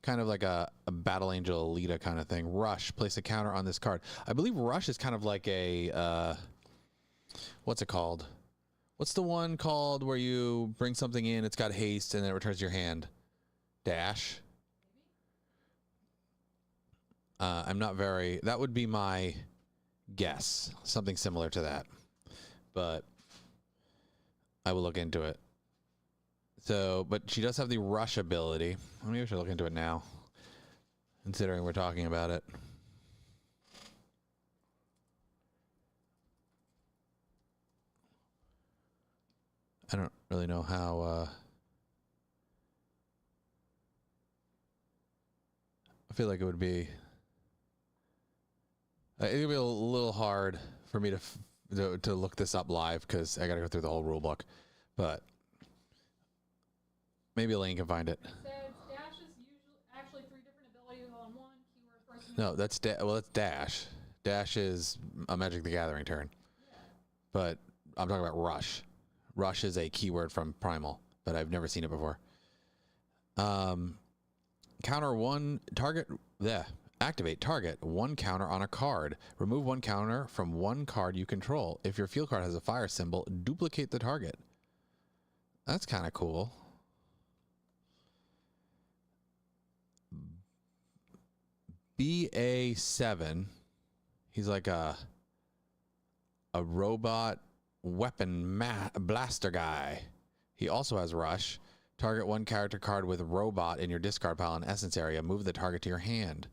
kind of like a Battle Angel Alita kind of thing. Rush, place a counter on this card. I believe Rush is kind of like a, what's it called? What's the one called where you bring something in, it's got haste, and then it returns to your hand? Dash. I'm not very, that would be my guess. Something similar to that. But I will look into it. So, but she does have the rush ability. Maybe I should look into it now, considering we're talking about it. I don't really know how. I feel like it would be. It would be a little hard for me to look this up live because I got to go through the whole rule book, but maybe Elaine can find it. It says dash is usually actually 3 different abilities on one keyword person. No, that's dash. Dash is a Magic the Gathering turn, but I'm talking about rush. Rush is a keyword from Primal, but I've never seen it before. Counter one target. Activate target one counter on a card. Remove one counter from one card you control. If your field card has a fire symbol, duplicate the target. That's kind of cool. BA7. He's like a robot weapon blaster guy. He also has rush. Target one character card with robot in your discard pile in essence area. Move the target to your hand.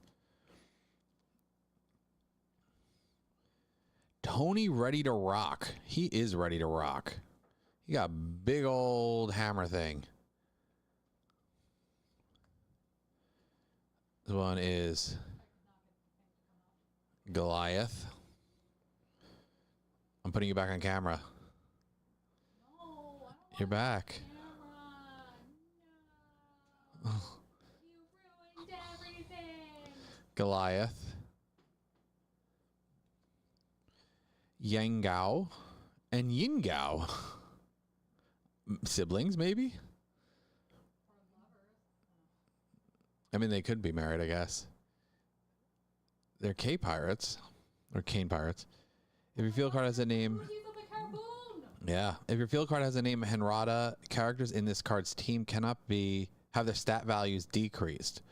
Tony ready to rock. He is ready to rock. He got a big old hammer thing. This one is Goliath. I'm putting you back on camera. No, You're back. No. You ruined everything. Goliath. Yangao and Yingao. Siblings, maybe? I mean, they could be married, I guess. They're K-Pirates. Or Kane Pirates. If your field card has a name... Yeah. If your field card has a name Henrada, characters in this card's team cannot have their stat values decreased.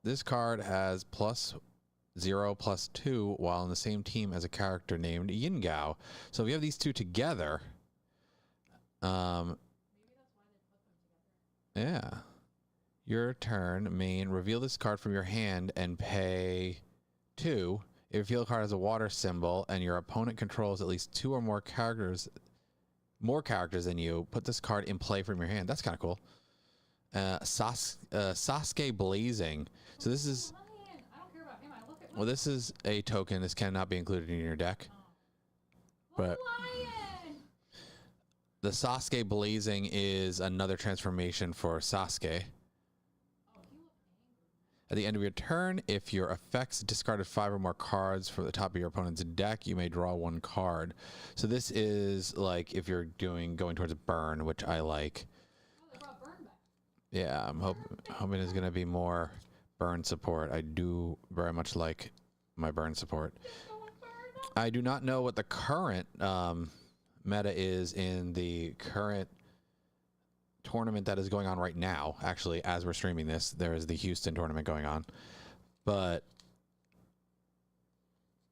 This card has +0/+2 while in the same team as a character named Yingao. So if you have these two together, yeah. Your turn, main, reveal this card from your hand and pay 2. If your field card has a water symbol and your opponent controls at least 2 or more characters than you, put this card in play from your hand. That's kind of cool. Sasuke Blazing. So this is, I don't care about him. I look at well, this is a token. This cannot be included in your deck. But lion. the Sasuke Blazing is another transformation for Sasuke. At the end of your turn, if your effects discarded 5 or more cards from the top of your opponent's deck, you may draw 1 card. So this is like if you're going towards a burn, which I like. Oh, they brought burn back. Yeah, I'm hoping there's going to be more burn support. I do very much like my burn support. I do not know what the current meta is in the current tournament that is going on right now. Actually, as we're streaming this, there is the Houston tournament going on. But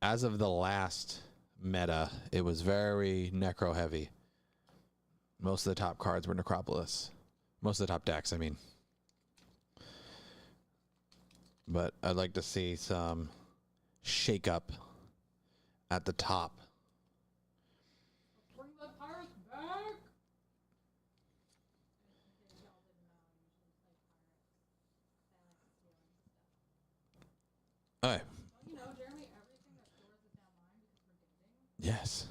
as of the last meta, it was very necro heavy. Most of the top cards were Necropolis. Most of the top decks, I mean. But I'd like to see some shake up at the top. Bring the pirates back. Okay. You know, Jeremy, everything that stores is down mine because we're dating. Yes.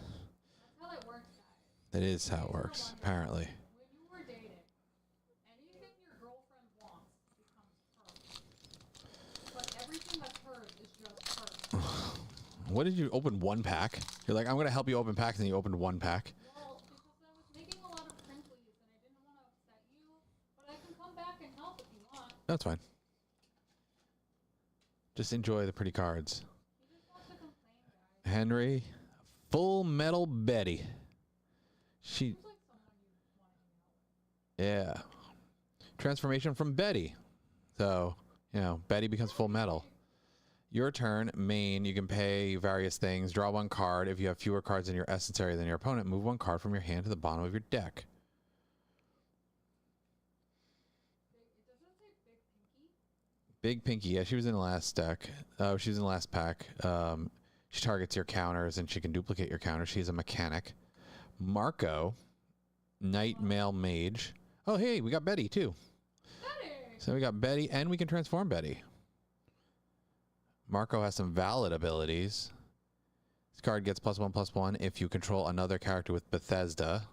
That's how that works, guys. That is how it works, apparently. When you were dating, anything your girlfriend wants becomes hers. But everything that's hers is just hers. What did you open 1 pack? You're like, I'm going to help you open packs, and then you opened 1 pack. Well, because I was making a lot of crinklies and I didn't want to upset you, but I can come back and help if you want. That's fine. Just enjoy the pretty cards. You just want to complain, guys. Henry, Full Metal Betty. She, Seems like someone you want to hang out with. yeah. Transformation from Betty. So, you know, Betty becomes Full Metal. Your turn, main, you can pay various things. Draw 1 card. If you have fewer cards in your essence area than your opponent, move 1 card from your hand to the bottom of your deck. Does it say Big Pinky? Big Pinky, yeah, she was in the last deck. She was in the last pack. She targets your counters and she can duplicate your counters. She's a mechanic. Marco, Knight Male Mage. Oh, hey, we got Betty too. Betty! So we got Betty and we can transform Betty. Marco has some valid abilities. This card gets +1/+1 if you control another character with Bethesda.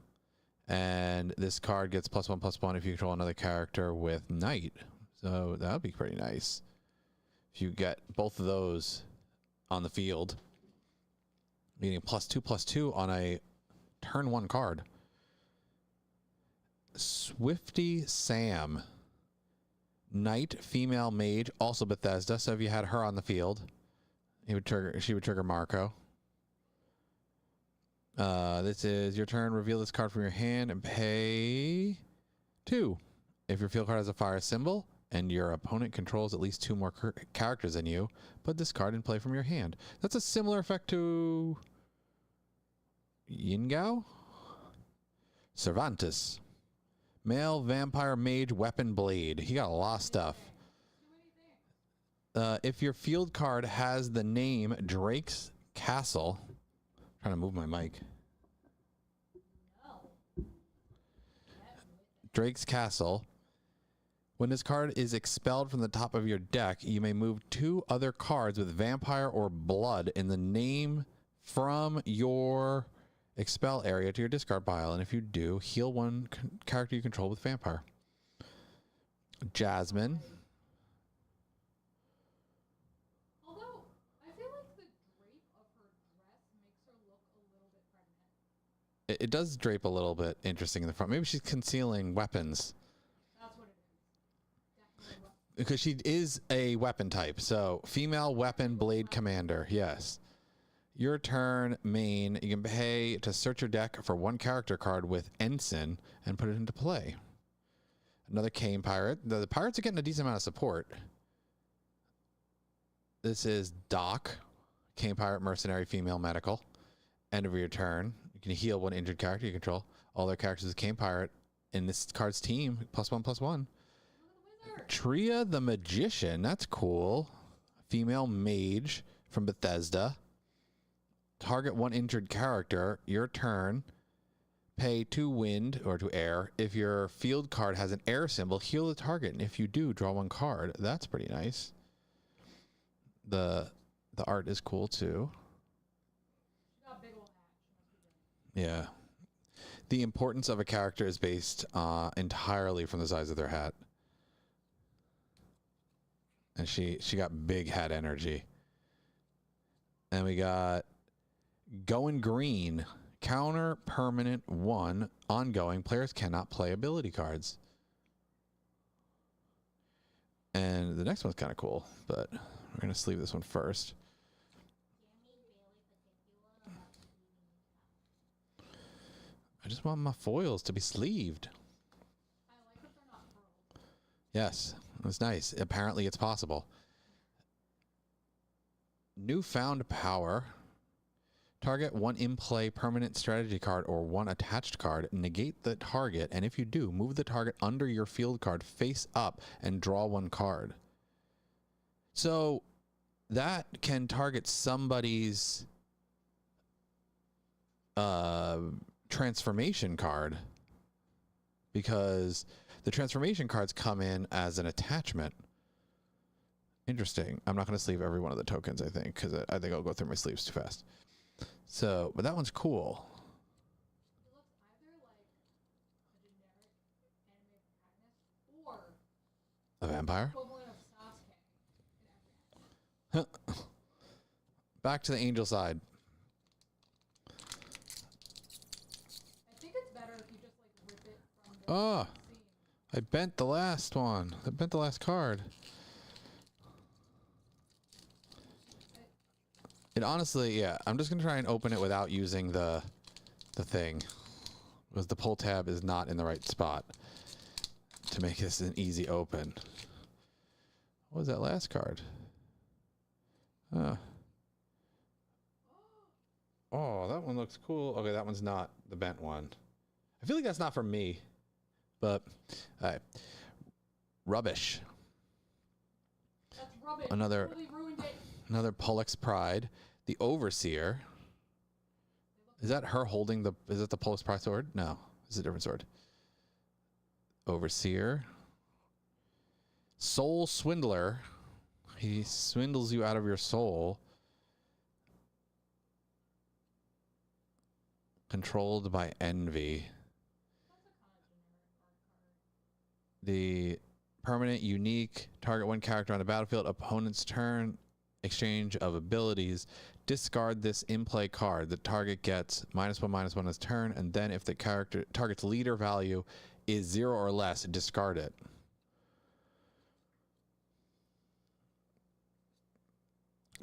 And this card gets +1/+1 if you control another character with Knight. So that would be pretty nice. If you get both of those on the field, meaning +2/+2 on a turn 1 card. Swifty Sam. Knight, female mage, also Bethesda. So if you had her on the field, she would trigger Marco. This is your turn. Reveal this card from your hand and pay 2. If your field card has a fire symbol and your opponent controls at least 2 more characters than you, put this card in play from your hand. That's a similar effect to Yingao? Cervantes. Male vampire mage weapon blade. He got a lot of stuff. If your field card has the name Drake's Castle, I'm trying to move my mic. Drake's Castle. When this card is expelled from the top of your deck, you may move 2 other cards with vampire or blood in the name from your expel area to your discard pile, and if you do, heal 1 character you control with vampire. Jasmine. Although, I feel like the drape of her dress makes her look a little bit pregnant. It does drape a little bit interesting in the front. Maybe she's concealing weapons. That's what it is. Definitely. Because she is a weapon type. So, female weapon blade commander. Yes. Your turn, main. You can pay to search your deck for 1 character card with Ensign and put it into play. Another Cane Pirate. The pirates are getting a decent amount of support. This is Doc, Cane Pirate Mercenary Female Medical. End of your turn. You can heal 1 injured character you control. All their characters is Cane Pirate in this card's team. +1/+1. Tria the Magician. That's cool. Female mage from Bethesda. Target 1 injured character. Your turn. Pay 2 wind or to air. If your field card has an air symbol, heal the target. And if you do, draw 1 card. That's pretty nice. The art is cool too. Yeah. The importance of a character is based entirely from the size of their hat. And she got big hat energy. And we got going green. Counter permanent 1 ongoing. Players cannot play ability cards. And the next one's kind of cool, but we're going to sleeve this one first. I just want my foils to be sleeved. I like that they're not furled. Yes, it's nice. Apparently it's possible. Newfound power. Target 1 in-play permanent strategy card or 1 attached card. Negate the target, and if you do, move the target under your field card face up and draw 1 card. So that can target somebody's transformation card, because the transformation cards come in as an attachment. Interesting. I'm not going to sleeve every one of the tokens, I think, because I think I'll go through my sleeves too fast. So, but that one's cool. It looks either like a generic anime protagonist or A vampire? equivalent of Sasuke in every anime. Back to the angel side. I think it's better if you just like rip it from the Oh, scene. I bent the last one. I bent the last card. It honestly, yeah, I'm just going to try and open it without using the thing, because the pull tab is not in the right spot to make this an easy open. What was that last card? Oh, that one looks cool. Okay, that one's not the bent one. I feel like that's not for me, but all right. Rubbish. That's rubbish. Another- Totally ruined it. Another Pollux Pride. The Overseer. Is that her holding the... Is it the Pollux Pride sword? No. It's a different sword. Overseer. Soul Swindler. He swindles you out of your soul. Controlled by envy. The permanent, unique, target 1 character on the battlefield, opponent's turn, exchange of abilities, discard this in-play card. The target gets -1/-1 on his turn, and then if the target's leader value is 0 or less, discard it.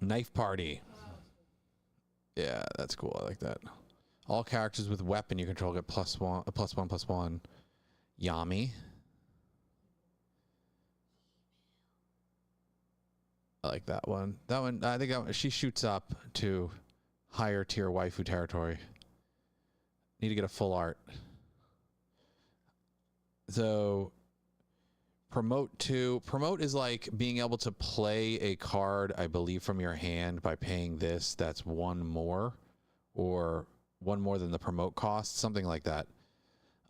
Knife Party. Yeah, that's cool. I like that. All characters with weapon you control get +1/+1/+1. Yami. I like that one. That one, I think she shoots up to higher tier waifu territory. Need to get a full art. So, promote 2. Promote is like being able to play a card, I believe, from your hand by paying this. That's 1 more, or 1 more than the promote cost, something like that.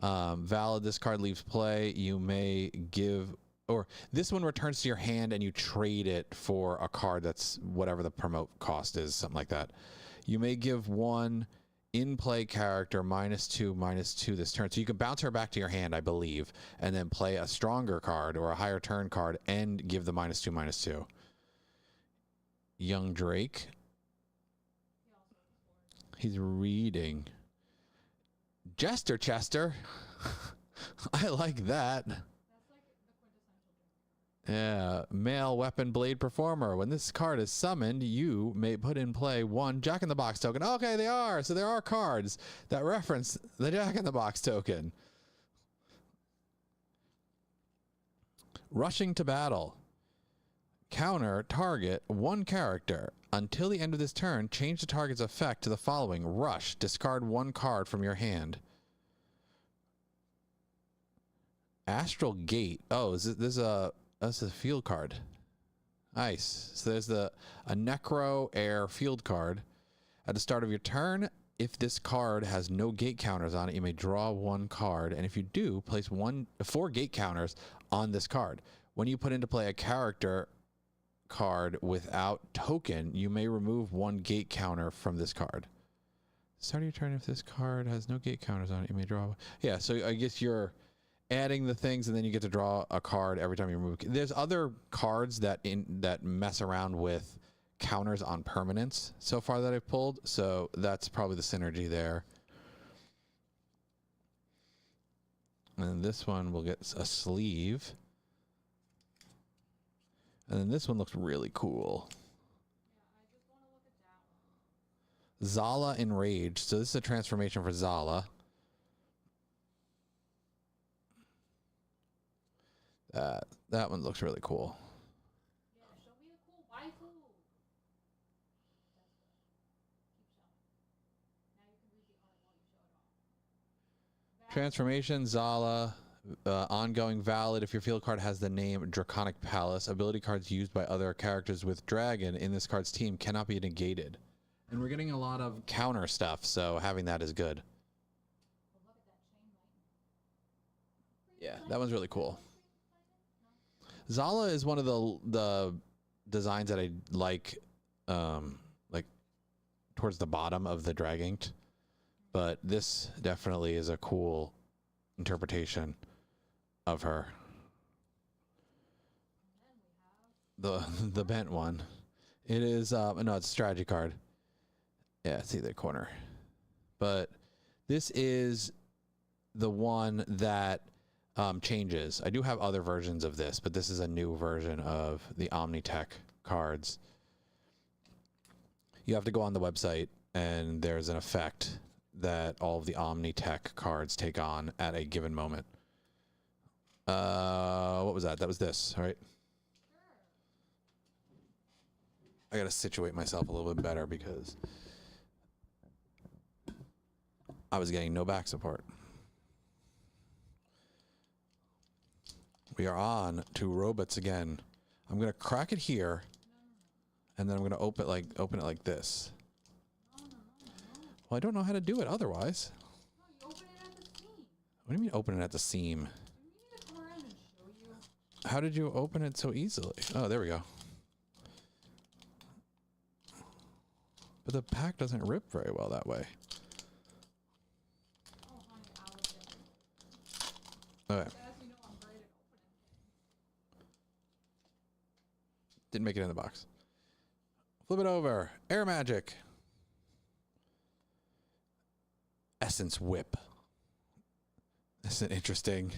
Valid, this card leaves play. You may give... Or this one returns to your hand and you trade it for a card that's whatever the promote cost is, something like that. You may give 1 in-play character -2/-2 this turn. So you can bounce her back to your hand, I believe, and then play a stronger card or a higher turn card and give the -2/-2. Young Drake. He's reading. Jester Chester. I like that. Yeah, male weapon blade performer. When this card is summoned, you may put in play 1 Jack-in-the-Box token. Okay, they are. So there are cards that reference the Jack-in-the-Box token. Rushing to battle. Counter target 1 character. Until the end of this turn, change the target's effect to the following. Rush. Discard 1 card from your hand. Astral Gate. Oh, is this a... That's a field card. Nice. So there's a Necro Air field card. At the start of your turn, If this card has no gate counters on it, you may draw one card, and if you do, place 4 gate counters on this card. When you put into play a character card without token, you may remove 1 gate counter from this card. Start of your turn. If this card has no gate counters on it, you may draw. Yeah, so I guess you're adding the things, and then you get to draw a card every time you remove. There's other cards that mess around with counters on permanents so far that I've pulled, so that's probably the synergy there. And this one will get a sleeve. And then this one looks really cool. Zala Enraged. So this is a transformation for Zala. That one looks really cool. Yeah, show me a cool waifu. Now you can read the art while you show it off. Transformation, Zala, ongoing valid if your field card has the name Draconic Palace. Ability cards used by other characters with Dragon in this card's team cannot be negated. And we're getting a lot of counter stuff, so having that is good. Yeah, that one's really cool. Zala is one of the designs that I like towards the bottom of the drag inked, but this definitely is a cool interpretation of her. The bent one. It is no, it's a strategy card. Yeah, see the corner. But this is the one that changes. I do have other versions of this, but this is a new version of the Omnitech cards. You have to go on the website, and there's an effect that all of the Omnitech cards take on at a given moment. What was that? That was this, all right? I gotta situate myself a little bit better because I was getting no back support. We are on to robots again. I'm gonna crack it here, and then I'm gonna open it like this. Well, I don't know how to do it otherwise. No, you open it at the seam. What do you mean open it at the seam? Do you need me to come around and show you? How did you open it so easily? Oh, there we go. But the pack doesn't rip very well that way. Oh, honey, I was Okay. as you know, I'm great at opening things. Didn't make it in the box. Flip it over. Air Magic. Essence Whip. This is interesting. She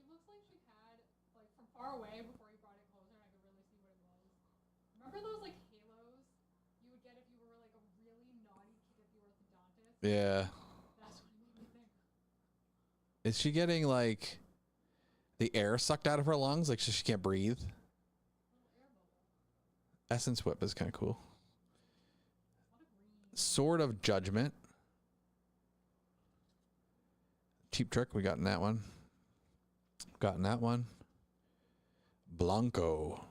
looks like she had, like, from far away before you brought it closer, and I could really see what it was. Remember those, like, halos you would get if you were, like, a really naughty kid if you were orthodontist? Yeah. That's what made me think. Is she getting like the air sucked out of her lungs, like she can't breathe? Little air bubble. Essence Whip is kind of cool. What a green. Sword of Judgment. Cheap Trick, we got in that one. Got in that one. Blanco.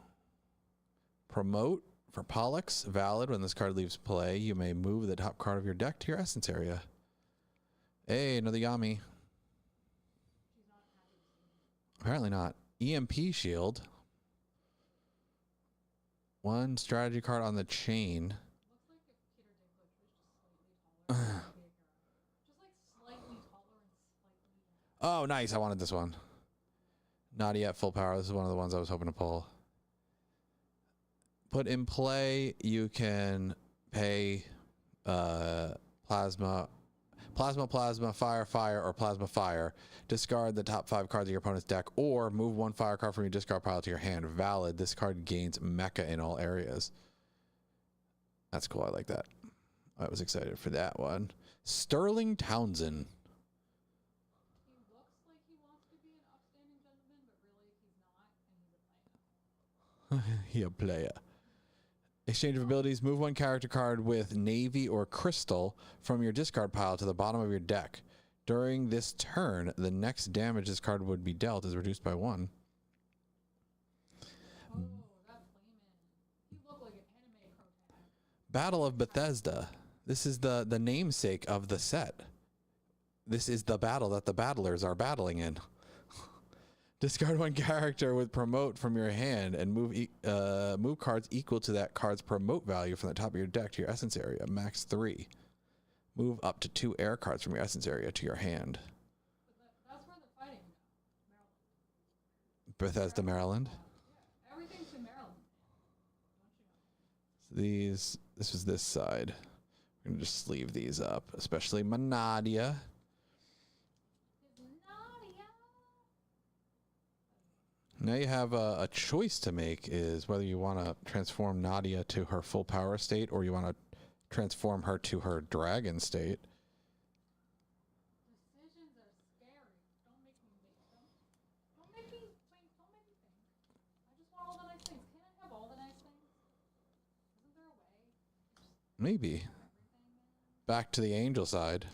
Promote for Pollux. Valid. When this card leaves play, you may move the top card of your deck to your Essence area. Hey, another Yami. She's not happy to see me. Apparently not. EMP Shield. One strategy card on the chain. Looks like if Peter Dinklage was just slightly taller. Just like slightly taller and slightly. Oh, nice. I wanted this one. Not yet full power. This is one of the ones I was hoping to pull. Put in play, you can pay plasma, fire, or plasma fire. Discard the top 5 cards of your opponent's deck, or move 1 fire card from your discard pile to your hand. Valid. This card gains mecha in all areas. That's cool. I like that. I was excited for that one. Sterling Townsend. He looks like he wants to be an upstanding gentleman, but really he's not, and he's a player. He a player. Exchange of abilities. Move 1 character card with navy or crystal from your discard pile to the bottom of your deck. During this turn, the next damage this card would be dealt is reduced by 1. Oh, that flamin'. He looked like an anime protag. Battle of Bethesda. This is the namesake of the set. This is the battle that the battlers are battling in. Discard one character with promote from your hand and move cards equal to that card's promote value from the top of your deck to your essence area, max 3. Move up to 2 air cards from your essence area to your hand. That's where they're fighting now. Maryland. Bethesda, Maryland. Yeah, everything's in Maryland. So this was this side. We're gonna just sleeve these up, especially my Nadia. Now you have a choice to make, is whether you want to transform Nadia to her full power state or you want to transform her to her dragon state. Decisions are scary. Don't make me make them. Don't make me think. I just want all the nice things. Can't I have all the nice things? Isn't there a way? Maybe. Back to the angel side.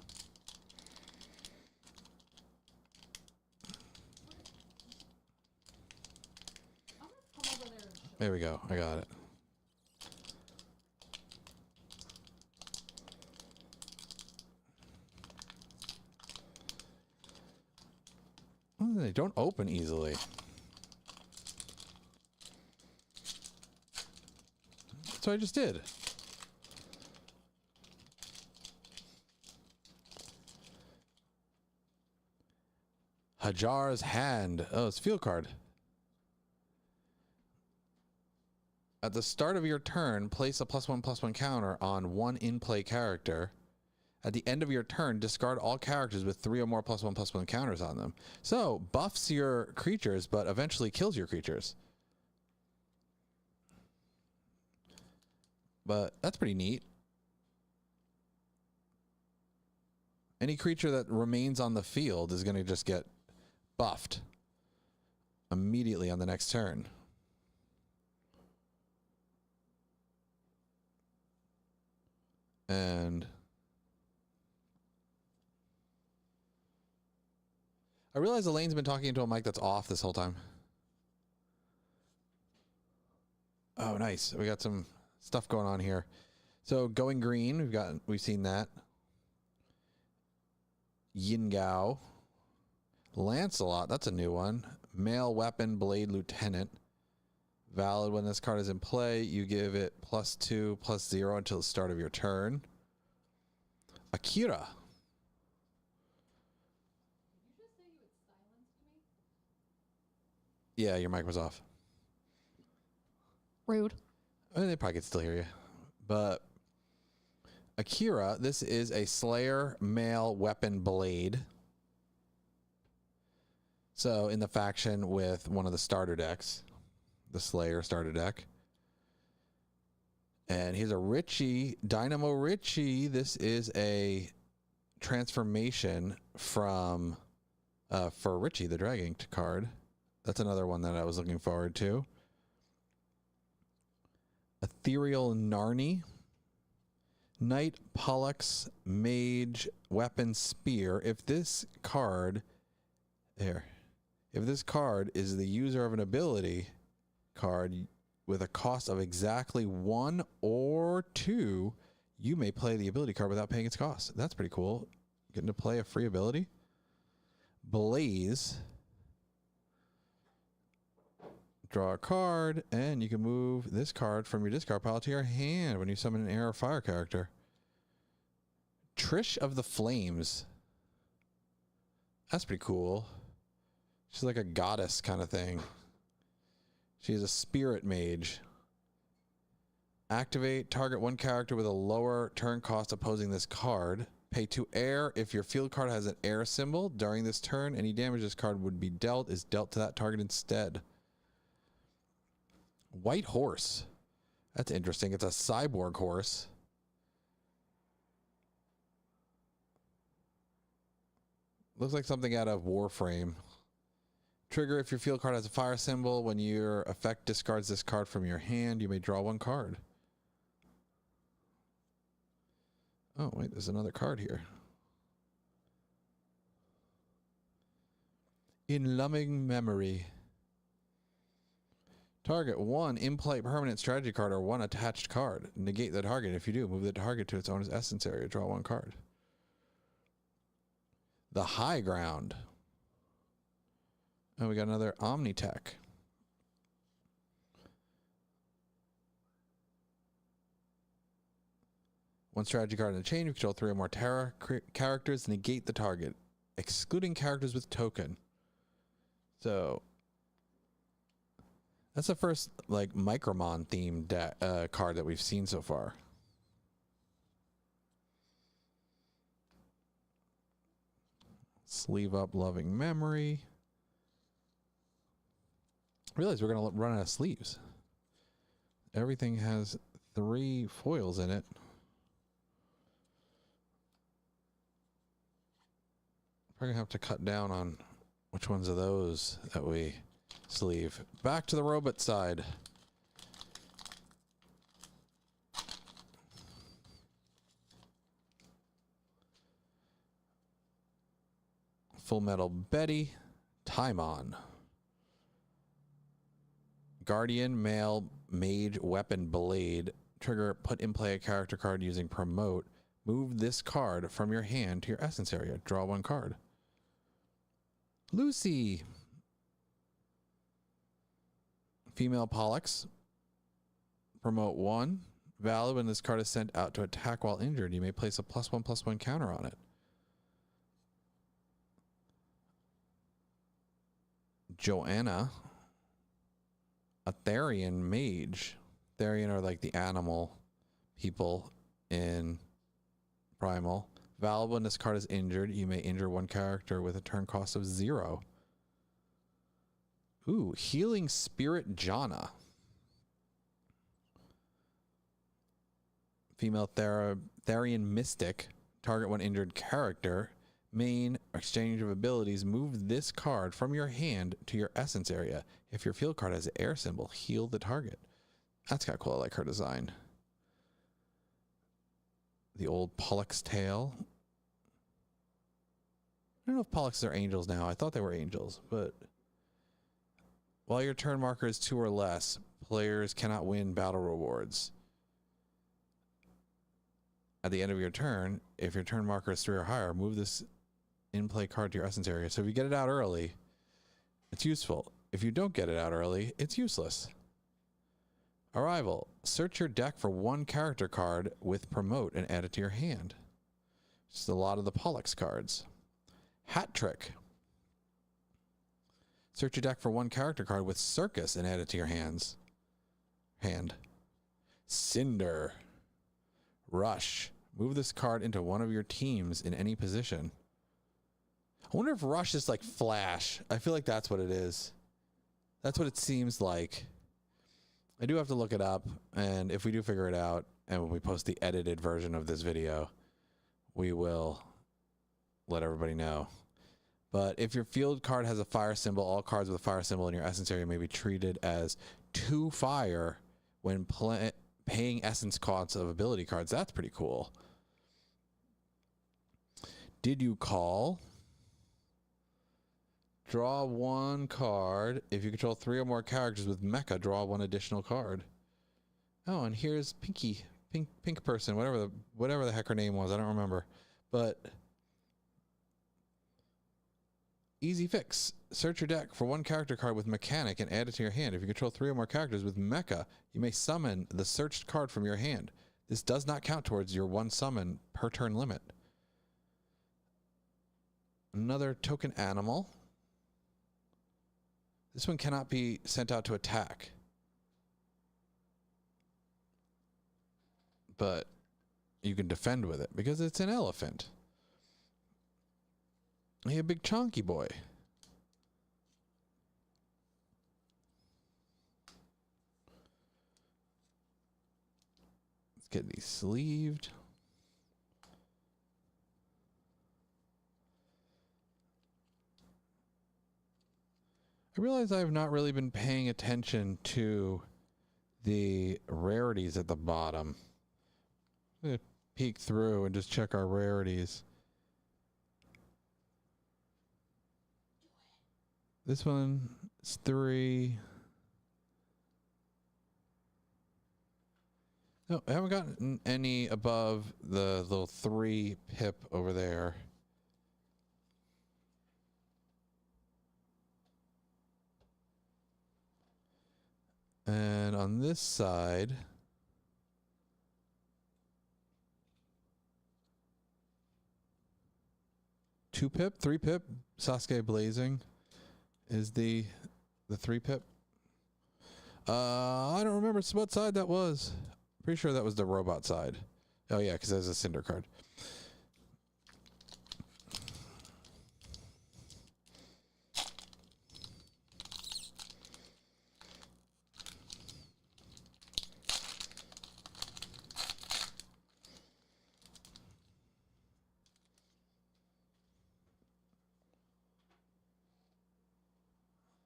There we go. I got it. They don't open easily. That's what I just did. Hajar's Hand. Oh, it's a field card. At the start of your turn, place a +1/+1 counter on one in-play character. At the end of your turn, discard all characters with 3 or more +1/+1 counters on them. So, buffs your creatures, but eventually kills your creatures. But that's pretty neat. Any creature that remains on the field is going to just get buffed immediately on the next turn. And I realize Elaine's been talking into a mic that's off this whole time. Oh, nice. We got some stuff going on here. So going green, we've seen that. Yin Gao. Lancelot, that's a new one. Male Weapon Blade Lieutenant. Valid when this card is in play, you give it +2/+0 until the start of your turn. Akira. Did you just say you had silenced me? Yeah, your mic was off. Rude. I mean, they probably could still hear you. But Akira, this is a Slayer Male Weapon Blade. So in the faction with one of the starter decks, the Slayer starter deck. And here's a Richie, Dynamo Richie. This is a transformation from for Richie the Dragon card. That's another one that I was looking forward to. Ethereal Narni. Knight Pollux Mage Weapon Spear. If this card is the user of an ability card with a cost of exactly 1 or 2, you may play the ability card without paying its cost. That's pretty cool. Getting to play a free ability. Blaze. Draw a card, and you can move this card from your discard pile to your hand when you summon an air or fire character. Trish of the Flames. That's pretty cool. She's like a goddess kind of thing. She's a spirit mage. Activate, target one character with a lower turn cost opposing this card. Pay 2 air. If your field card has an air symbol during this turn, any damage this card would be dealt is dealt to that target instead. White Horse. That's interesting. It's a cyborg horse. Looks like something out of Warframe. Trigger, if your field card has a fire symbol, when your effect discards this card from your hand, you may draw 1 card. Oh, wait, there's another card here. In Loving Memory. Target one in-play permanent strategy card or one attached card. Negate the target. If you do, move the target to its owner's essence area. Draw one card. The High Ground. Oh, we got another Omnitech. One strategy card in the chain. You control 3 or more Terra characters. Negate the target, excluding characters with token. So that's the first like Micromon themed card that we've seen so far. Sleeve up Loving Memory. I realize we're going to run out of sleeves. Everything has 3 foils in it. We're going to have to cut down on which ones of those that we sleeve. Back to the robot side. Full Metal Betty. Timon. Guardian Male Mage Weapon Blade. Trigger, put in play a character card using Promote. Move this card from your hand to your essence area. Draw one card. Lucy. Female Pollux. Promote 1. Valid when this card is sent out to attack while injured. You may place a +1/+1 counter on it. Joanna. A Therian Mage. Therian are like the animal people in Primal. Valid when this card is injured. You may injure one character with a turn cost of 0. Ooh, Healing Spirit Jana. Female Therian Mystic. Target one injured character. Main exchange of abilities. Move this card from your hand to your essence area. If your field card has an air symbol, heal the target. That's kind of cool. I like her design. The old Pollux Tail. I don't know if Pollux are angels now. I thought they were angels, but while your turn marker is 2 or less, players cannot win battle rewards. At the end of your turn, if your turn marker is 3 or higher, move this in-play card to your essence area. So if you get it out early, it's useful. If you don't get it out early, it's useless. Arrival. Search your deck for one character card with Promote and add it to your hand. Just a lot of the Pollux cards. Hat Trick. Search your deck for one character card with Circus and add it to your hand. Cinder. Rush. Move this card into one of your teams in any position. I wonder if Rush is like Flash. I feel like that's what it is. That's what it seems like. I do have to look it up, and if we do figure it out, and when we post the edited version of this video, we will let everybody know. But if your field card has a fire symbol, all cards with a fire symbol in your essence area may be treated as 2 fire when paying essence costs of ability cards. That's pretty cool. Did you call? Draw one card. If you control 3 or more characters with Mecha, draw one additional card. Oh, and here's Pinky, pink person, whatever the heck her name was. I don't remember. But easy fix. Search your deck for one character card with Mechanic and add it to your hand. If you control 3 or more characters with Mecha, you may summon the searched card from your hand. This does not count towards your 1 summon per turn limit. Another token animal. This one cannot be sent out to attack. But you can defend with it because it's an elephant. Hey, a big chonky boy. Let's get these sleeved. I realize I have not really been paying attention to the rarities at the bottom. I'm going to peek through and just check our rarities. This one is 3. No, I haven't gotten any above the little 3 pip over there. And on this side, two pip, 3 pip, Sasuke Blazing is the 3 pip. I don't remember what side that was. Pretty sure that was the robot side. Oh yeah, because there's a Cinder card.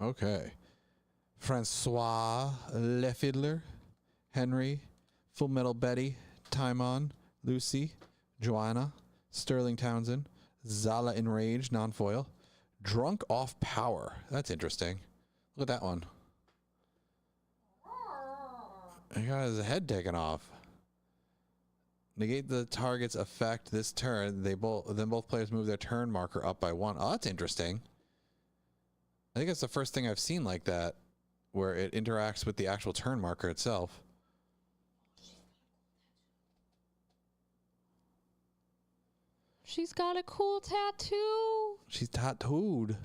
Okay. Francois Le Fiddler, Henry, Full Metal Betty, Timon, Lucy, Joanna, Sterling Townsend, Zala Enraged, non-foil, Drunk Off Power. That's interesting. Look at that one. He got his head taken off. Negate the target's effect this turn. Then both players move their turn marker up by 1. Oh, that's interesting. I think that's the first thing I've seen like that, where it interacts with the actual turn marker itself. She's got a cool tattoo. She's tattooed.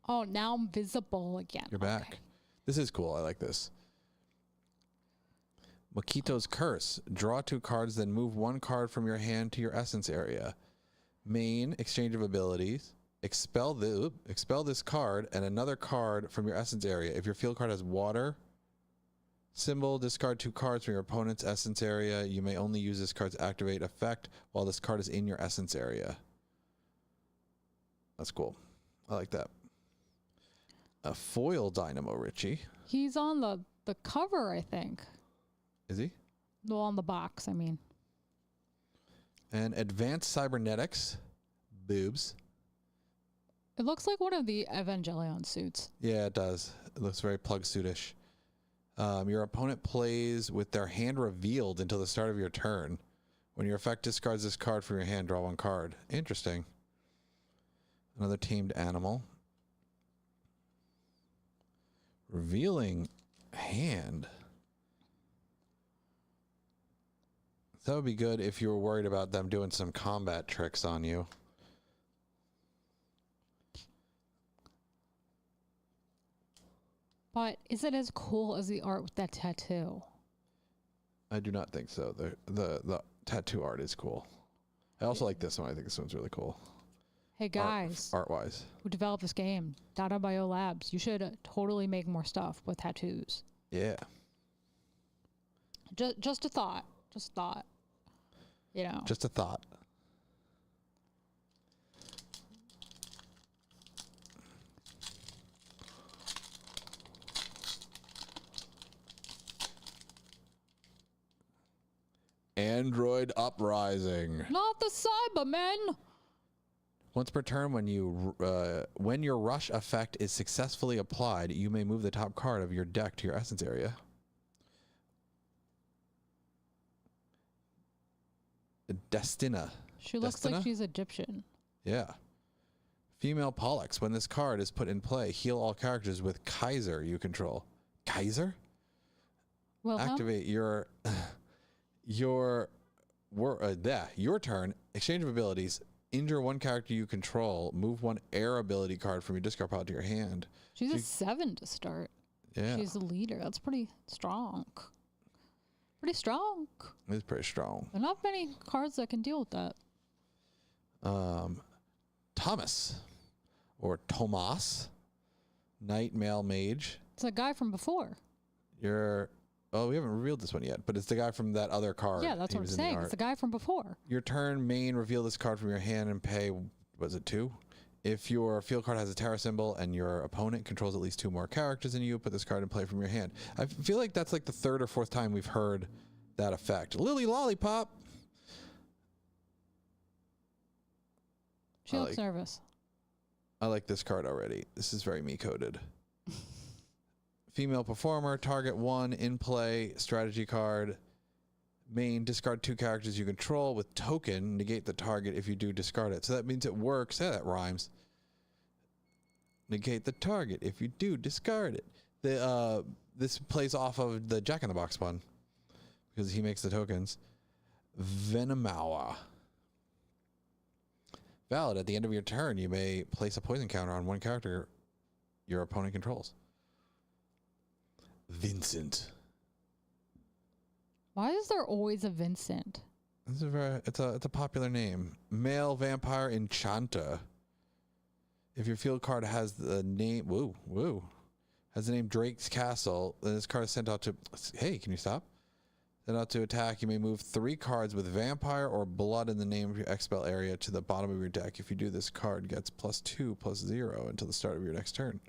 Oh, now I'm visible again. You're back. This is cool. I like this. Makito's Curse. Draw 2 cards, then move 1 card from your hand to your essence area. Main, exchange of abilities. Expel this card and another card from your essence area. If your field card has water symbol, discard 2 cards from your opponent's essence area. You may only use this card's activate effect while this card is in your essence area. That's cool. I like that. A foil Dynamo Richie. He's on the cover, I think. Is he? No, on the box, I mean. And Advanced Cybernetics. Boobs. It looks like one of the Evangelion suits. Yeah, it does. It looks very plug suitish. Your opponent plays with their hand revealed until the start of your turn. When your effect discards this card from your hand, draw 1 card. Interesting. Another tamed animal. Revealing hand. That would be good if you were worried about them doing some combat tricks on you. But is it as cool as the art with that tattoo? I do not think so. The tattoo art is cool. I also like this one. I think this one's really cool. Hey guys, art-wise, who developed this game, Data Bio Labs, you should totally make more stuff with tattoos. Yeah. Just a thought. Just thought. You know. Just a thought. Android Uprising. Not the Cybermen. Once per turn, when your rush effect is successfully applied, you may move the top card of your deck to your essence area. Destina. She looks like she's Egyptian. Yeah. Female Pollux. When this card is put in play, heal all characters with Kaiser you control. Kaiser? Activate your turn. Exchange of abilities. Injure 1 character you control. Move 1 air ability card from your discard pile to your hand. She's a 7 to start. Yeah. She's the leader. That's pretty strong. Pretty strong. It's pretty strong. There are not many cards that can deal with that. Thomas. Or Tomas. Knight Male Mage. It's a guy from before. We haven't revealed this one yet, but it's the guy from that other card. Yeah, that's what I'm saying. It's the guy from before. Your turn, main, reveal this card from your hand and pay, was it 2? If your field card has a Terra symbol and your opponent controls at least 2 more characters than you, put this card in play from your hand. I feel like that's like the 3rd or 4th time we've heard that effect. Lily Lollipop. She looks nervous. I like this card already. This is very me-coded. Female performer, target 1 in play strategy card. Main, discard 2 characters you control with token, negate the target if you do discard it. So that means it works. Yeah, that rhymes. Negate the target if you do discard it. This plays off of the Jack in the Box one because he makes the tokens. Venomour. Valid. At the end of your turn, you may place a poison counter on one character your opponent controls. Vincent. Why is there always a Vincent? It's a popular name. Male vampire enchanter. If your field card has the name has the name Drake's Castle, then this card is sent out to hey, can you stop? Sent out to attack. You may move 3 cards with vampire or blood in the name of your expel area to the bottom of your deck. If you do, this card gets +2/+0 until the start of your next turn.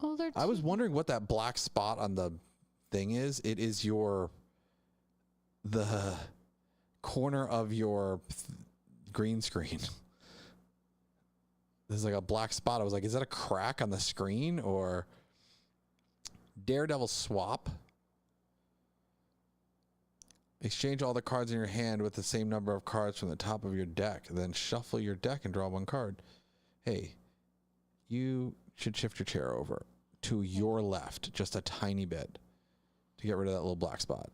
Oh, I was wondering what that black spot on the thing is. It is the corner of your green screen. There's like a black spot. I was like, is that a crack on the screen or Daredevil swap? Exchange all the cards in your hand with the same number of cards from the top of your deck. Then shuffle your deck and draw 1 card. Hey, you should shift your chair over to your left just a tiny bit to get rid of that little black spot.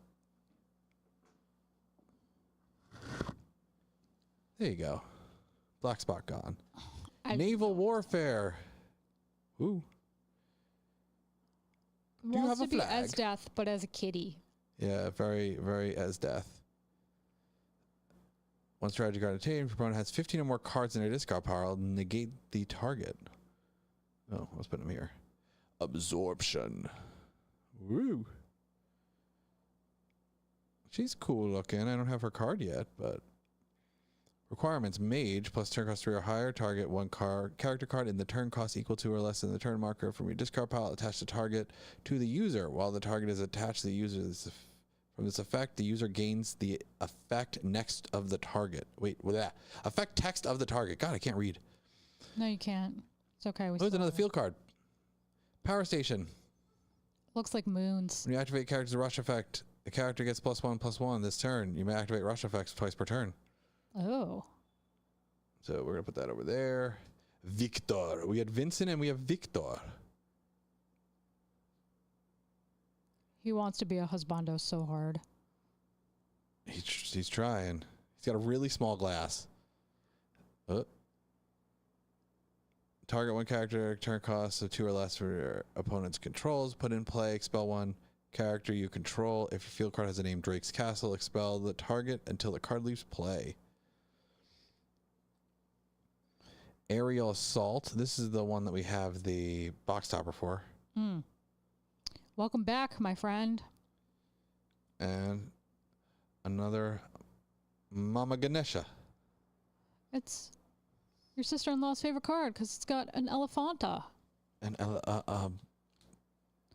There you go. Black spot gone. Naval warfare. Ooh. Do you have a flag? Be as death, but as a kitty. Yeah, very, very as death. One strategy card attained. Your opponent has 15 or more cards in their discard pile. Negate the target. Oh, let's put them here. Absorption. Woo. She's cool looking. I don't have her card yet, but requirements: mage plus turn cost 3 or higher. Target 1 character card in the turn cost equal to or less than the turn marker from your discard pile. Attach the target to the user. While the target is attached to the user, from this effect, the user gains the effect next of the target. Wait, with that effect text of the target. God, I can't read. No, you can't. It's okay. There's another field card. Power station. Looks like moons. When you activate character's rush effect, the character gets +1/+1 this turn. You may activate rush effects twice per turn. Oh. So we're going to put that over there. Victor. We had Vincent and we have Victor. He wants to be a husbando so hard. He's trying. He's got a really small glass. Target 1 character, turn cost of 2 or less for your opponent's controls. Put in play, expel 1 character you control. If your field card has the name Drake's Castle, expel the target until the card leaves play. Aerial Assault. This is the one that we have the box topper for. Welcome back, my friend. And another Mama Ganesha. It's your sister-in-law's favorite card because it's got an Elefanta. An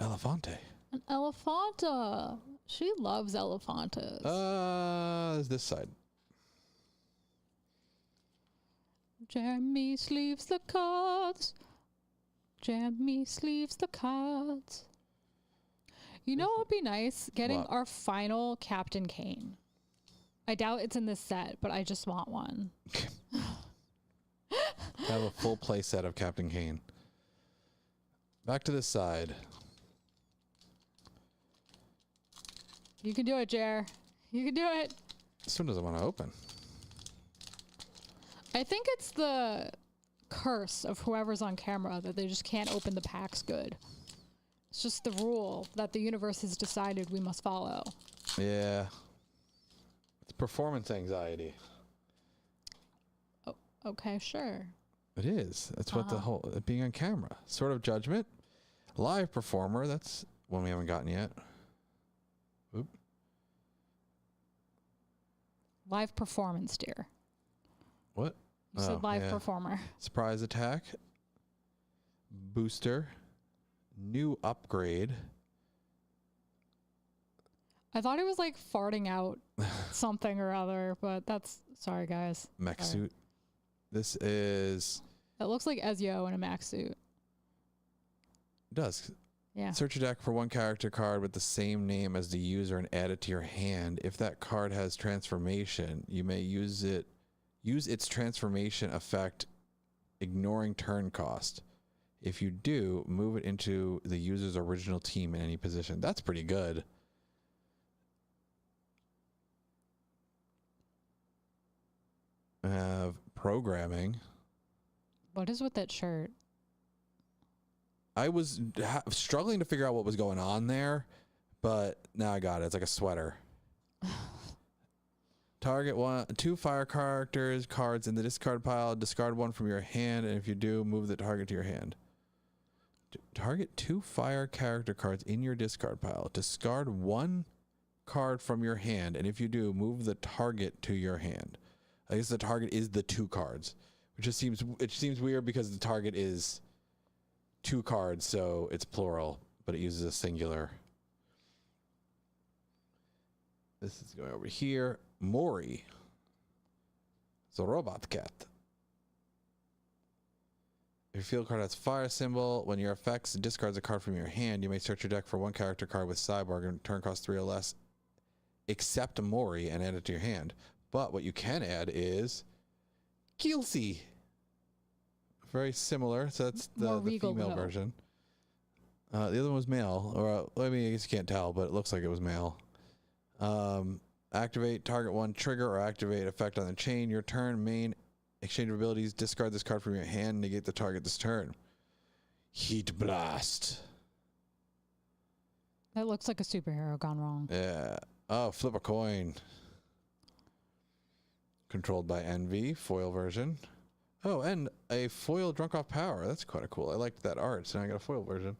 Elefante. An Elefanta. She loves Elefantas. This side. Jeremy sleeves the cards. Jeremy sleeves the cards. You know what would be nice? Getting our final Captain Kane. I doubt it's in this set, but I just want one. I have a full play set of Captain Kane. Back to this side. You can do it, Jer. You can do it. This one doesn't want to open. I think it's the curse of whoever's on camera that they just can't open the packs good. It's just the rule that the universe has decided we must follow. Yeah. It's performance anxiety. Oh, okay, sure. It is. That's what the whole being on camera. Sort of judgment. Live performer. That's one we haven't gotten yet. Oop. Live performance, dear. What? You said live performer. Surprise attack. Booster. New upgrade. I thought it was like farting out something or other, but that's sorry guys. Mech suit. This is It looks like Ezio in a mech suit. It does. Yeah. Search your deck for one character card with the same name as the user and add it to your hand. If that card has transformation, you may use its transformation effect, ignoring turn cost. If you do, move it into the user's original team in any position. That's pretty good. I have programming. What is with that shirt? I was struggling to figure out what was going on there, but now I got it. It's like a sweater. Target 2 fire cards in the discard pile. Discard one from your hand, and if you do, move the target to your hand. Target 2 fire character cards in your discard pile. Discard 1 card from your hand, and if you do, move the target to your hand. I guess the target is the 2 cards, which just seems weird because the target is 2 cards, so it's plural, but it uses a singular. This is going over here. Mori. It's a robot cat. If your field card has fire symbol, when your effects discards a card from your hand, you may search your deck for one character card with cyborg and turn cost 3 or less, except Mori, and add it to your hand. But what you can add is Kelsey. Very similar. So that's the female version. The other one was male. Or I mean, I guess you can't tell, but it looks like it was male. Activate target 1 trigger or activate effect on the chain. Your turn, main exchange of abilities. Discard this card from your hand. Negate the target this turn. Heat Blast. That looks like a superhero gone wrong. Yeah. Oh, flip a coin. Controlled by Envy, foil version. Oh, and a foil Drunk Off Power. That's quite cool. I liked that art, so now I got a foil version.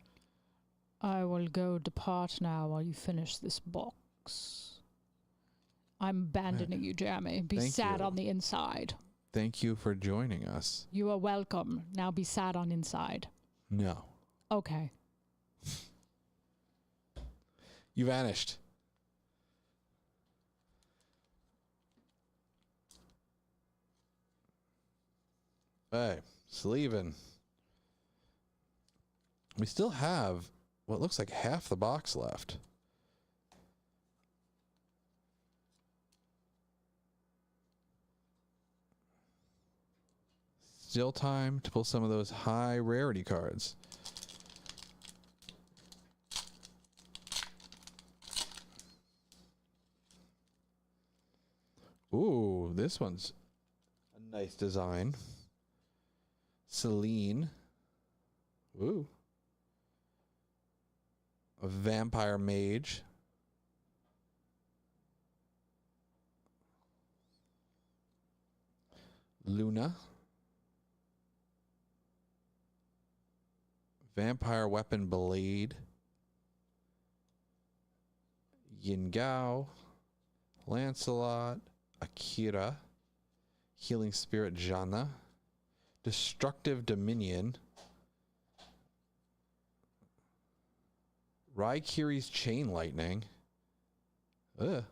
I will go depart now while you finish this box. I'm abandoning you, Jeremy. Be sad on the inside. Thank you for joining us. You are welcome. Now be sad on inside. No. Okay. You vanished. Hey, sleeving. We still have what looks like half the box left. Still time to pull some of those high rarity cards. Ooh, this one's a nice design. Celine. Ooh. A vampire mage. Luna. Vampire weapon blade. Yin Gao. Lancelot. Akira. Healing spirit Janna. Destructive Dominion. Raikiri's Chain Lightning. Ugh.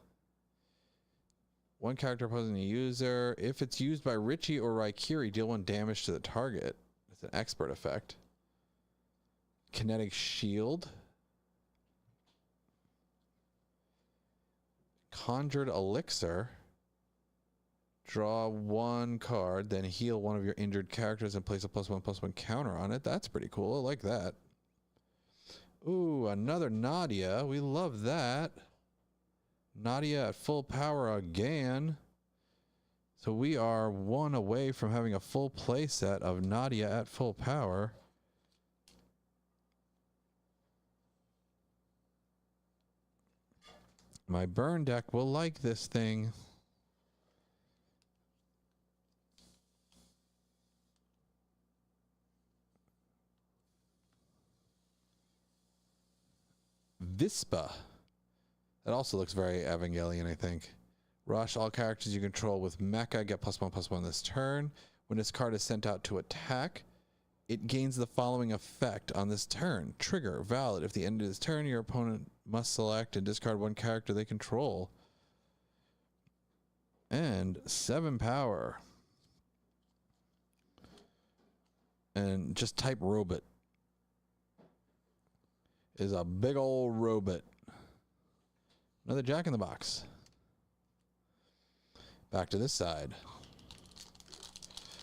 One character opposing the user. If it's used by Richie or Raikiri, deal 1 damage to the target. It's an expert effect. Kinetic Shield. Conjured Elixir. Draw 1 card, then heal one of your injured characters and place a +1/+1 counter on it. That's pretty cool. I like that. Ooh, another Nadia. We love that. Nadia at full power again. So we are 1 away from having a full play set of Nadia at full power. My burn deck will like this thing. Vispa. That also looks very Evangelion, I think. Rush all characters you control with Mecha. Get +1/+1 this turn. When this card is sent out to attack, it gains the following effect on this turn. Trigger. Valid. If the end of this turn, your opponent must select and discard 1 character they control. And 7 power. And just type robot. is a big old robot. Another Jack in the Box. Back to this side.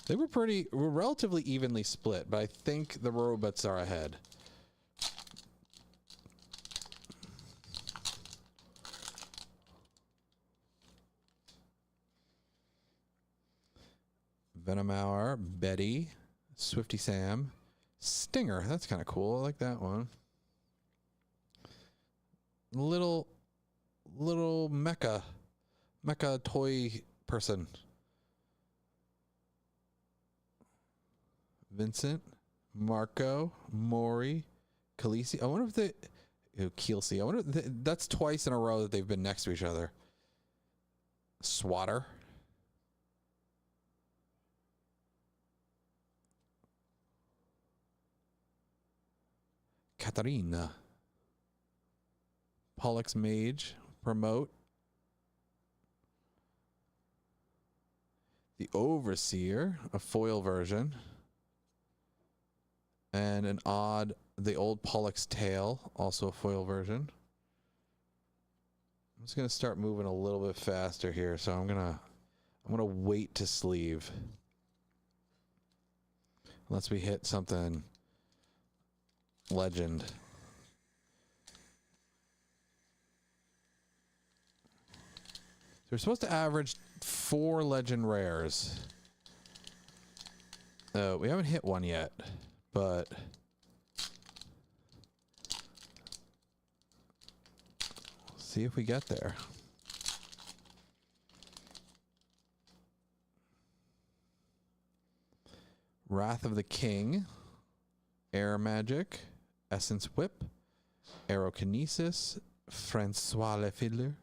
They were relatively evenly split, but I think the robots are ahead. Venomauer, Betty, Swifty Sam, Stinger. That's kind of cool. I like that one. Little mecha toy person. Vincent, Marco, Maury, Khaleesi. I wonder if they... Keelsey. I wonder if that's twice in a row that they've been next to each other. Swatter. Katarina. Pollux Mage. Promote. The Overseer. A foil version. And the old Pollux Tail. Also a foil version. I'm just going to start moving a little bit faster here. So I'm going to wait to sleeve. Unless we hit something legend. So we're supposed to average 4 legend rares. We haven't hit one yet, but we'll see if we get there. Wrath of the King, Air Magic, Essence Whip, Aerokinesis, Francois Le Fiddler,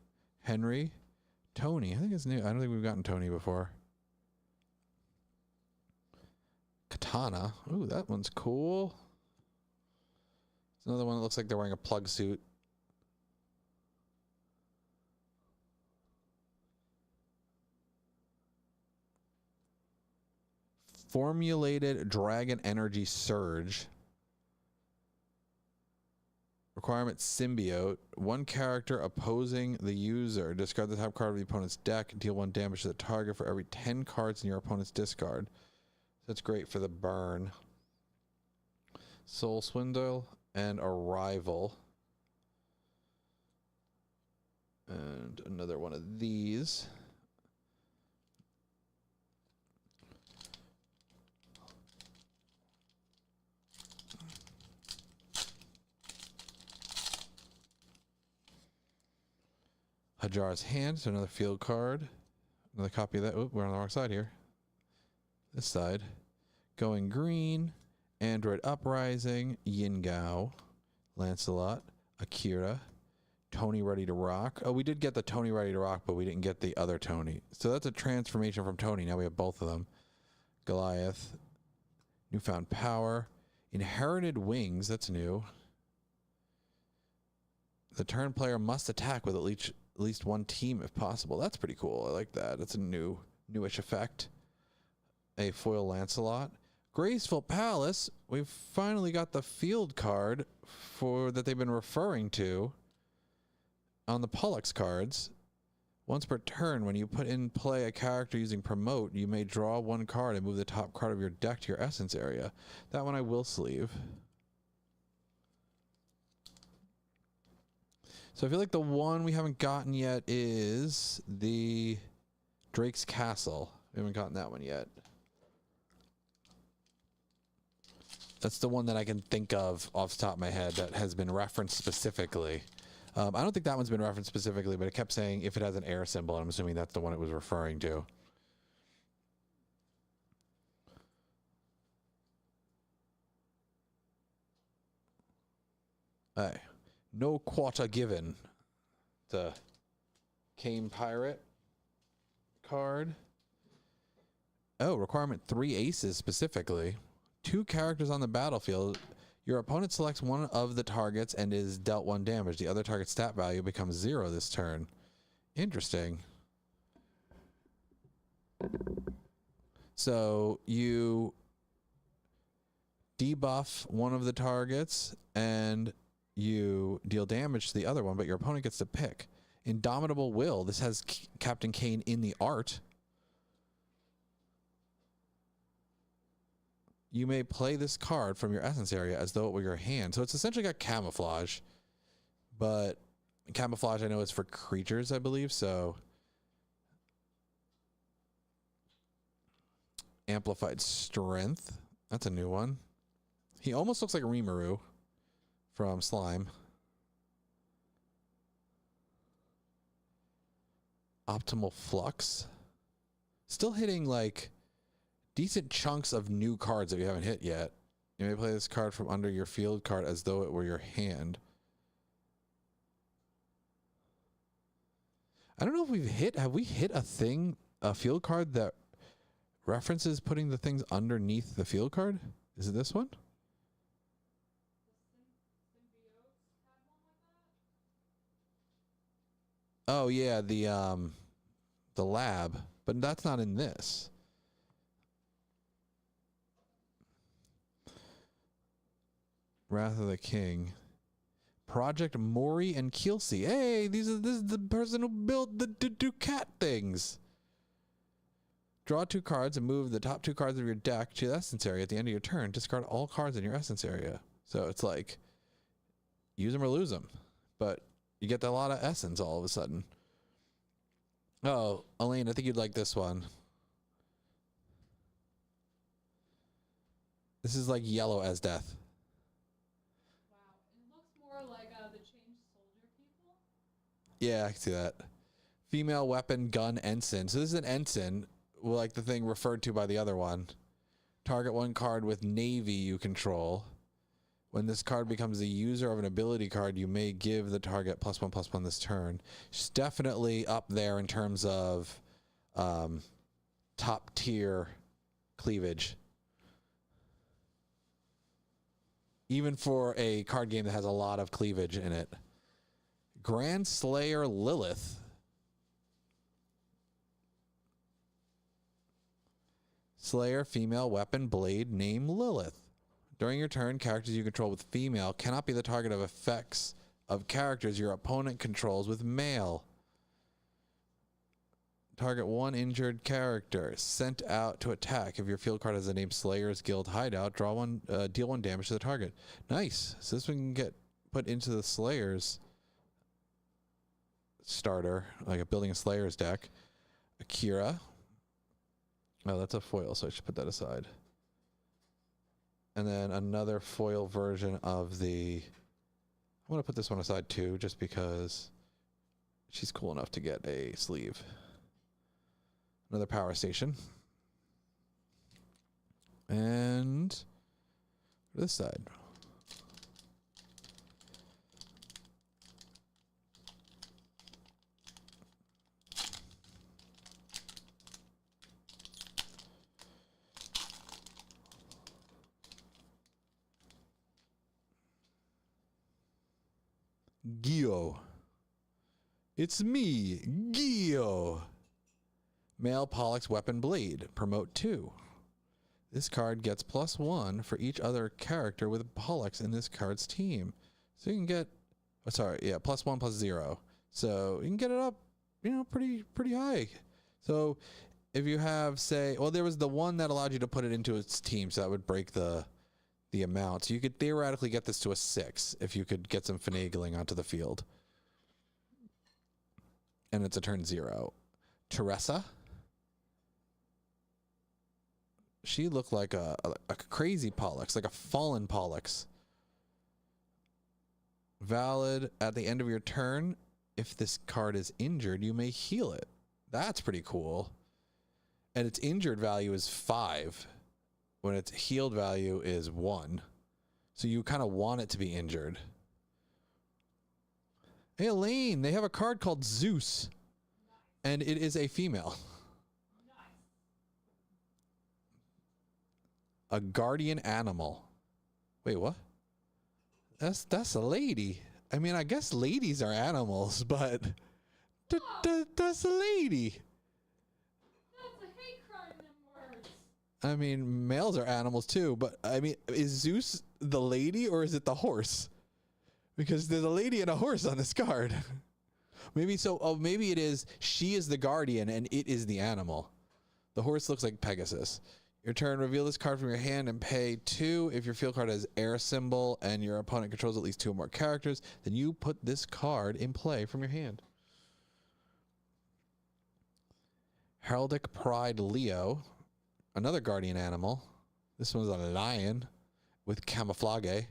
Henry, Tony. I think it's new. I don't think we've gotten Tony before. Katana. Ooh, that one's cool. It's another one that looks like they're wearing a plug suit. Formulated Dragon Energy Surge. Requirement Symbiote. 1 character opposing the user. Discard the top card of the opponent's deck. Deal 1 damage to the target for every 10 cards in your opponent's discard. That's great for the burn. Soul Swindle and Arrival. And another one of these. Hajar's Hand, so another field card. Another copy of that. Oh, we're on the wrong side here. This side. Going Green. Android Uprising. Yin Gao. Lancelot. Akira. Tony Ready to Rock. Oh, we did get the Tony Ready to Rock, but we didn't get the other Tony. So that's a transformation from Tony. Now we have both of them. Goliath. Newfound Power. Inherited Wings. That's new. The turn player must attack with at least 1 team if possible. That's pretty cool. I like that. That's a newish effect. A foil Lancelot. Graceful Palace. We've finally got the field card that they've been referring to on the Pollux cards. Once per turn, when you put in play a character using Promote, you may draw 1 card and move the top card of your deck to your essence area. That one I will sleeve. So I feel like the one we haven't gotten yet is the Drake's Castle. We haven't gotten that one yet. That's the one that I can think of off the top of my head that has been referenced specifically. I don't think that one's been referenced specifically, but it kept saying if it has an air symbol, and I'm assuming that's the one it was referring to. Hey. No quarter given. The Kane Pirate card. Oh, requirement 3 aces specifically. 2 characters on the battlefield. Your opponent selects one of the targets and is dealt 1 damage. The other target's stat value becomes 0 this turn. Interesting. So you debuff one of the targets and you deal damage to the other one, but your opponent gets to pick. Indomitable Will. This has Captain Kane in the art. You may play this card from your essence area as though it were your hand. So it's essentially got camouflage, but camouflage I know is for creatures, I believe. So amplified strength. That's a new one. He almost looks like Rimuru from Slime. Optimal Flux. Still hitting like decent chunks of new cards that you haven't hit yet. You may play this card from under your field card as though it were your hand. I don't know if have we hit a field card that references putting the things underneath the field card? Is it this one? Oh yeah, the lab, but that's not in this. Wrath of the King. Project Mori and Kielce. Hey, this is the person who built the do cat things. Draw 2 cards and move the top 2 cards of your deck to the essence area at the end of your turn. Discard all cards in your essence area. So it's like, use them or lose them. But you get a lot of essence all of a sudden. Oh, Elaine, I think you'd like this one. This is like yellow as death. Wow, it looks more like the changed soldier people. Yeah, I can see that. Female weapon, gun, ensign. So this is an ensign, like the thing referred to by the other one. Target 1 card with navy you control. When this card becomes the user of an ability card, you may give the target +1/+1 this turn. She's definitely up there in terms of top tier cleavage. Even for a card game that has a lot of cleavage in it. Grand Slayer Lilith. Slayer, female, weapon, blade, name Lilith. During your turn, characters you control with female cannot be the target of effects of characters your opponent controls with male. Target 1 injured character sent out to attack. If your field card has the name Slayer's Guild Hideout, draw 1, deal 1 damage to the target. Nice. So this one can get put into the Slayer's starter, like a building a Slayer's deck. Akira. Oh, that's a foil, so I should put that aside. And then another foil version of the... I'm going to put this one aside too, just because she's cool enough to get a sleeve. Another power station. And this side. Gio. It's me, Gio. Male Pollux Weapon Blade. Promote 2. This card gets +1 for each other character with Pollux in this card's team. So you can get, +1/+0. So you can get it up, pretty high. So if you have, say, well, there was the one that allowed you to put it into its team, so that would break the amount. So you could theoretically get this to a 6 if you could get some finagling onto the field. And it's a turn 0. Teresa. She looked like a crazy Pollux, like a fallen Pollux. Valid at the end of your turn. If this card is injured, you may heal it. That's pretty cool. And its injured value is 5. When its healed value is 1. So you kind of want it to be injured. Hey, Elaine, they have a card called Zeus. And it is a female. A guardian animal. Wait, what? That's a lady. I mean, I guess ladies are animals, but that's a lady. That's a hate crime in words. I mean, males are animals too, but I mean, is Zeus the lady or is it the horse? Because there's a lady and a horse on this card. Maybe so. Oh, maybe it is. She is the guardian and it is the animal. The horse looks like Pegasus. Your turn. Reveal this card from your hand and pay 2. If your field card has air symbol and your opponent controls at least 2 or more characters, then you put this card in play from your hand. Heraldic Pride Leo, another guardian animal. This one's a lion with camouflage.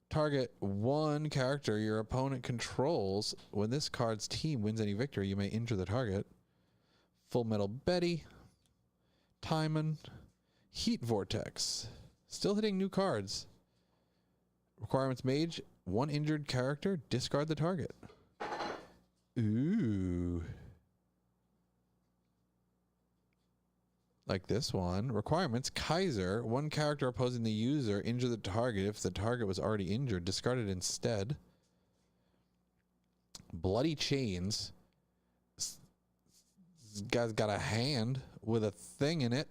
Target 1 character your opponent controls. When this card's team wins any victory, you may injure the target. Full Metal Betty, Timon, Heat Vortex. Still hitting new cards. Requirements Mage, 1 injured character, discard the target. Ooh. Like this one. Requirements Kaiser, 1 character opposing the user, injure the target. If the target was already injured, discard it instead. Bloody Chains. This guy's got a hand with a thing in it.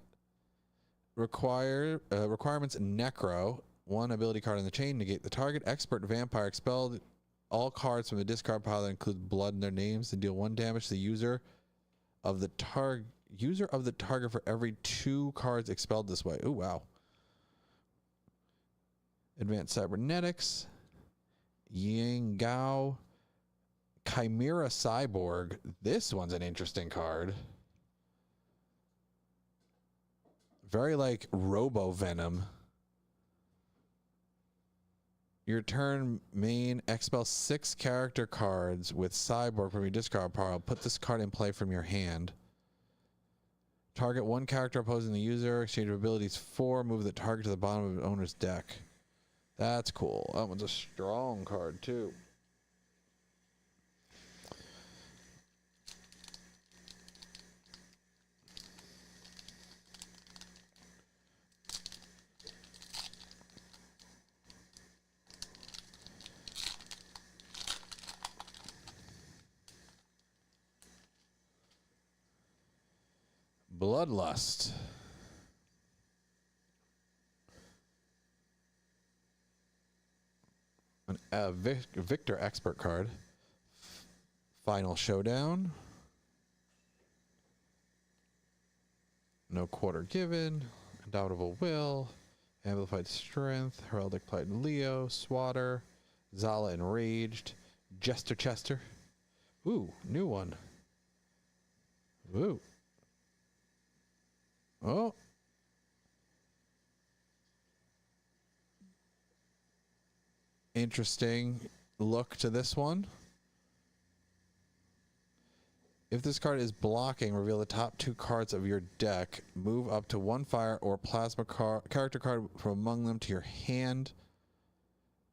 Requirements Necro, 1 ability card in the chain, negate the target. Expert Vampire, expelled all cards from the discard pile that includes blood in their names and deal 1 damage to the user of the target. For every 2 cards expelled this way. Oh, wow. Advanced Cybernetics. Yang Gao. Chimera Cyborg. This one's an interesting card. Very like Robo Venom. Your turn main expel 6 character cards with Cyborg from your discard pile. Put this card in play from your hand. Target 1 character opposing the user. Exchange of abilities 4. Move the target to the bottom of the owner's deck. That's cool. That one's a strong card too. Bloodlust. A Victor Expert card. Final Showdown. No quarter given. Undoubtable Will. Amplified Strength. Heraldic Pride Leo. Swatter. Zala Enraged. Jester Chester. Ooh, new one. Ooh. Oh. Interesting look to this one. If this card is blocking, reveal the top 2 cards of your deck. Move up to 1 fire or plasma character card from among them to your hand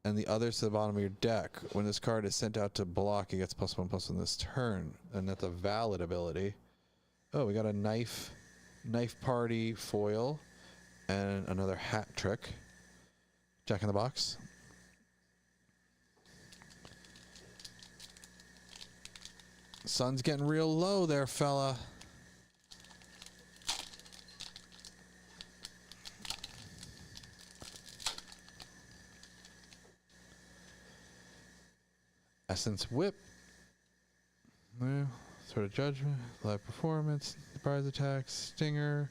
and the others to the bottom of your deck. When this card is sent out to block, it gets +1/+1 this turn. And that's a valid ability. Oh, we got a knife party foil and another hat trick. Jack in the Box. Sun's getting real low there, fella. Essence Whip. Sort of Judgment. Live Performance. Surprise Attack. Stinger.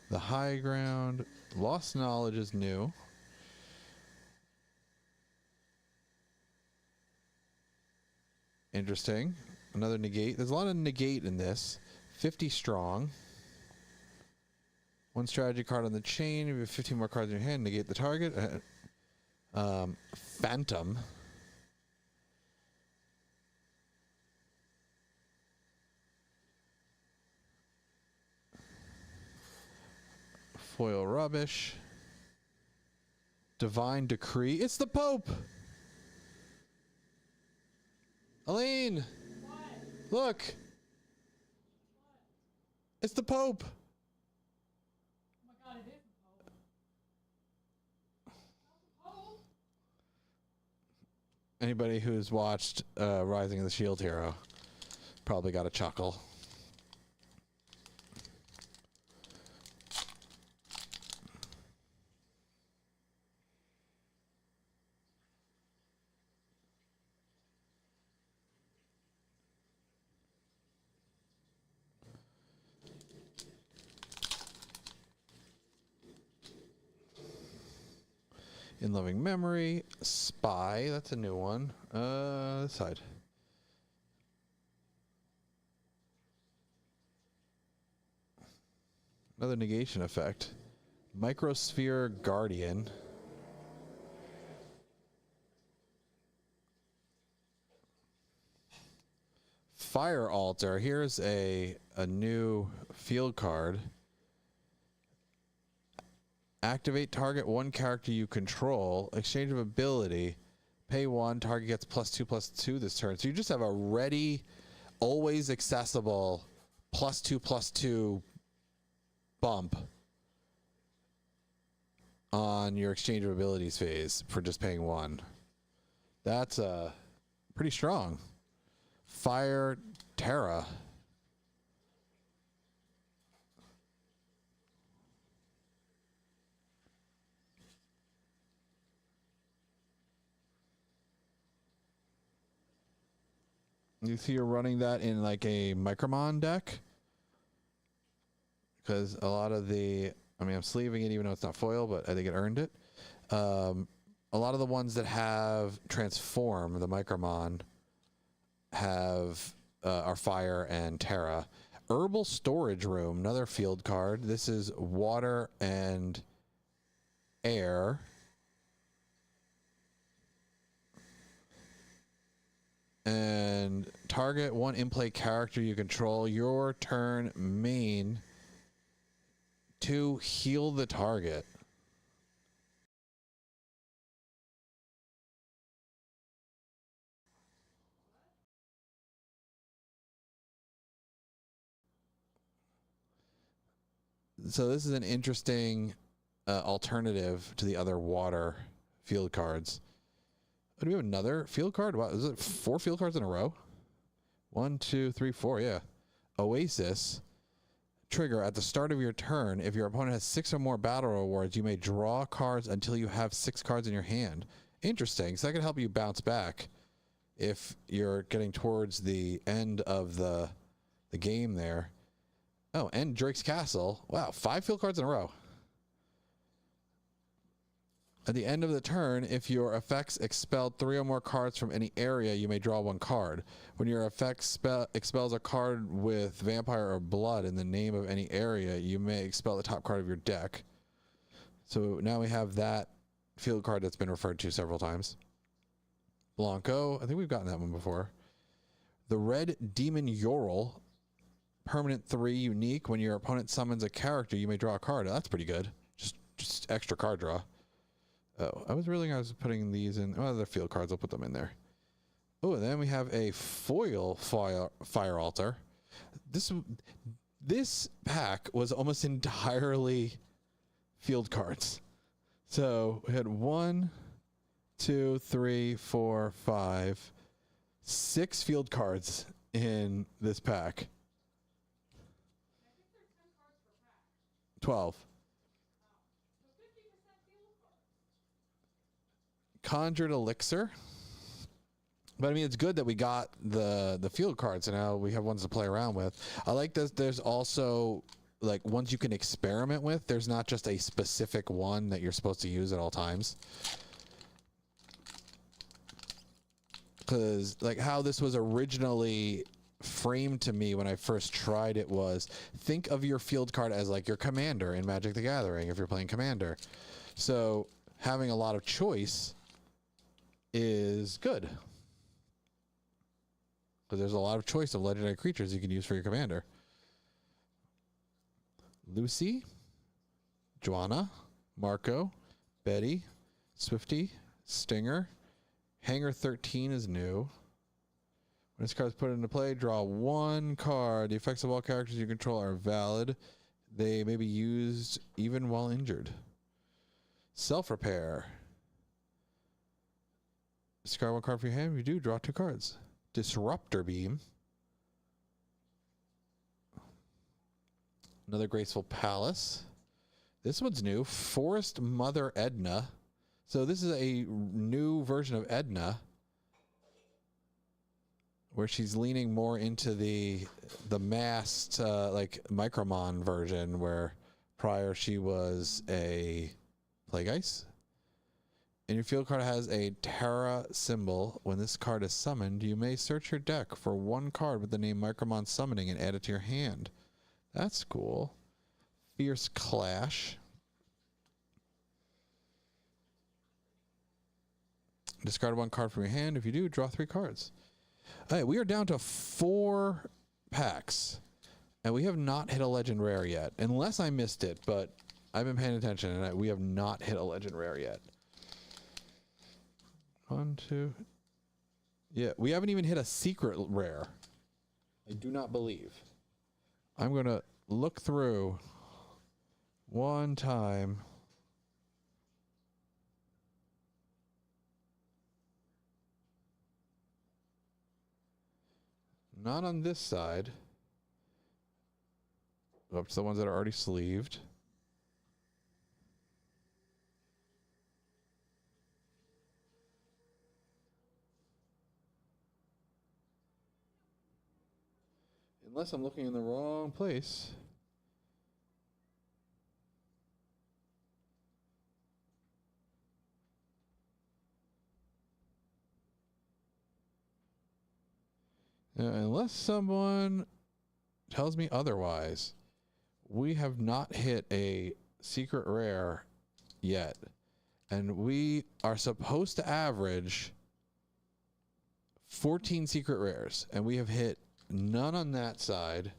The High Ground. Lost Knowledge is new. Interesting. Another negate. There's a lot of negate in this. 50 strong. 1 strategy card on the chain. If you have 15 more cards in your hand, negate the target. Phantom. Foil Rubbish. Divine Decree. It's the Pope! Elaine! What? Look! What? It's the Pope! Oh my god, it is the Pope. Anybody who's watched Rising of the Shield Hero probably got a chuckle. In loving memory. Spy. That's a new one. This side. Another negation effect. Microsphere Guardian. Fire Altar. Here's a new field card. Activate target one character you control. Exchange of ability. Pay one. Target gets +2/+2 this turn. So you just have a ready, always accessible +2/+2 bump on your exchange of abilities phase for just paying one. That's pretty strong. Fire Terra. You see you're running that in like a Micromon deck? Because a lot of the, I mean, I'm sleeving it even though it's not foil, but I think it earned it. A lot of the ones that have Transform, the Micromon, have are Fire and Terra. Herbal Storage Room, another field card. This is water and air. And target one in-play character you control your turn main to heal the target. So this is an interesting alternative to the other water field cards. Oh, do we have another field card? Wow, is it 4 field cards in a row? 1, 2, 3, 4, yeah. Oasis. Trigger, at the start of your turn, if your opponent has 6 or more battle rewards, you may draw cards until you have 6 cards in your hand. Interesting. So that can help you bounce back if you're getting towards the end of the game there. Oh, and Drake's Castle. Wow, 5 field cards in a row. At the end of the turn, if your effects expelled 3 or more cards from any area, you may draw 1 card. When your effect expels a card with vampire or blood in the name of any area, you may expel the top card of your deck. So now we have that field card that's been referred to several times. Blanco, I think we've gotten that one before. The Red Demon Yorl, permanent 3, unique. When your opponent summons a character, you may draw a card. Oh, that's pretty good. Just extra card draw. Oh, I was putting these in. Oh, they're field cards. I'll put them in there. Oh, and then we have a foil fire altar. This pack was almost entirely field cards. So we had 1, 2, 3, 4, 5, 6 field cards in this pack. 12. Conjured Elixir. But I mean, it's good that we got the field cards, and now we have ones to play around with. I like this. There's also like ones you can experiment with. There's not just a specific one that you're supposed to use at all times. Because like how this was originally framed to me when I first tried it was, think of your field card as like your commander in Magic the Gathering if you're playing Commander. So having a lot of choice is good. But there's a lot of choice of legendary creatures you can use for your commander. Lucy, Joanna, Marco, Betty, Swifty, Stinger. Hanger 13 is new. When this card is put into play, draw 1 card. The effects of all characters you control are valid. They may be used even while injured. Self-repair. Discard 1 card from your hand. If you do, draw 2 cards. Disruptor Beam. Another Graceful Palace. This one's new. Forest Mother Edna. So this is a new version of Edna, where she's leaning more into the masked like Micromon version, where prior she was a Plague Ice. And your field card has a Terra symbol. When this card is summoned, you may search your deck for one card with the name Micromon Summoning and add it to your hand. That's cool. Fierce Clash. Discard one card from your hand. If you do, draw 3 cards. All right, we are down to 4 packs. And we have not hit a legend rare yet. Unless I missed it, but I've been paying attention and we have not hit a legend rare yet. 1, 2. Yeah, we haven't even hit a secret rare. I do not believe. I'm going to look through one time. Not on this side. Up to the ones that are already sleeved. Unless I'm looking in the wrong place. Unless someone tells me otherwise, we have not hit a secret rare yet. And we are supposed to average 14 secret rares. And we have hit none on that side.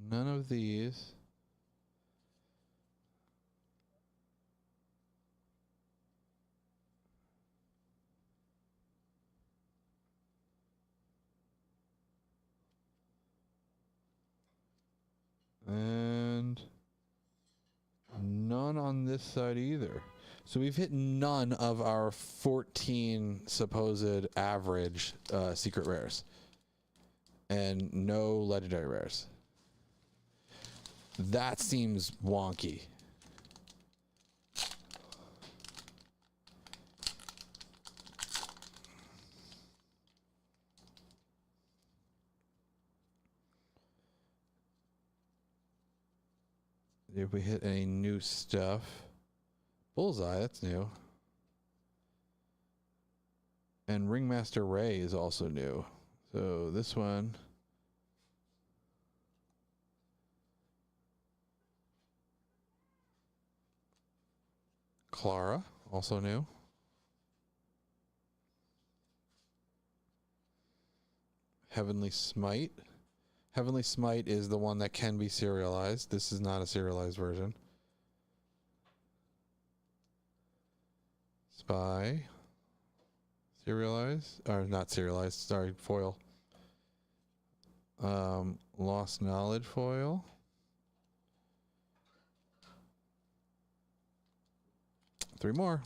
None of these. And none on this side either. So we've hit none of our 14 supposed average secret rares. And no legendary rares. That seems wonky. If we hit any new stuff. Bullseye, that's new. And Ringmaster Ray is also new. So this one. Clara, also new. Heavenly Smite. Heavenly Smite is the one that can be serialized. This is not a serialized version. Spy. Serialized. Or not serialized, sorry, foil. Lost Knowledge foil. Three more.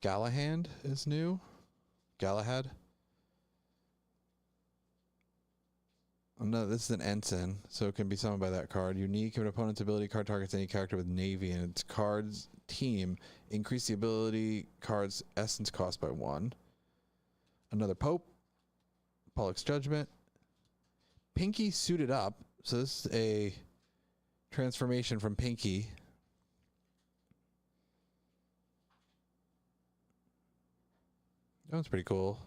Galahad is new. Galahad. Oh, no, this is an ensign, so it can be summoned by that card. Unique. If an opponent's ability card targets any character with Navy and its card's team, increase the ability card's essence cost by 1. Another Pope. Pollock's Judgment. Pinky Suited Up. So this is a transformation from Pinky. That one's pretty cool.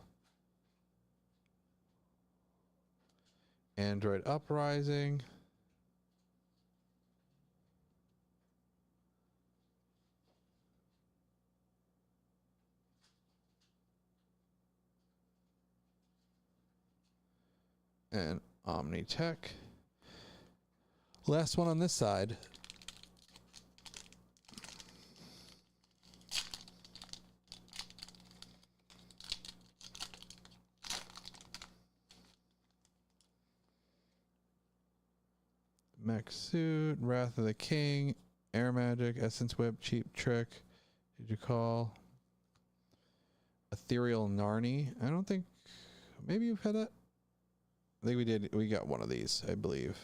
Android Uprising. And Omnitech. Last one on this side. Mech Suit, Wrath of the King, Air Magic, Essence Whip, Cheap Trick. Did you call? Ethereal Narni. I don't think. Maybe you've had that. I think we did. We got one of these, I believe.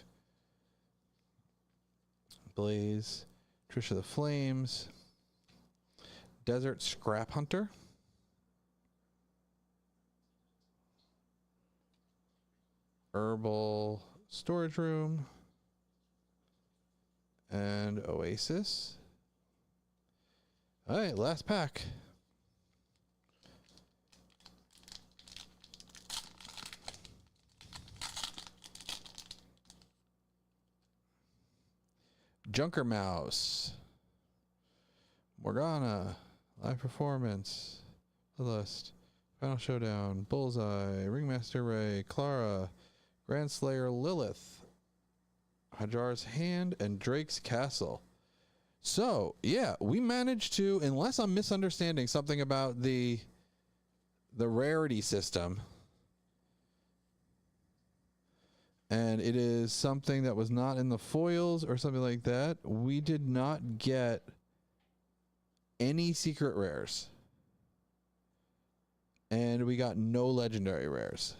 Blaze, Trisha the Flames, Desert Scrap Hunter, Herbal Storage Room, and Oasis. All right, last pack. Junker Mouse, Morgana, Live Performance, The List, Final Showdown, Bullseye, Ringmaster Ray, Clara, Grand Slayer Lilith, Hajar's Hand, and Drake's Castle. So, yeah, we managed to, unless I'm misunderstanding something about the rarity system, and it is something that was not in the foils or something like that, we did not get any secret rares. And we got no legendary rares.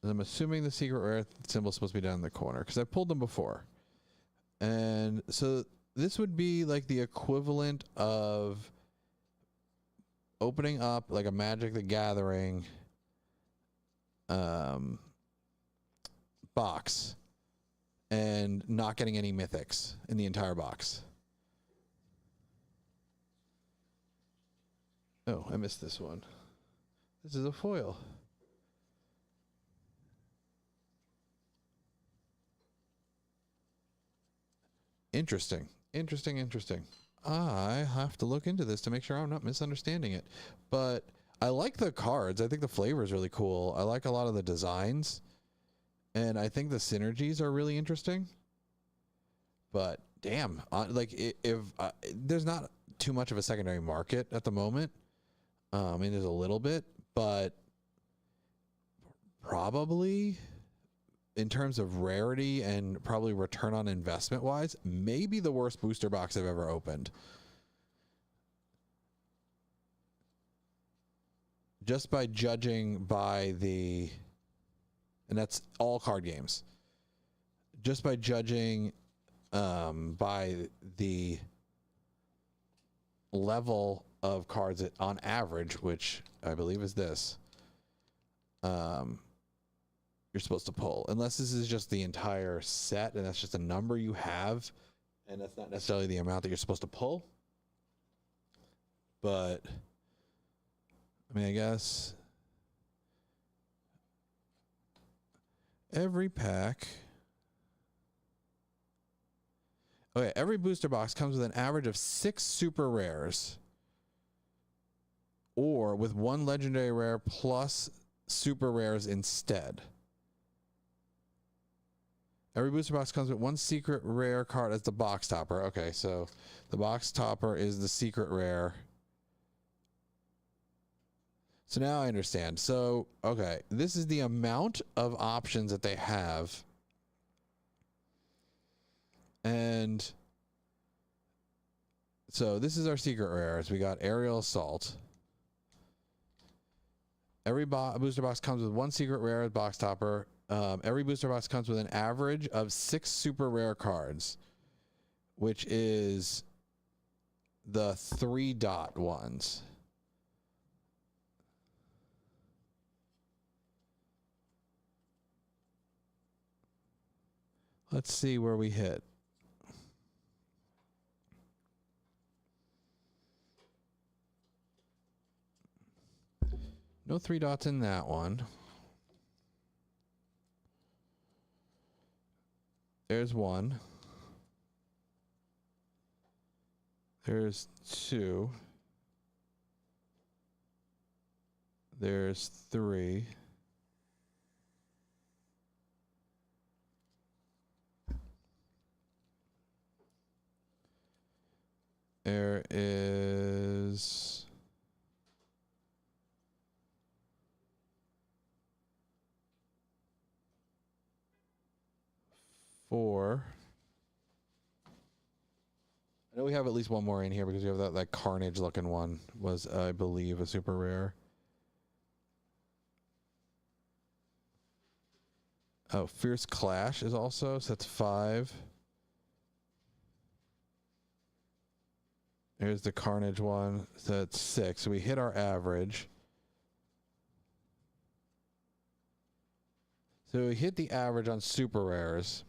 I'm assuming the secret rare symbol is supposed to be down in the corner because I pulled them before. And so this would be like the equivalent of opening up like a Magic the Gathering box and not getting any mythics in the entire box. Oh, I missed this one. This is a foil. Interesting. I have to look into this to make sure I'm not misunderstanding it. But I like the cards. I think the flavor is really cool. I like a lot of the designs. And I think the synergies are really interesting. But damn, if there's not too much of a secondary market at the moment. I mean, there's a little bit, but probably in terms of rarity and probably return on investment wise, maybe the worst booster box I've ever opened. Just by judging by and that's all card games. Just by judging by the level of cards on average, which I believe is this, you're supposed to pull, unless this is just the entire set and that's just a number you have and that's not necessarily the amount that you're supposed to pull. But I mean, I guess every pack, okay, every booster box comes with an average of 6 super rares or with 1 legendary rare plus super rares instead. Every booster box comes with 1 secret rare card as the box topper. Okay, so the box topper is the secret rare. So now I understand. So, okay, this is the amount of options that they have. And so this is our secret rares. We got Aerial Assault. Every booster box comes with 1 secret rare as box topper. Every booster box comes with an average of 6 super rare cards, which is the 3-dot ones. Let's see where we hit. No 3 dots in that one. There's 1. There's 2. There's 3. There is... four. I know we have at least one more in here because we have that Carnage looking one was, I believe, a super rare. Oh, Fierce Clash is also, so that's 5. Here's the Carnage one, so that's 6. So we hit our average. So we hit the average on super rares.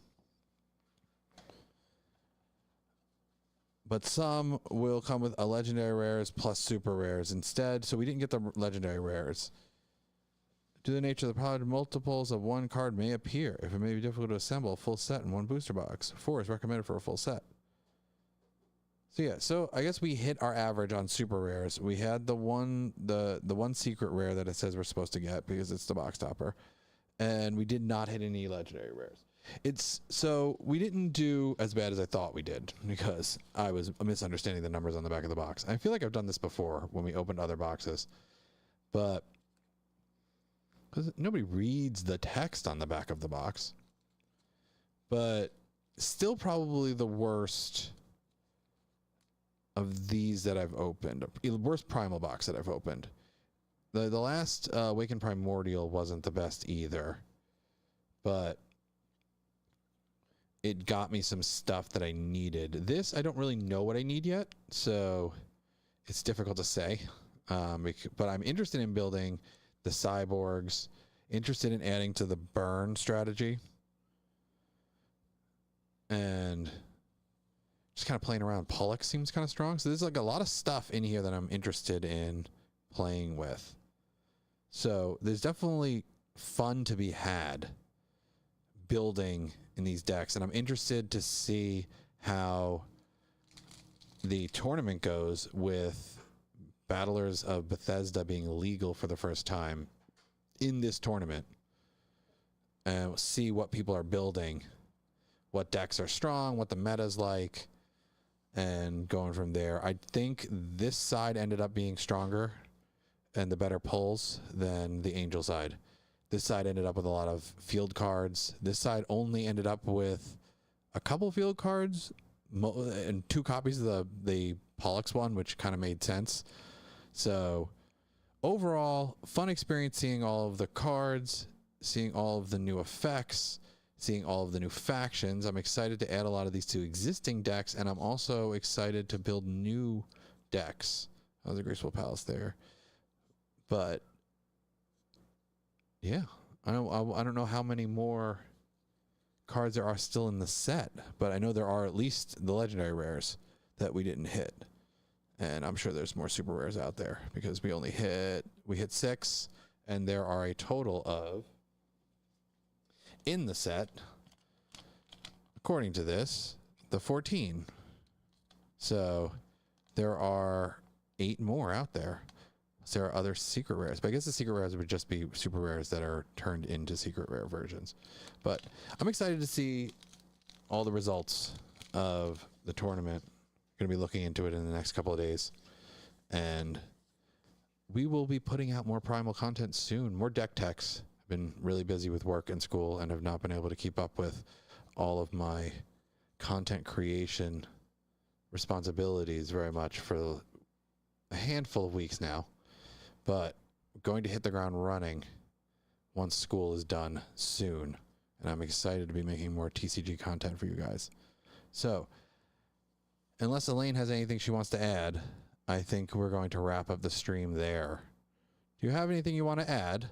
But some will come with a legendary rares plus super rares instead, so we didn't get the legendary rares. Due to the nature of the product, multiples of one card may appear. If it may be difficult to assemble a full set in one booster box, 4 is recommended for a full set. So yeah, so I guess we hit our average on super rares. We had the one secret rare that it says we're supposed to get because it's the box topper, and we did not hit any legendary rares. So we didn't do as bad as I thought we did because I was misunderstanding the numbers on the back of the box. I feel like I've done this before when we opened other boxes, but because nobody reads the text on the back of the box. But still probably the worst of these that I've opened. The worst Primal box that I've opened. The last Awakened Primordial wasn't the best either. But it got me some stuff that I needed. This, I don't really know what I need yet. So it's difficult to say. But I'm interested in building the cyborgs, interested in adding to the burn strategy, and just kind of playing around. Pollux seems kind of strong, so there's like a lot of stuff in here that I'm interested in playing with. So there's definitely fun to be had building in these decks, and I'm interested to see how the tournament goes with Battlers of Bethesda being legal for the first time in this tournament, and we'll see what people are building, what decks are strong, what the meta's like, and going from there. I think this side ended up being stronger and the better pulls than the Angel side. This side ended up with a lot of field cards. This side only ended up with a couple field cards and 2 copies of the Pollux one, which kind of made sense. So overall, fun experience seeing all of the cards, seeing all of the new effects, seeing all of the new factions. I'm excited to add a lot of these to existing decks, and I'm also excited to build new decks. That was a Graceful Palace there. But yeah, I don't know how many more cards there are still in the set, but I know there are at least the legendary rares that we didn't hit. And I'm sure there's more super rares out there because we hit 6, and there are a total of, in the set, according to this, the 14. So there are 8 more out there. So there are other secret rares, but I guess the secret rares would just be super rares that are turned into secret rare versions. But I'm excited to see all the results of the tournament. Going to be looking into it in the next couple of days, and we will be putting out more Primal content soon. More deck techs. I've been really busy with work and school and have not been able to keep up with all of my content creation responsibilities very much for a handful of weeks now, but going to hit the ground running once school is done soon, and I'm excited to be making more TCG content for you guys. So unless Elaine has anything she wants to add, I think we're going to wrap up the stream there. Do you have anything you want to add?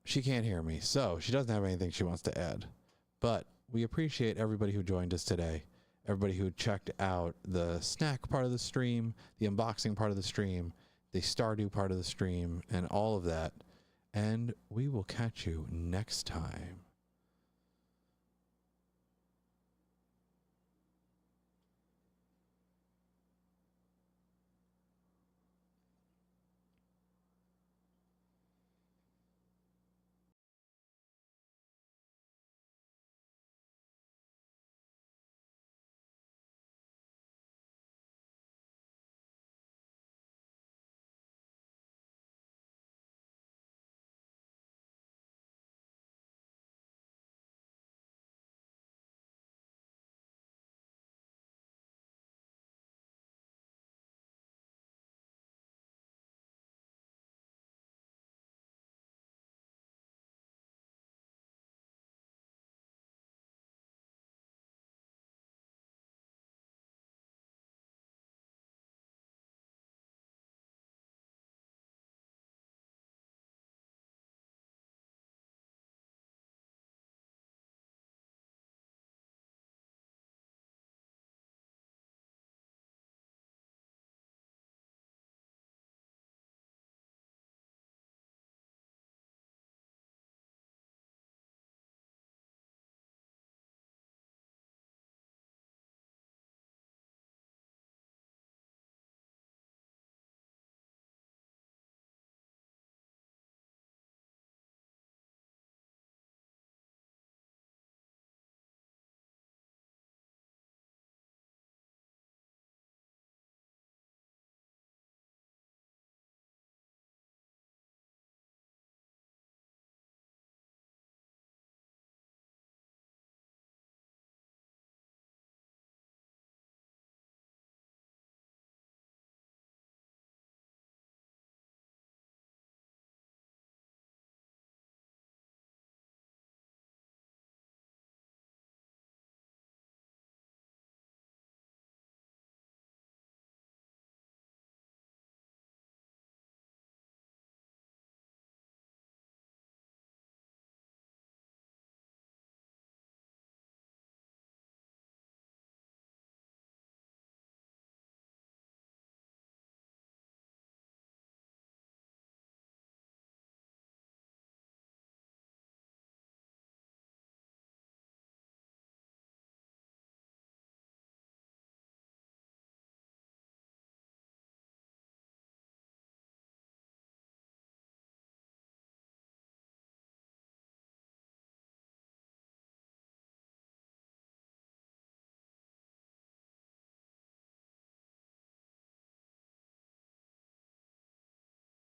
She can't hear me, so she doesn't have anything she wants to add. But we appreciate everybody who joined us today, everybody who checked out the snack part of the stream, the unboxing part of the stream, the Stardew part of the stream, and all of that. And we will catch you next time.